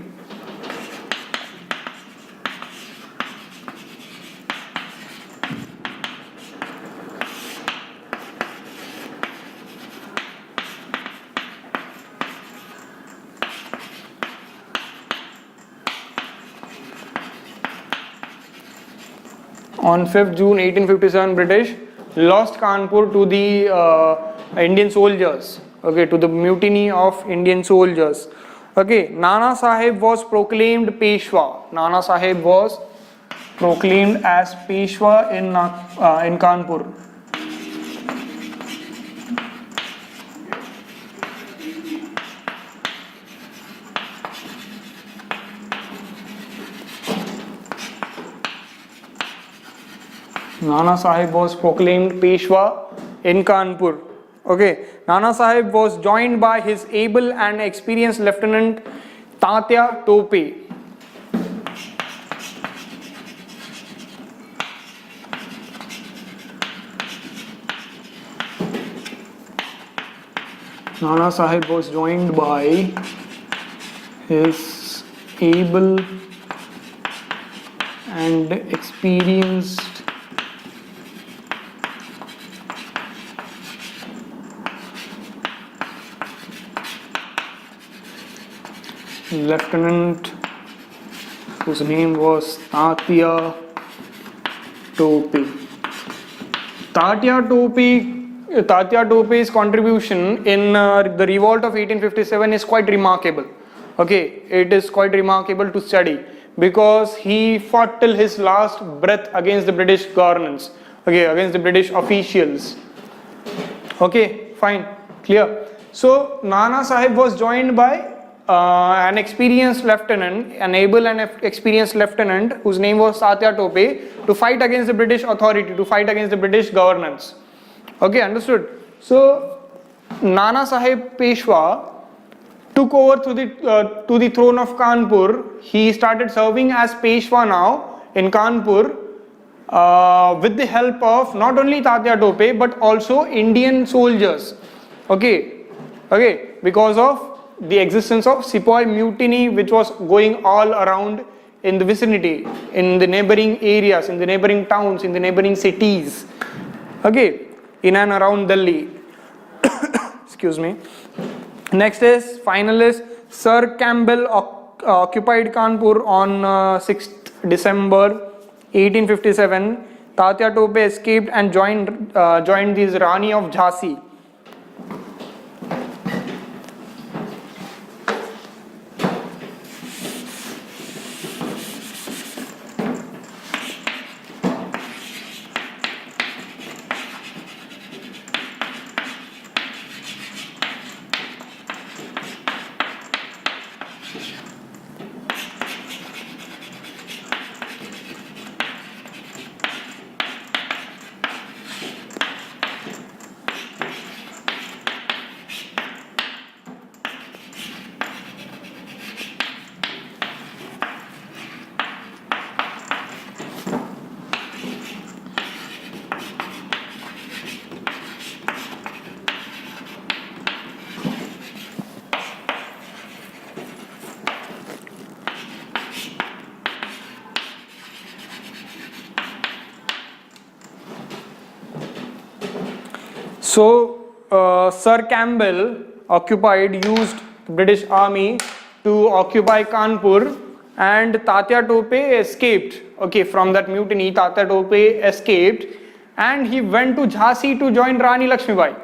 On 5th June 1857, British lost Kanpur to the Indian soldiers. Okay, to the mutiny of Indian soldiers. Okay, Nana Sahib was proclaimed Peshwa. Nana Sahib was proclaimed as Peshwa in Kanpur. Nana Sahib was proclaimed Peshwa in Kanpur. Okay, Nana Sahib was joined by his able and experienced Lieutenant Tatya Tope. Nana Sahib was joined by his able and experienced lieutenant whose name was Tatya Tope. Tatya Tope's contribution in the revolt of 1857 is quite remarkable. Okay, it is quite remarkable to study because he fought till his last breath against the British governance. Okay, against the British officials. Okay, fine, clear. So Nana Sahib was joined by an experienced lieutenant, an able and experienced lieutenant whose name was Tatya Tope, to fight against the British authority, to fight against the British governance. Okay, understood. So Nana Sahib Peshwa took over to the throne of Kanpur. He started serving as Peshwa now in Kanpur with the help of not only Tatya Tope but also Indian soldiers. Okay, because of the existence of Sepoy mutiny which was going all around in the vicinity, in the neighboring areas, in the neighboring towns, in the neighboring cities. Okay, in and around Delhi. Excuse me. Next is finalist Sir Campbell occupied Kanpur on 6th December 1857. Tatya Tope escaped and joined the Rani of Jhansi. So Sir Campbell used the British army to occupy Kanpur, and Tatya Tope escaped. Okay, from that mutiny, Tatya Tope escaped and he went to Jhansi to join Rani Lakshmibai.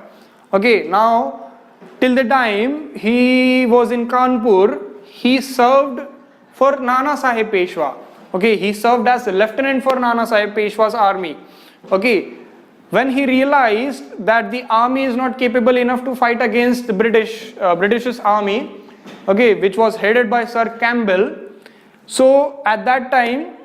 Okay, now till the time he was in Kanpur, he served for Nana Sahib Peshwa. Okay, he served as a lieutenant for Nana Sahib Peshwa's army. Okay, when he realized that the army is not capable enough to fight against the British's army, okay, which was headed by Sir Campbell, so at that time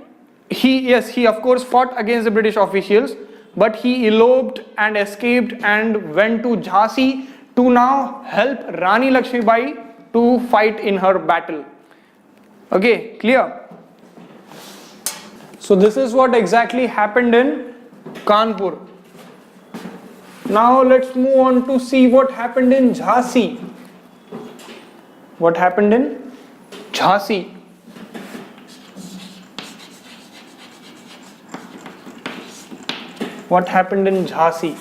he of course fought against the British officials, but he eloped and escaped and went to Jhansi to now help Rani Lakshmibai to fight in her battle. Okay, clear? So this is what exactly happened in Kanpur. Now let's move on to see what happened in Jhansi. What happened in Jhansi? What happened in Jhansi?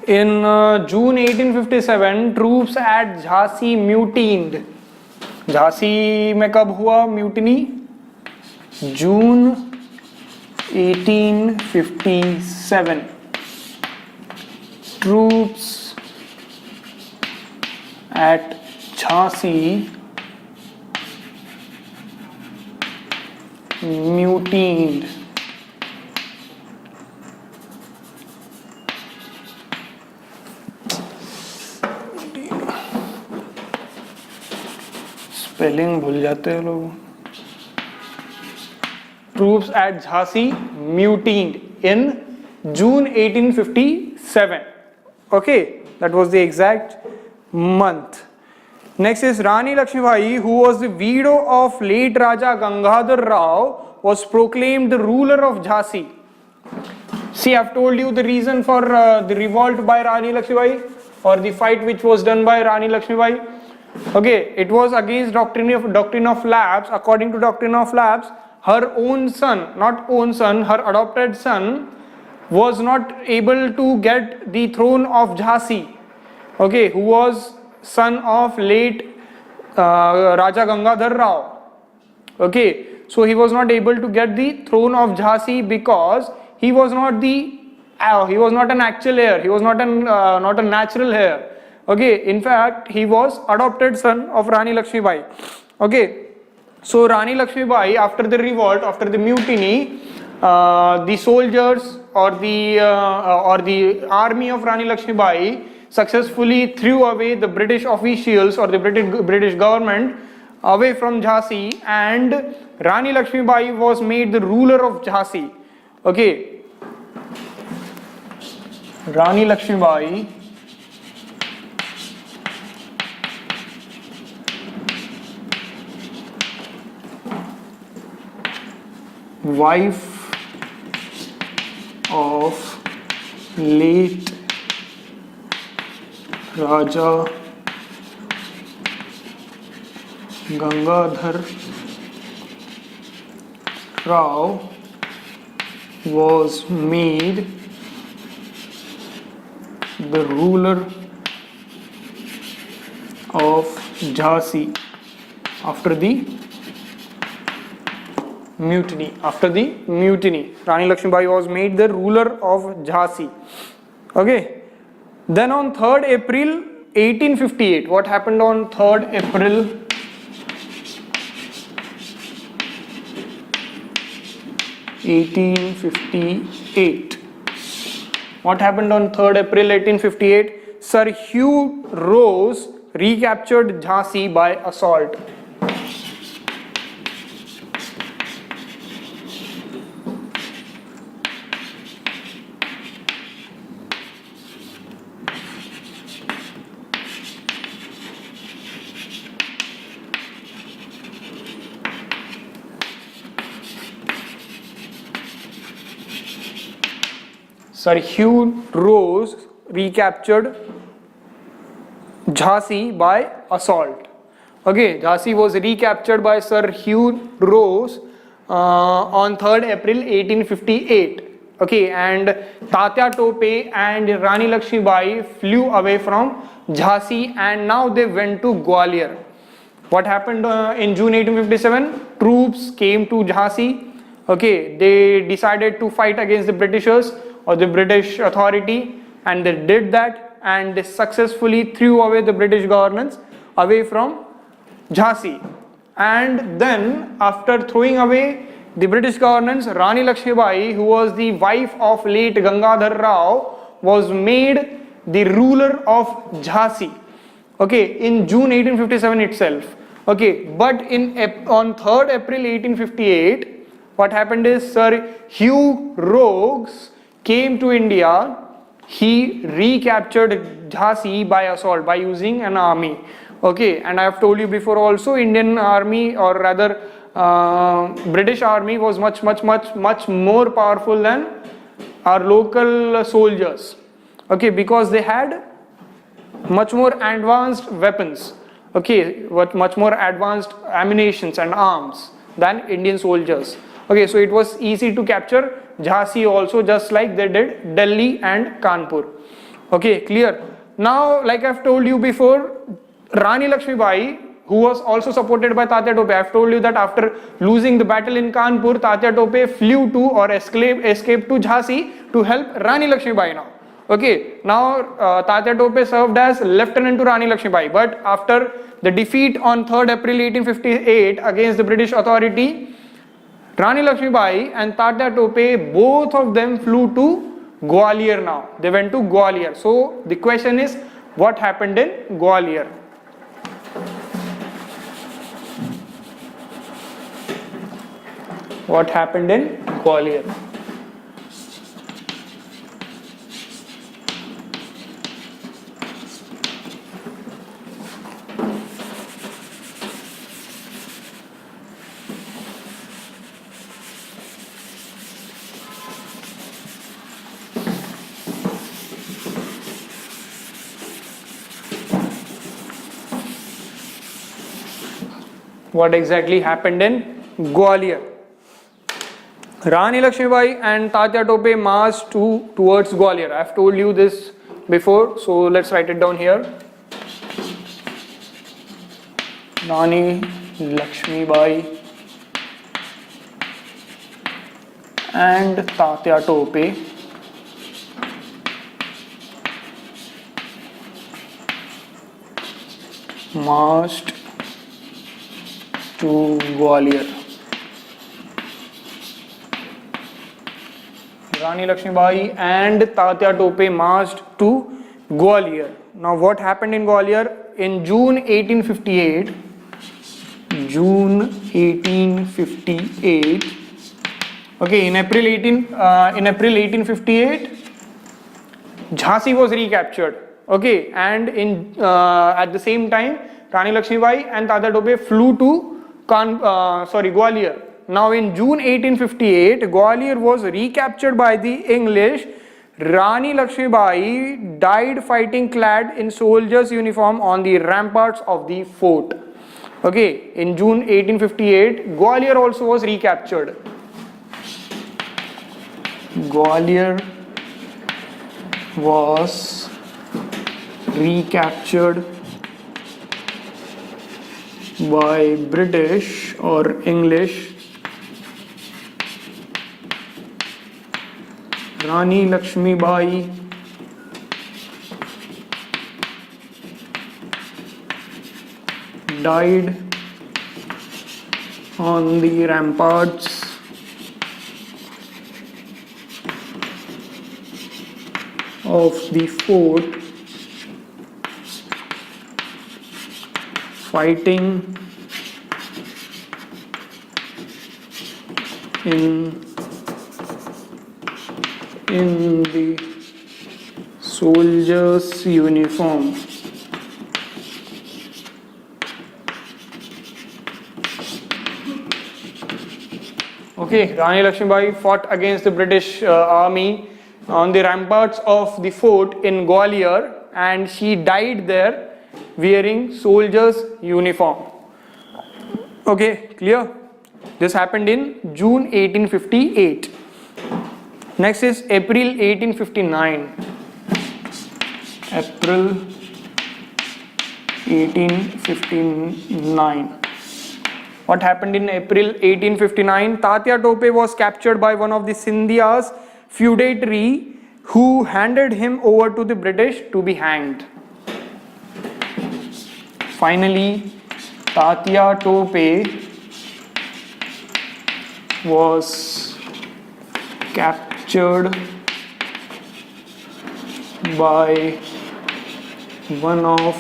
In June 1857, troops at Jhansi mutinied. Jhansi में कब हुआ mutiny? June 1857. Troops at Jhansi mutinied. Spelling भूल जाते हैं लोग. Troops at Jhansi mutinied in June 1857. Okay, that was the exact month. Next is Rani Lakshmibai, who was the widow of late Raja Gangadhar Rao, was proclaimed the ruler of Jhansi. See, I've told you the reason for the revolt by Rani Lakshmibai, or the fight which was done by Rani Lakshmibai. Okay, it was against doctrine of lapse. According to doctrine of lapse, her own son, not own son, her adopted son was not able to get the throne of Jhansi. Okay, who was son of late Raja Gangadhar Rao. Okay, so he was not able to get the throne of Jhansi because he was not an actual heir. He was not a natural heir. Okay, in fact, he was adopted son of Rani Lakshmibai. Okay, so Rani Lakshmibai, after the revolt, after the mutiny, the soldiers or the army of Rani Lakshmibai successfully threw away the British officials or the British government away from Jhansi, and Rani Lakshmibai was made the ruler of Jhansi. Okay, Rani Lakshmibai wife of late Raja Gangadhar Rao was made the ruler of Jhansi after the mutiny. After the mutiny, Rani Lakshmibai was made the ruler of Jhansi. Okay. Then on 3rd April 1858, what happened on 3rd April 1858? What happened on 3rd April 1858? Sir Hugh Rose recaptured Jhansi by assault. Sir Hugh Rose recaptured Jhansi by assault. Okay, Jhansi was recaptured by Sir Hugh Rose on 3rd April 1858. Okay, and Tatya Tope and Rani Lakshmibai flew away from Jhansi, and now they went to Gwalior. What happened in June 1857? Troops came to Jhansi. Okay, they decided to fight against the Britishers or the British authority, and they did that, and they successfully threw away the British governance away from Jhansi. And then after throwing away the British governance, Rani Lakshmibai, who was the wife of late Gangadhar Rao, was made the ruler of Jhansi. Okay, in June 1857 itself. Okay, but on 3rd April 1858, what happened is Sir Hugh Rogues came to India. He recaptured Jhansi by assault by using an army. Okay, and I have told you before also, Indian army, or rather British army, was much more powerful than our local soldiers. Okay, because they had much more advanced weapons, okay, what much more advanced ammunitions and arms than Indian soldiers. Okay, so it was easy to capture Jhansi also, just like they did Delhi and Kanpur. Okay, clear. Now, like I've told you before, Rani Lakshmibai, who was also supported by Tatya Tope, I've told you that after losing the battle in Kanpur, Tatya Tope flew to or escaped to Jhansi to help Rani Lakshmibai now. Okay, now Tatya Tope served as lieutenant to Rani Lakshmibai, but after the defeat on 3rd April 1858 against the British authority, Rani Lakshmibai and Tatya Tope, both of them flew to Gwalior now. They went to Gwalior. So the question is, what happened in Gwalior? What happened in Gwalior? What exactly happened in Gwalior? Rani Lakshmibai and Tatya Tope marched towards Gwalior. I have told you this before, so let's write it down here. Rani Lakshmibai and Tatya Tope marched to Gwalior. Rani Lakshmibai and Tatya Tope marched to Gwalior. Now what happened in Gwalior? In June 1858, okay, in April 1858, Jhansi was recaptured. Okay, and at the same time, Rani Lakshmibai and Tatya Tope flew to Gwalior. Now in June 1858, Gwalior was recaptured by the English. Rani Lakshmibai died fighting clad in soldier's uniform on the ramparts of the fort. Okay, in June 1858, Gwalior also was recaptured. Gwalior was recaptured by British or English. Rani Lakshmibai died on the ramparts of the fort fighting in the soldier's uniform. Okay, Rani Lakshmibai fought against the British army on the ramparts of the fort in Gwalior, and she died there wearing soldier's uniform. Okay, clear? This happened in June 1858. Next is April 1859. April 1859. What happened in April 1859? Tatya Tope was captured by one of the Scindia's feudatory, who handed him over to the British to be hanged. Finally, Tatya Tope was captured by one of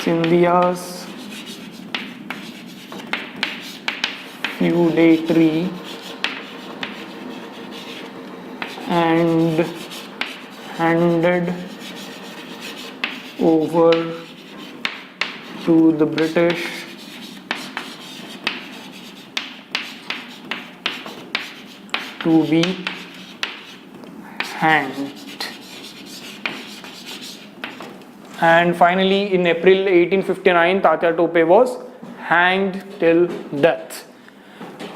Scindia's feudatory and handed over to the British to be hanged. And finally, in April 1859, Tatya Tope was hanged till death.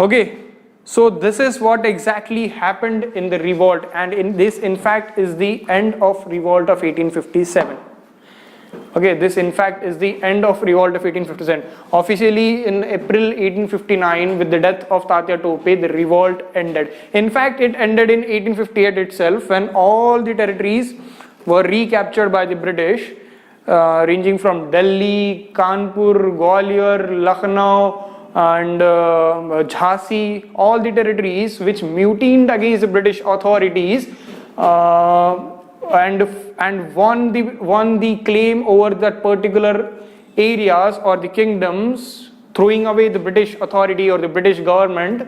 Okay, so this is what exactly happened in the revolt, and this in fact is the end of revolt of 1857. Okay, this in fact is the end of revolt of 1857. Officially in April 1859, with the death of Tatya Tope, the revolt ended. In fact, it ended in 1858 itself, when all the territories were recaptured by the British, ranging from Delhi, Kanpur, Gwalior, Lucknow, and Jhansi, all the territories which mutined against the British authorities and won the claim over that particular areas or the kingdoms, throwing away the British authority or the British government,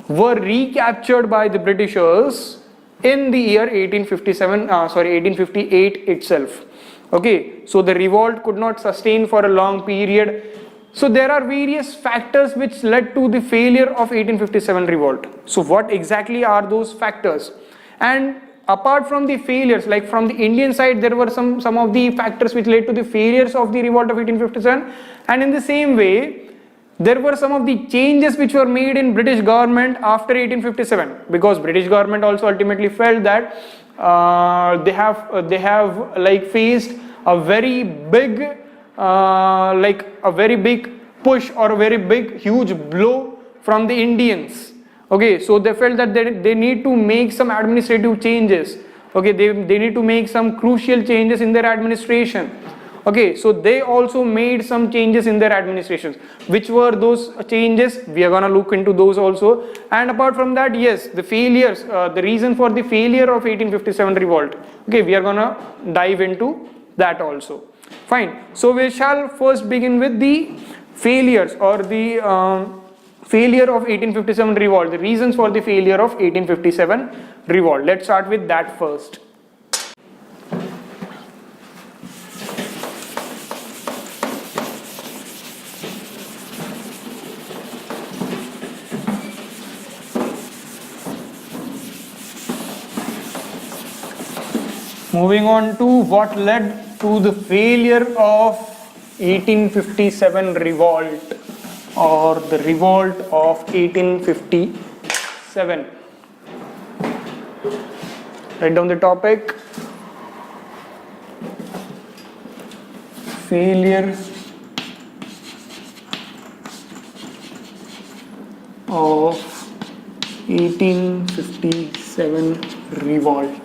were recaptured by the Britishers in the year 1858 itself. Okay, so the revolt could not sustain for a long period. So there are various factors which led to the failure of 1857 revolt. So what exactly are those factors? And apart from the failures, like from the Indian side, there were some of the factors which led to the failures of the revolt of 1857. And in the same way, there were some of the changes which were made in British government after 1857, because British government also ultimately felt that they have like faced a very big push or a very big huge blow from the Indians. Okay, so they felt that they need to make some administrative changes. Okay, they need to make some crucial changes in their administration. Okay, so they also made some changes in their administrations. Which were those changes? We are gonna look into those also. And apart from that, yes, the failures, the reason for the failure of 1857 revolt. Okay, we are gonna dive into that also. Fine. So we shall first begin with the failures or the failure of 1857 revolt. The reasons for the failure of 1857 revolt. Let's start with that first. Moving on to what led to the failure of 1857 revolt or the revolt of 1857. Write down the topic. Failure of 1857 revolt.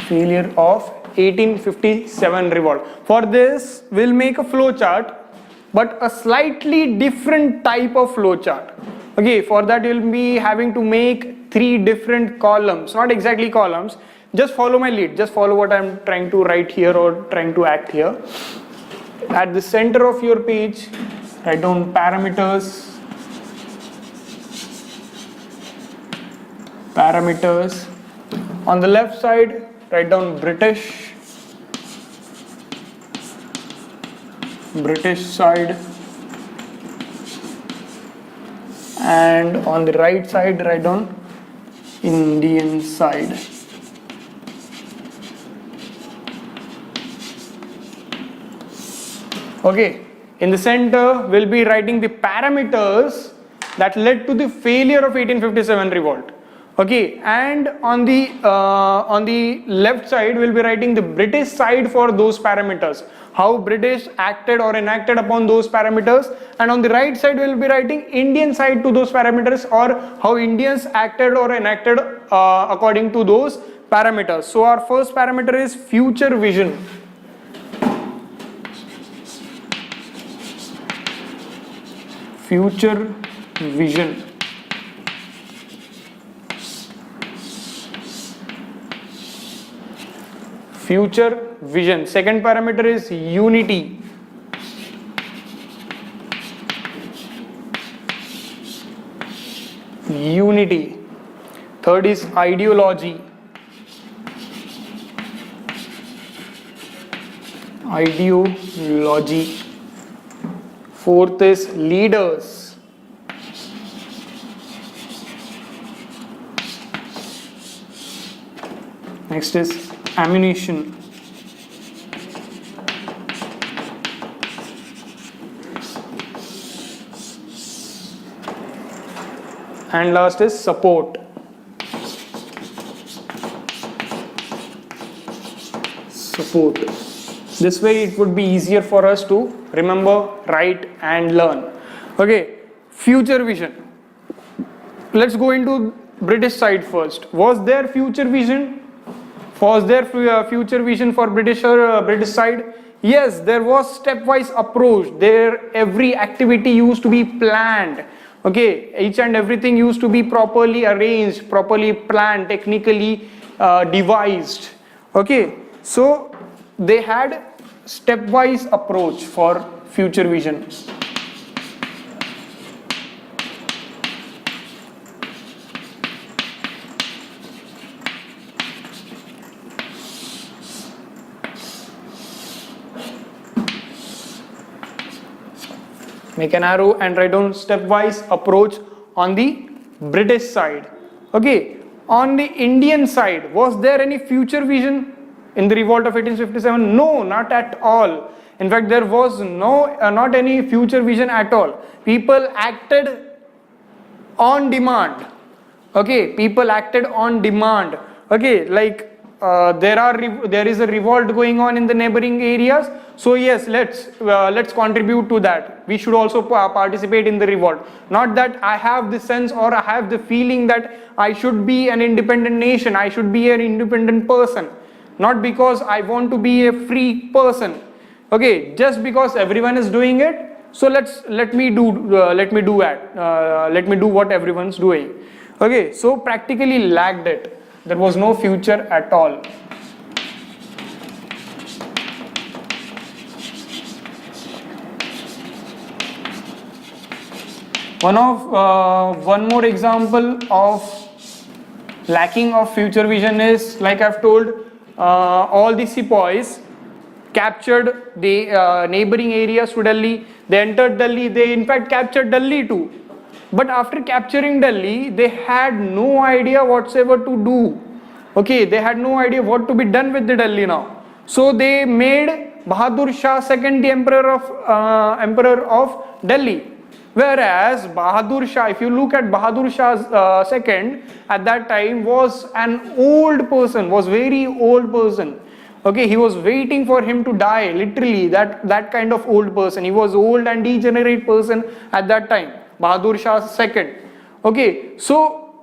Failure of 1857 revolt. For this, we'll make a flow chart, but a slightly different type of flow chart. Okay, for that you'll be having to make 3 different columns, not exactly columns. Just follow my lead. Just follow what I'm trying to write here or trying to act here. At the center of your page, write down parameters. On the left side, write down British side, and on the right side write down Indian side. Okay, in the center we'll be writing the parameters that led to the failure of 1857 revolt. Okay, and on the left side we'll be writing the British side for those parameters, how British acted or enacted upon those parameters, and on the right side we'll be writing Indian side to those parameters, or how Indians acted or enacted according to those parameters. So our first parameter is future vision. Future vision. Future vision. Second parameter is unity. unity. Third is ideology. Ideology. Fourth is leaders. Next is ammunition. And last is support. Support. This way it would be easier for us to remember, write and learn. Okay, future vision. Let's go into British side first. Was there future vision? Was there future vision for British side? Yes, there was stepwise approach. There every activity used to be planned. Okay, each and everything used to be properly arranged, properly planned, technically devised. Okay, so they had stepwise approach for future vision. Make an arrow and write down stepwise approach on the British side. Okay, on the Indian side, was there any future vision in the revolt of 1857? No, not at all. In fact, there was not any future vision at all. People acted on demand. Okay, people acted on demand. Okay, like there is a revolt going on in the neighboring areas, so yes, let's contribute to that. We should also participate in the revolt. Not that I have the sense or I have the feeling that I should be an independent nation, I should be an independent person, not because I want to be a free person. Okay, just because everyone is doing it, so let me do what everyone's doing. Okay, so practically lacked it. There was no future at all. One more example of lacking of future vision is, like I've told, all the sepoys captured the neighboring areas to Delhi. They entered Delhi. They in fact captured Delhi too. But after capturing Delhi, they had no idea whatsoever to do. Okay, they had no idea what to be done with the Delhi now. So they made Bahadur Shah II the emperor of Delhi. Whereas Bahadur Shah, if you look at Bahadur Shah II, at that time was an old person, was very old person. Okay, he was waiting for him to die, literally, that kind of old person. He was old and degenerate person at that time. Bahadur Shah II. Okay, so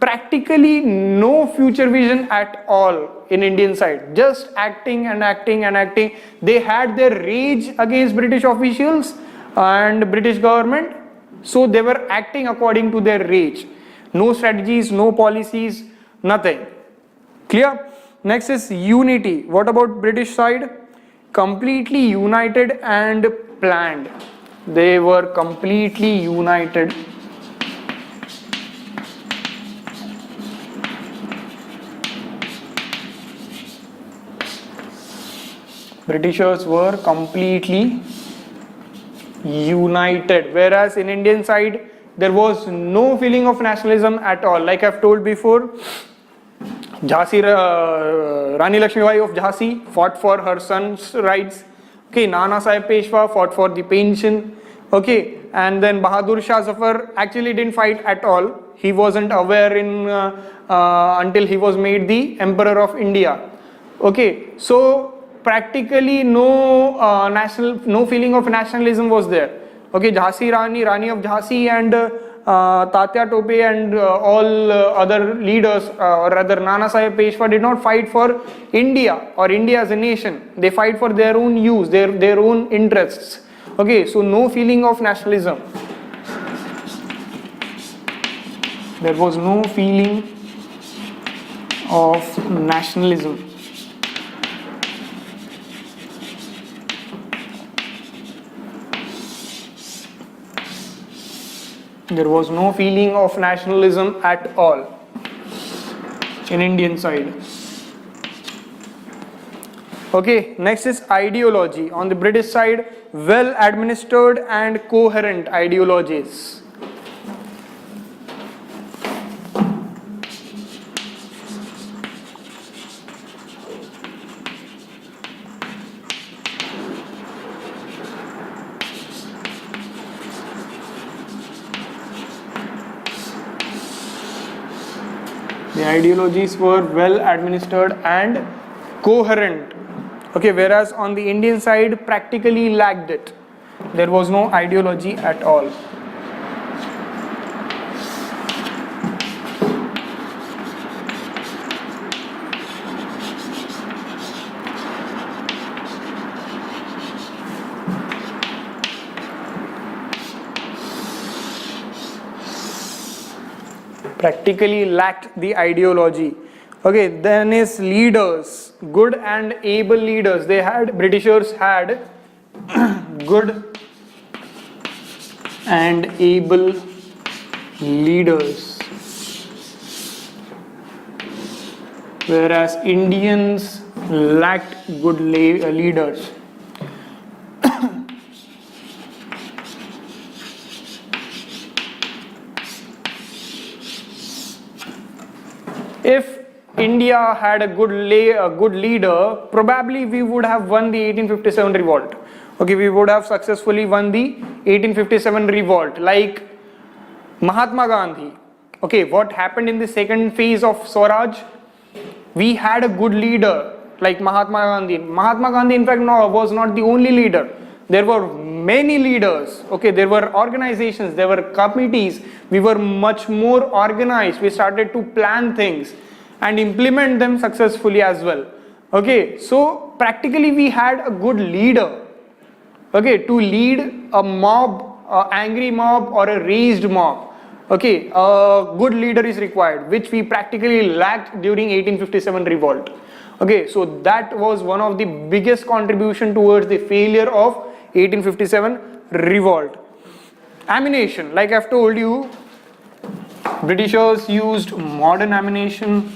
practically no future vision at all in Indian side. Just acting and acting and acting. They had their rage against British officials and British government. So they were acting according to their rage. No strategies, no policies, nothing. Clear? Next is unity. What about British side? Completely united and planned. They were completely united. Britishers were completely united, whereas in Indian side there was no feeling of nationalism at all. Like I've told before, Rani Lakshmibai of Jhansi fought for her son's rights. Okay, Nana Sahib Peshwa fought for the pension. Okay, and then Bahadur Shah Zafar actually didn't fight at all. He wasn't aware until he was made the Emperor of India. Okay, so practically no feeling of nationalism was there. Okay, Jhansi Rani of Jhansi and Tatya Tope and all other leaders, or rather Nana Sahib Peshwa, did not fight for India or India as a nation. They fight for their own use, their own interests. Okay, so no feeling of nationalism. There was no feeling of nationalism. There was no feeling of nationalism at all in Indian side. Okay, next is ideology. On the British side, well administered and coherent ideologies. The ideologies were well administered and coherent. Okay, whereas on the Indian side, practically lacked it. There was no ideology at all. Practically lacked the ideology. Okay, then is leaders, good and able leaders. Britishers had good and able leaders, whereas Indians lacked good leaders. If India had a good leader, probably we would have won the 1857 revolt. Okay, we would have successfully won the 1857 revolt, like Mahatma Gandhi. Okay, what happened in the second phase of Swaraj? We had a good leader like Mahatma Gandhi. Mahatma Gandhi, in fact, was not the only leader. There were many leaders. Okay, there were organizations, there were committees. We were much more organized. We started to plan things and implement them successfully as well. Okay, so practically we had a good leader. Okay, to lead a mob, an angry mob or a raised mob. Okay, a good leader is required, which we practically lacked during 1857 revolt. Okay, so that was one of the biggest contribution towards the failure of 1857 revolt. Ammunition, like I've told you, Britishers used modern ammunition,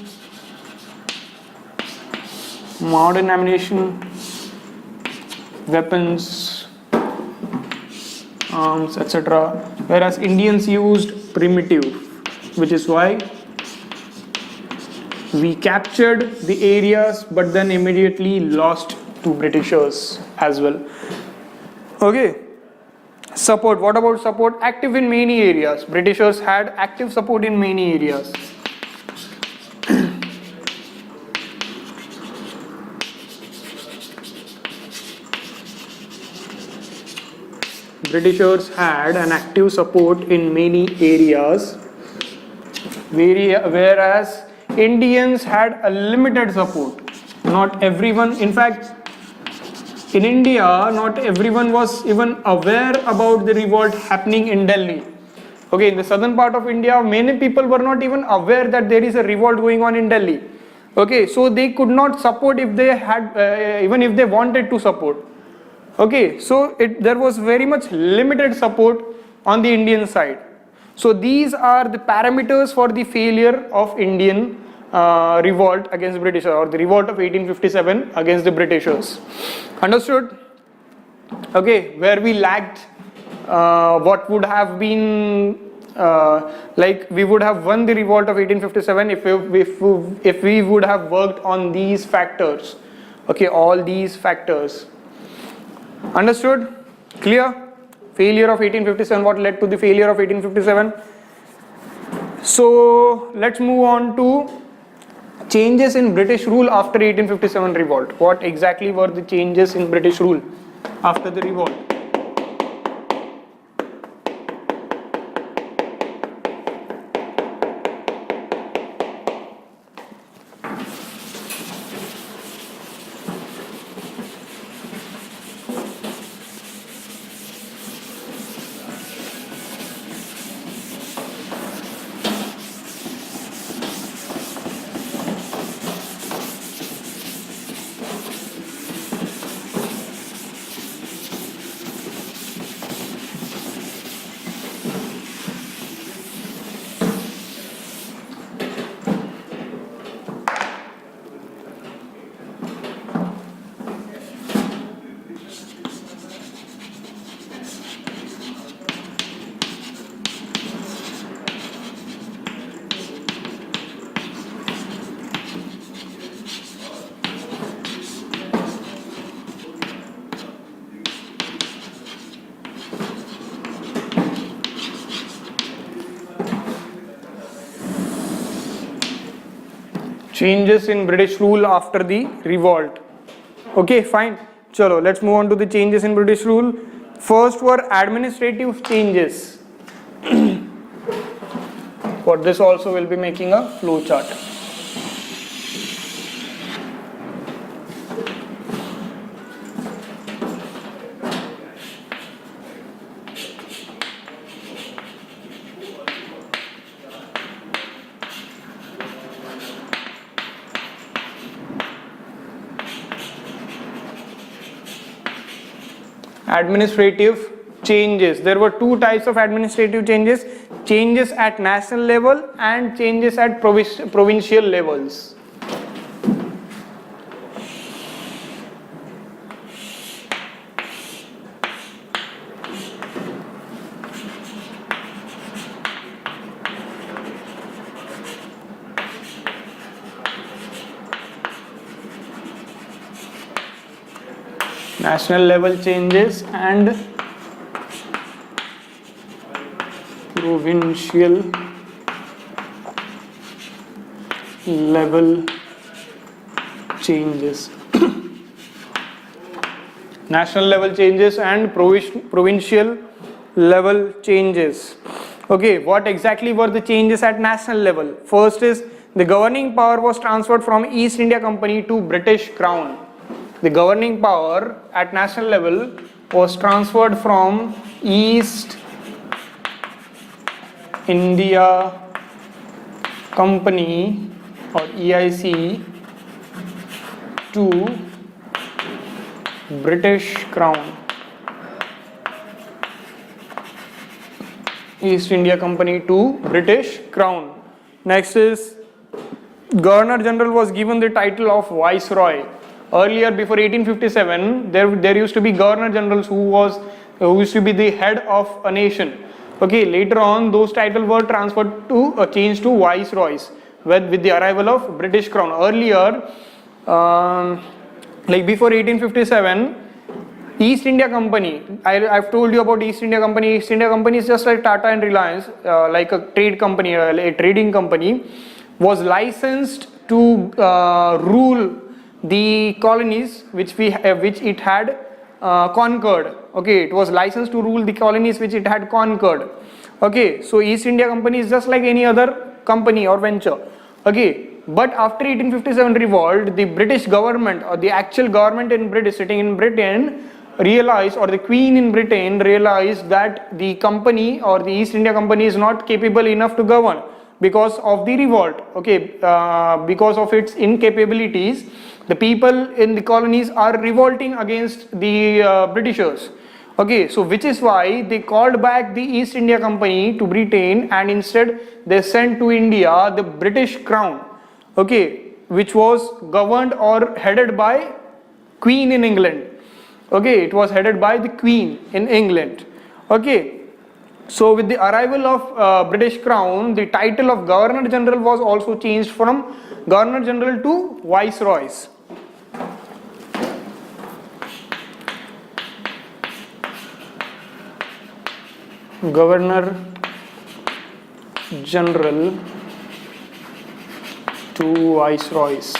weapons, arms, etc. Whereas Indians used primitive, which is why we captured the areas but then immediately lost to Britishers as well. Okay. Support. What about support? Active in many areas. Britishers had active support in many areas. Britishers had an active support in many areas, whereas Indians had a limited support. Not everyone, in fact, in India, not everyone was even aware about the revolt happening in Delhi. Okay, in the southern part of India, many people were not even aware that there is a revolt going on in Delhi. Okay, so they could not support if they had, even if they wanted to support. Okay, so there was very much limited support on the Indian side. So these are the parameters for the failure of Indian revolt against Britishers, or the revolt of 1857 against the Britishers. Understood? Okay, where we lacked, what would have been, like we would have won the revolt of 1857 if we would have worked on these factors. Okay, all these factors. Understood? Clear? Failure of 1857, what led to the failure of 1857? So let's move on to changes in British rule after 1857 revolt. What exactly were the changes in British rule after the revolt? Changes in British rule after the revolt. Okay, fine. Chalo, let's move on to the changes in British rule. First were administrative changes. For this also we'll be making a flow chart. Administrative changes. There were two types of administrative changes: changes at national level and changes at provincial levels. National level changes and provincial level changes. National level changes and provincial level changes. Okay, what exactly were the changes at national level? First is the governing power was transferred from East India Company to British Crown. The governing power at national level was transferred from East India Company or EIC to British Crown. East India Company to British Crown. Next is Governor General was given the title of Viceroy. Earlier, before 1857, there used to be Governor Generals who used to be the head of a nation. Okay, later on those titles were transferred to changed to Viceroys with the arrival of British Crown. Earlier, like before 1857, East India Company, I've told you about East India Company. East India Company is just like Tata and Reliance, like a trade company, a trading company, was licensed to rule the colonies which it had conquered. Okay, it was licensed to rule the colonies which it had conquered. Okay, so East India Company is just like any other company or venture. Okay, but after 1857 revolt, the British government or the actual government in Britain, sitting in Britain, realized, or the Queen in Britain realized that the company or the East India Company is not capable enough to govern because of the revolt. Okay, because of its incapabilities, the people in the colonies are revolting against the Britishers. Okay, so which is why they called back the East India Company to Britain, and instead they sent to India the British Crown. Okay, which was governed or headed by Queen in England. Okay, it was headed by the Queen in England. Okay, so with the arrival of British Crown, the title of Governor General was also changed from Governor General to Viceroys. Governor General to Viceroys.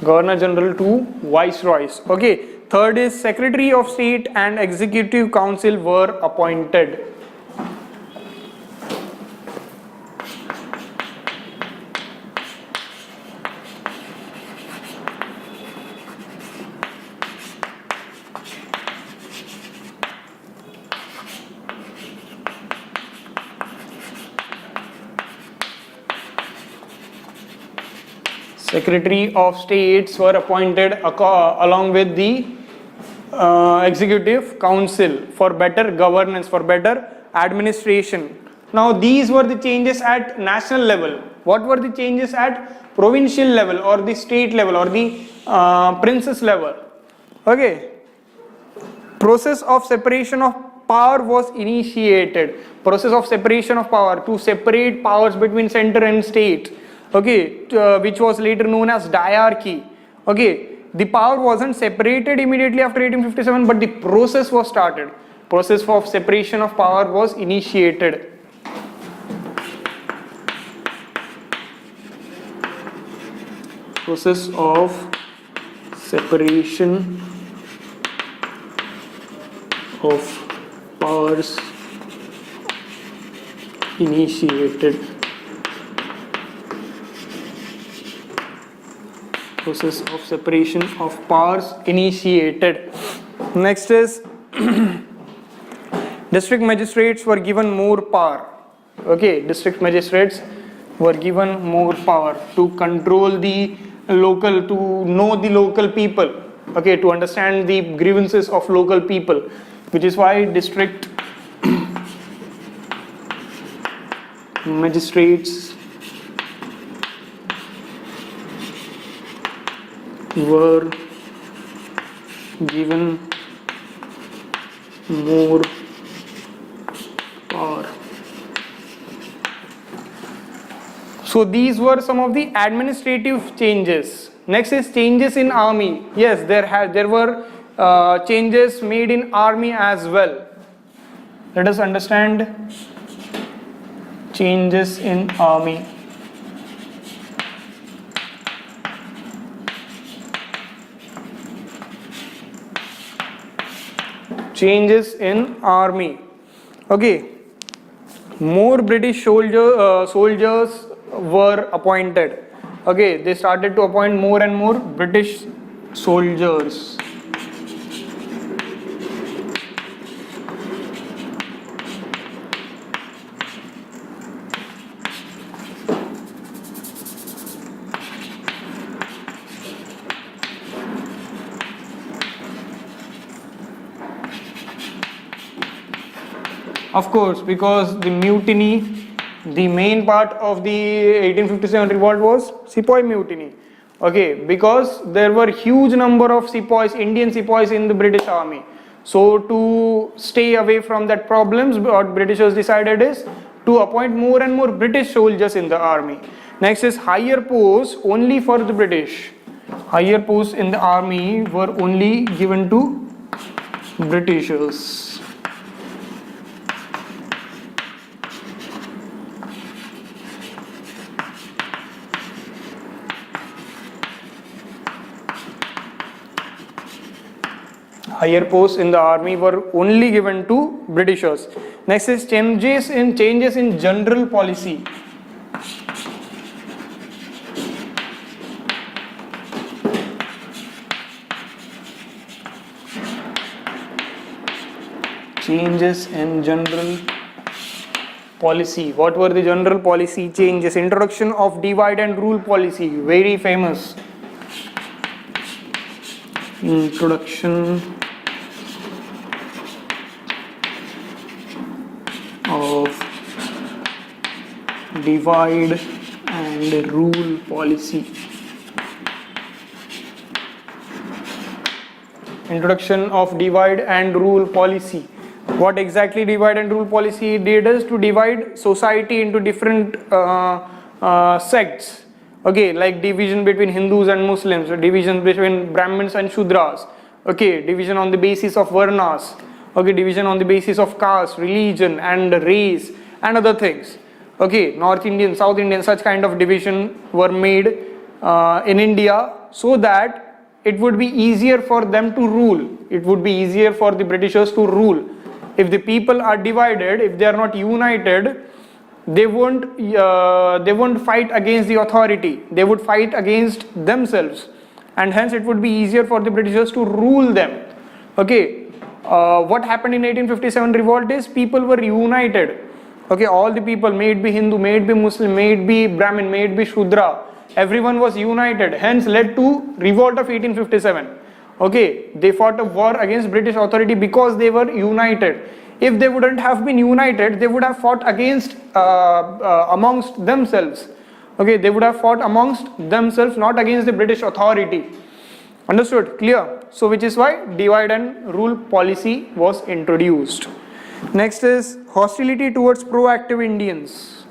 Governor General to Viceroys. Okay. Third is Secretary of State and Executive Council were appointed. Secretary of States were appointed along with the Executive Council for better governance, for better administration. Now these were the changes at national level. What were the changes at provincial level or the state level or the princess level? Okay. Process of separation of power was initiated. Process of separation of power, to separate powers between center and state. Okay, which was later known as diarchy. Okay, the power wasn't separated immediately after 1857, but the process was started. Process of separation of power was initiated. process of separation of powers initiated. Process of separation of powers initiated. Next is district magistrates were given more power. Okay, district magistrates were given more power to control the local, to know the local people, okay, to understand the grievances of local people, which is why district magistrates were given more power. So these were some of the administrative changes. Next is changes in army. Yes, there were changes made in army as well. Let us understand changes in army. Changes in army. Okay, more British soldiers were appointed. Okay, they started to appoint more and more British soldiers. Of course, because the mutiny, the main part of the 1857 revolt was Sepoy mutiny. Okay, because there were huge number of sepoys, Indian sepoys in the British army. So to stay away from that problems, what Britishers decided is to appoint more and more British soldiers in the army. Next is higher posts only for the British. Higher posts in the army were only given to Britishers. Higher posts in the army were only given to Britishers. Next is changes in general policy. Changes in general policy. What were the general policy changes? Introduction of divide and rule policy, very famous. Introduction of divide and rule policy. Introduction of divide and rule policy. What exactly divide and rule policy did is to divide society into different sects. Okay, like division between Hindus and Muslims, division between Brahmins and Shudras. Okay, division on the basis of varnas. Okay, division on the basis of caste, religion and race and other things. Okay, North Indian, South Indian, such kind of division were made in India so that it would be easier for them to rule. It would be easier for the Britishers to rule. If the people are divided, if they are not united, they won't fight against the authority. They would fight against themselves, and hence it would be easier for the Britishers to rule them. Okay. What happened in 1857 revolt is people were united. Okay, all the people, may it be Hindu, may it be Muslim, may it be Brahmin, may it be Shudra, everyone was united, hence led to revolt of 1857. Okay, they fought a war against British authority because they were united. If they wouldn't have been united, they would have fought against amongst themselves. Okay, they would have fought amongst themselves, not against the British authority. Understood? Clear? So which is why divide and rule policy was introduced. Next is hostility towards proactive Indians.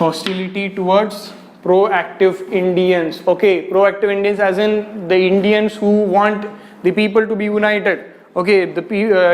Hostility towards proactive Indians. Okay, proactive Indians as in the Indians who want the people to be united. Okay, the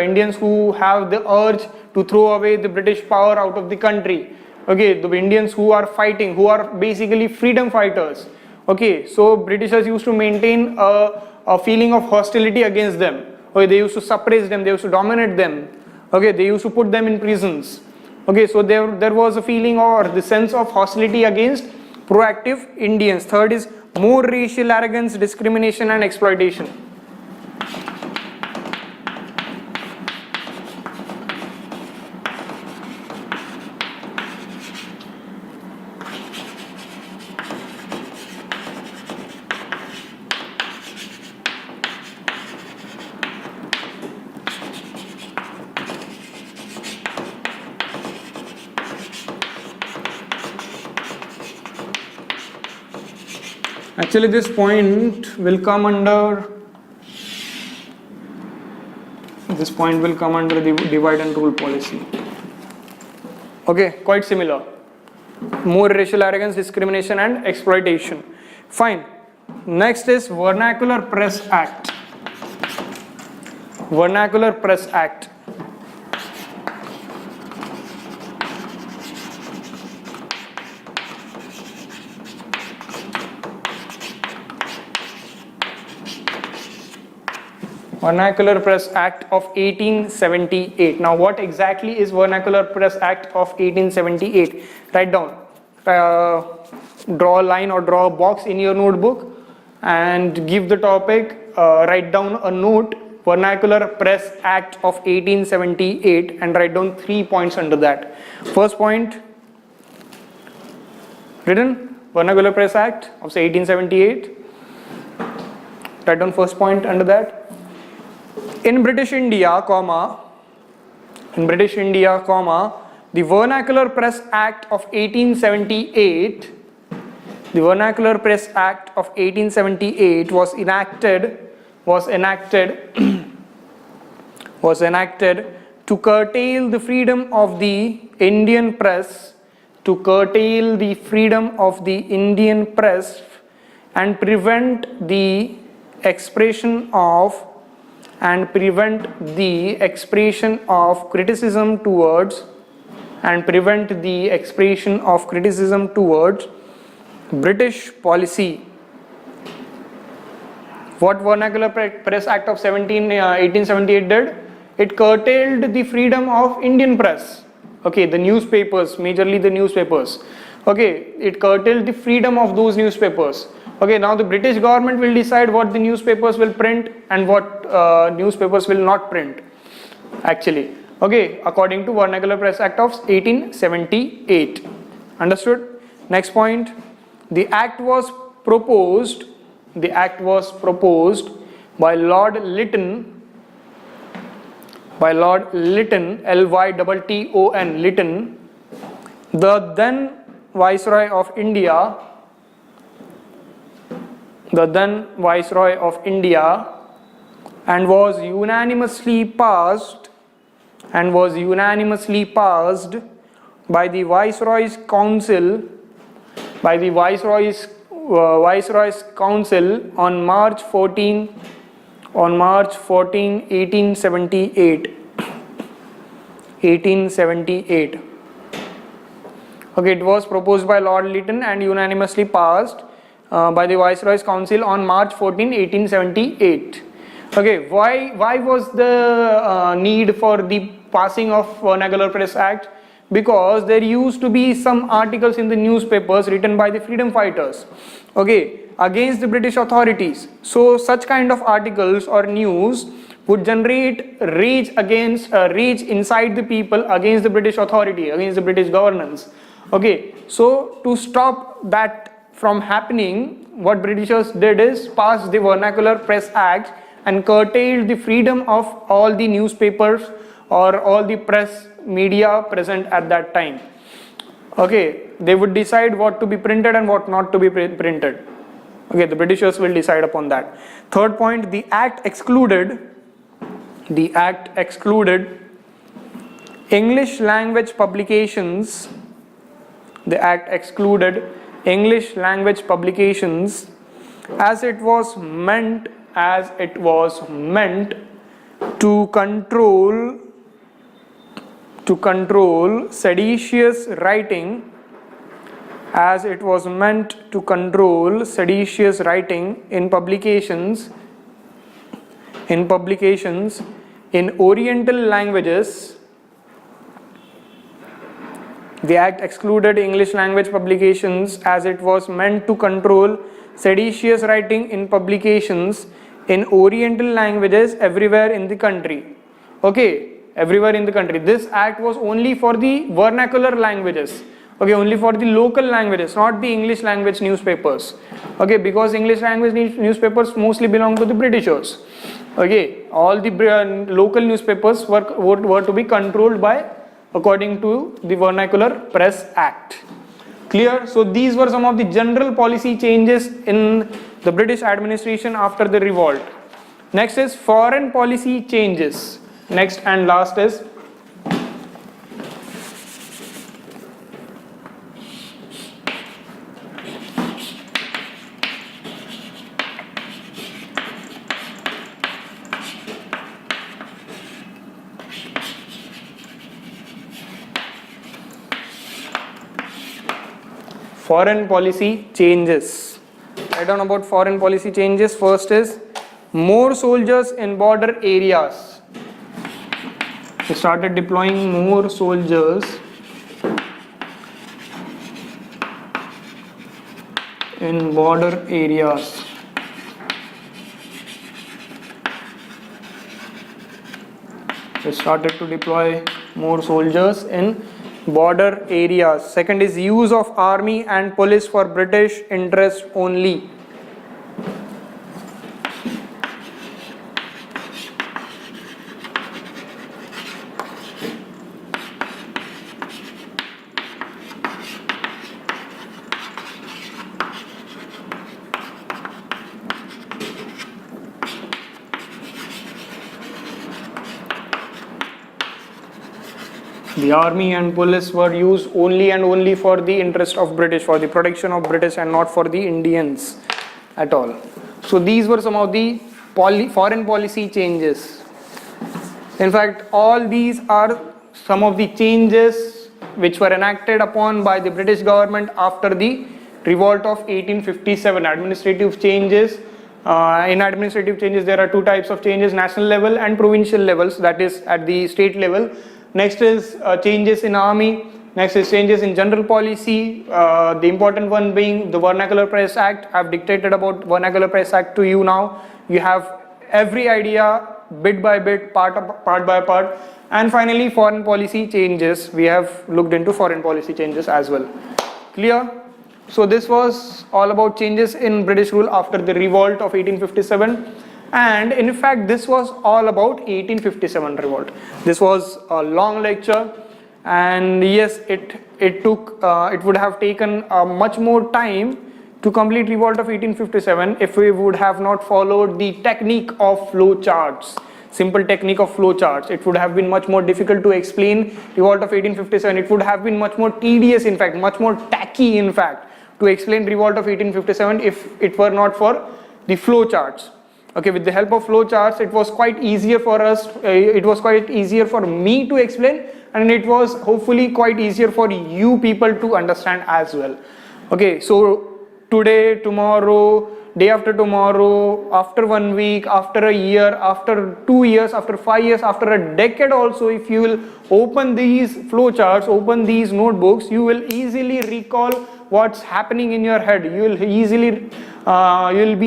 Indians who have the urge to throw away the British power out of the country. Okay, the Indians who are fighting, who are basically freedom fighters. Okay, so Britishers used to maintain a feeling of hostility against them. Okay, they used to suppress them, they used to dominate them. Okay, they used to put them in prisons. Okay, so there was a feeling or the sense of hostility against proactive Indians. Third is more racial arrogance, discrimination and exploitation. Actually, this point will come under the divide and rule policy. Okay, quite similar. More racial arrogance, discrimination and exploitation. Fine. Next is Vernacular Press Act. Vernacular Press Act. Vernacular Press Act of 1878. Now what exactly is Vernacular Press Act of 1878? Write down. Draw a line or draw a box in your notebook and give the topic. Write down a note, Vernacular Press Act of 1878, and write down 3 points under that. First point written, Vernacular Press Act of 1878. Write down first point under that. In British India, the Vernacular Press Act of 1878, the Vernacular Press Act of 1878 was enacted to curtail the freedom of the Indian press, and prevent the expression of criticism towards British policy. What Vernacular Press Act of 1878 did? It curtailed the freedom of Indian press. Okay, the newspapers, majorly the newspapers. Okay, it curtailed the freedom of those newspapers. Okay, now the British government will decide what the newspapers will print and what newspapers will not print, actually. Okay, according to Vernacular Press Act of 1878. Understood? Next point. The act was proposed by Lord Lytton, Lytton, Lytton, the then Viceroy of India, and was unanimously passed by the Viceroy's Council on March 14, 1878. Okay, it was proposed by Lord Lytton and unanimously passed by the Viceroy's Council on March 14, 1878. Okay, why was the need for the passing of Vernacular Press Act? Because there used to be some articles in the newspapers written by the freedom fighters, okay, against the British authorities. So such kind of articles or news would generate rage inside the people against the British authority, against the British governance. Okay, so to stop that from happening, what Britishers did is pass the Vernacular Press Act and curtailed the freedom of all the newspapers or all the press media present at that time. Okay, they would decide what to be printed and what not to be printed. Okay, the Britishers will decide upon that. Third point, the act excluded English language publications The act excluded English language publications as it was meant to control seditious writing, in publications in Oriental languages. The act excluded English language publications as it was meant to control seditious writing in publications in Oriental languages everywhere in the country. Okay, everywhere in the country. This act was only for the vernacular languages. Okay, only for the local languages, not the English language newspapers. Okay, because English language newspapers mostly belong to the Britishers. Okay, all the local newspapers were to be controlled by according to the Vernacular Press Act. Clear? So these were some of the general policy changes in the British administration after the revolt. Next is foreign policy changes. Next and last is foreign policy changes. Write down about foreign policy changes. First is more soldiers in border areas. We started deploying more soldiers in border areas. We started to deploy more soldiers in border areas. Second is use of army and police for British interest only. The army and police were used only and only for the interest of British, for the protection of British, and not for the Indians at all. So these were some of the foreign policy changes. In fact, all these are some of the changes which were enacted upon by the British government after the revolt of 1857. Administrative changes. In administrative changes there are two types of changes: national level and provincial levels, that is at the state level. Next is changes in army. Next is changes in general policy. The important one being the Vernacular Press Act. I have dictated about Vernacular Press Act to you now. You have every idea bit by bit, part by part. And finally, foreign policy changes. We have looked into foreign policy changes as well. Clear? So this was all about changes in British rule after the revolt of 1857. And in fact, this was all about 1857 revolt. This was a long lecture, and yes, it would have taken much more time to complete revolt of 1857 if we would have not followed the technique of flow charts. Simple technique of flow charts. It would have been much more difficult to explain revolt of 1857. It would have been much more tedious, in fact, much more tacky, in fact, to explain revolt of 1857 if it were not for the flow charts. Okay, with the help of flow charts, it was quite easier for us, it was quite easier for me to explain, and it was hopefully quite easier for you people to understand as well. Okay, so today, tomorrow, day after tomorrow, after 1 week, after a year, after 2 years, after 5 years, after a decade also, if you will open these flow charts, open these notebooks, you will easily recall what's happening in your head. You will be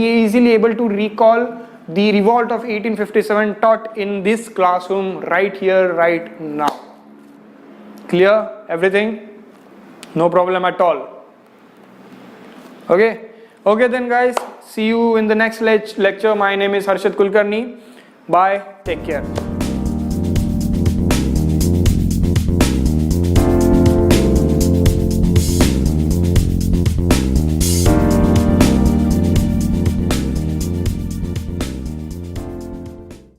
easily able to recall the revolt of 1857 taught in this classroom right here, right now. Clear? Everything? No problem at all. Okay? Okay then guys, see you in the next lecture. My name is Harshad Kulkarni. Bye. Take care.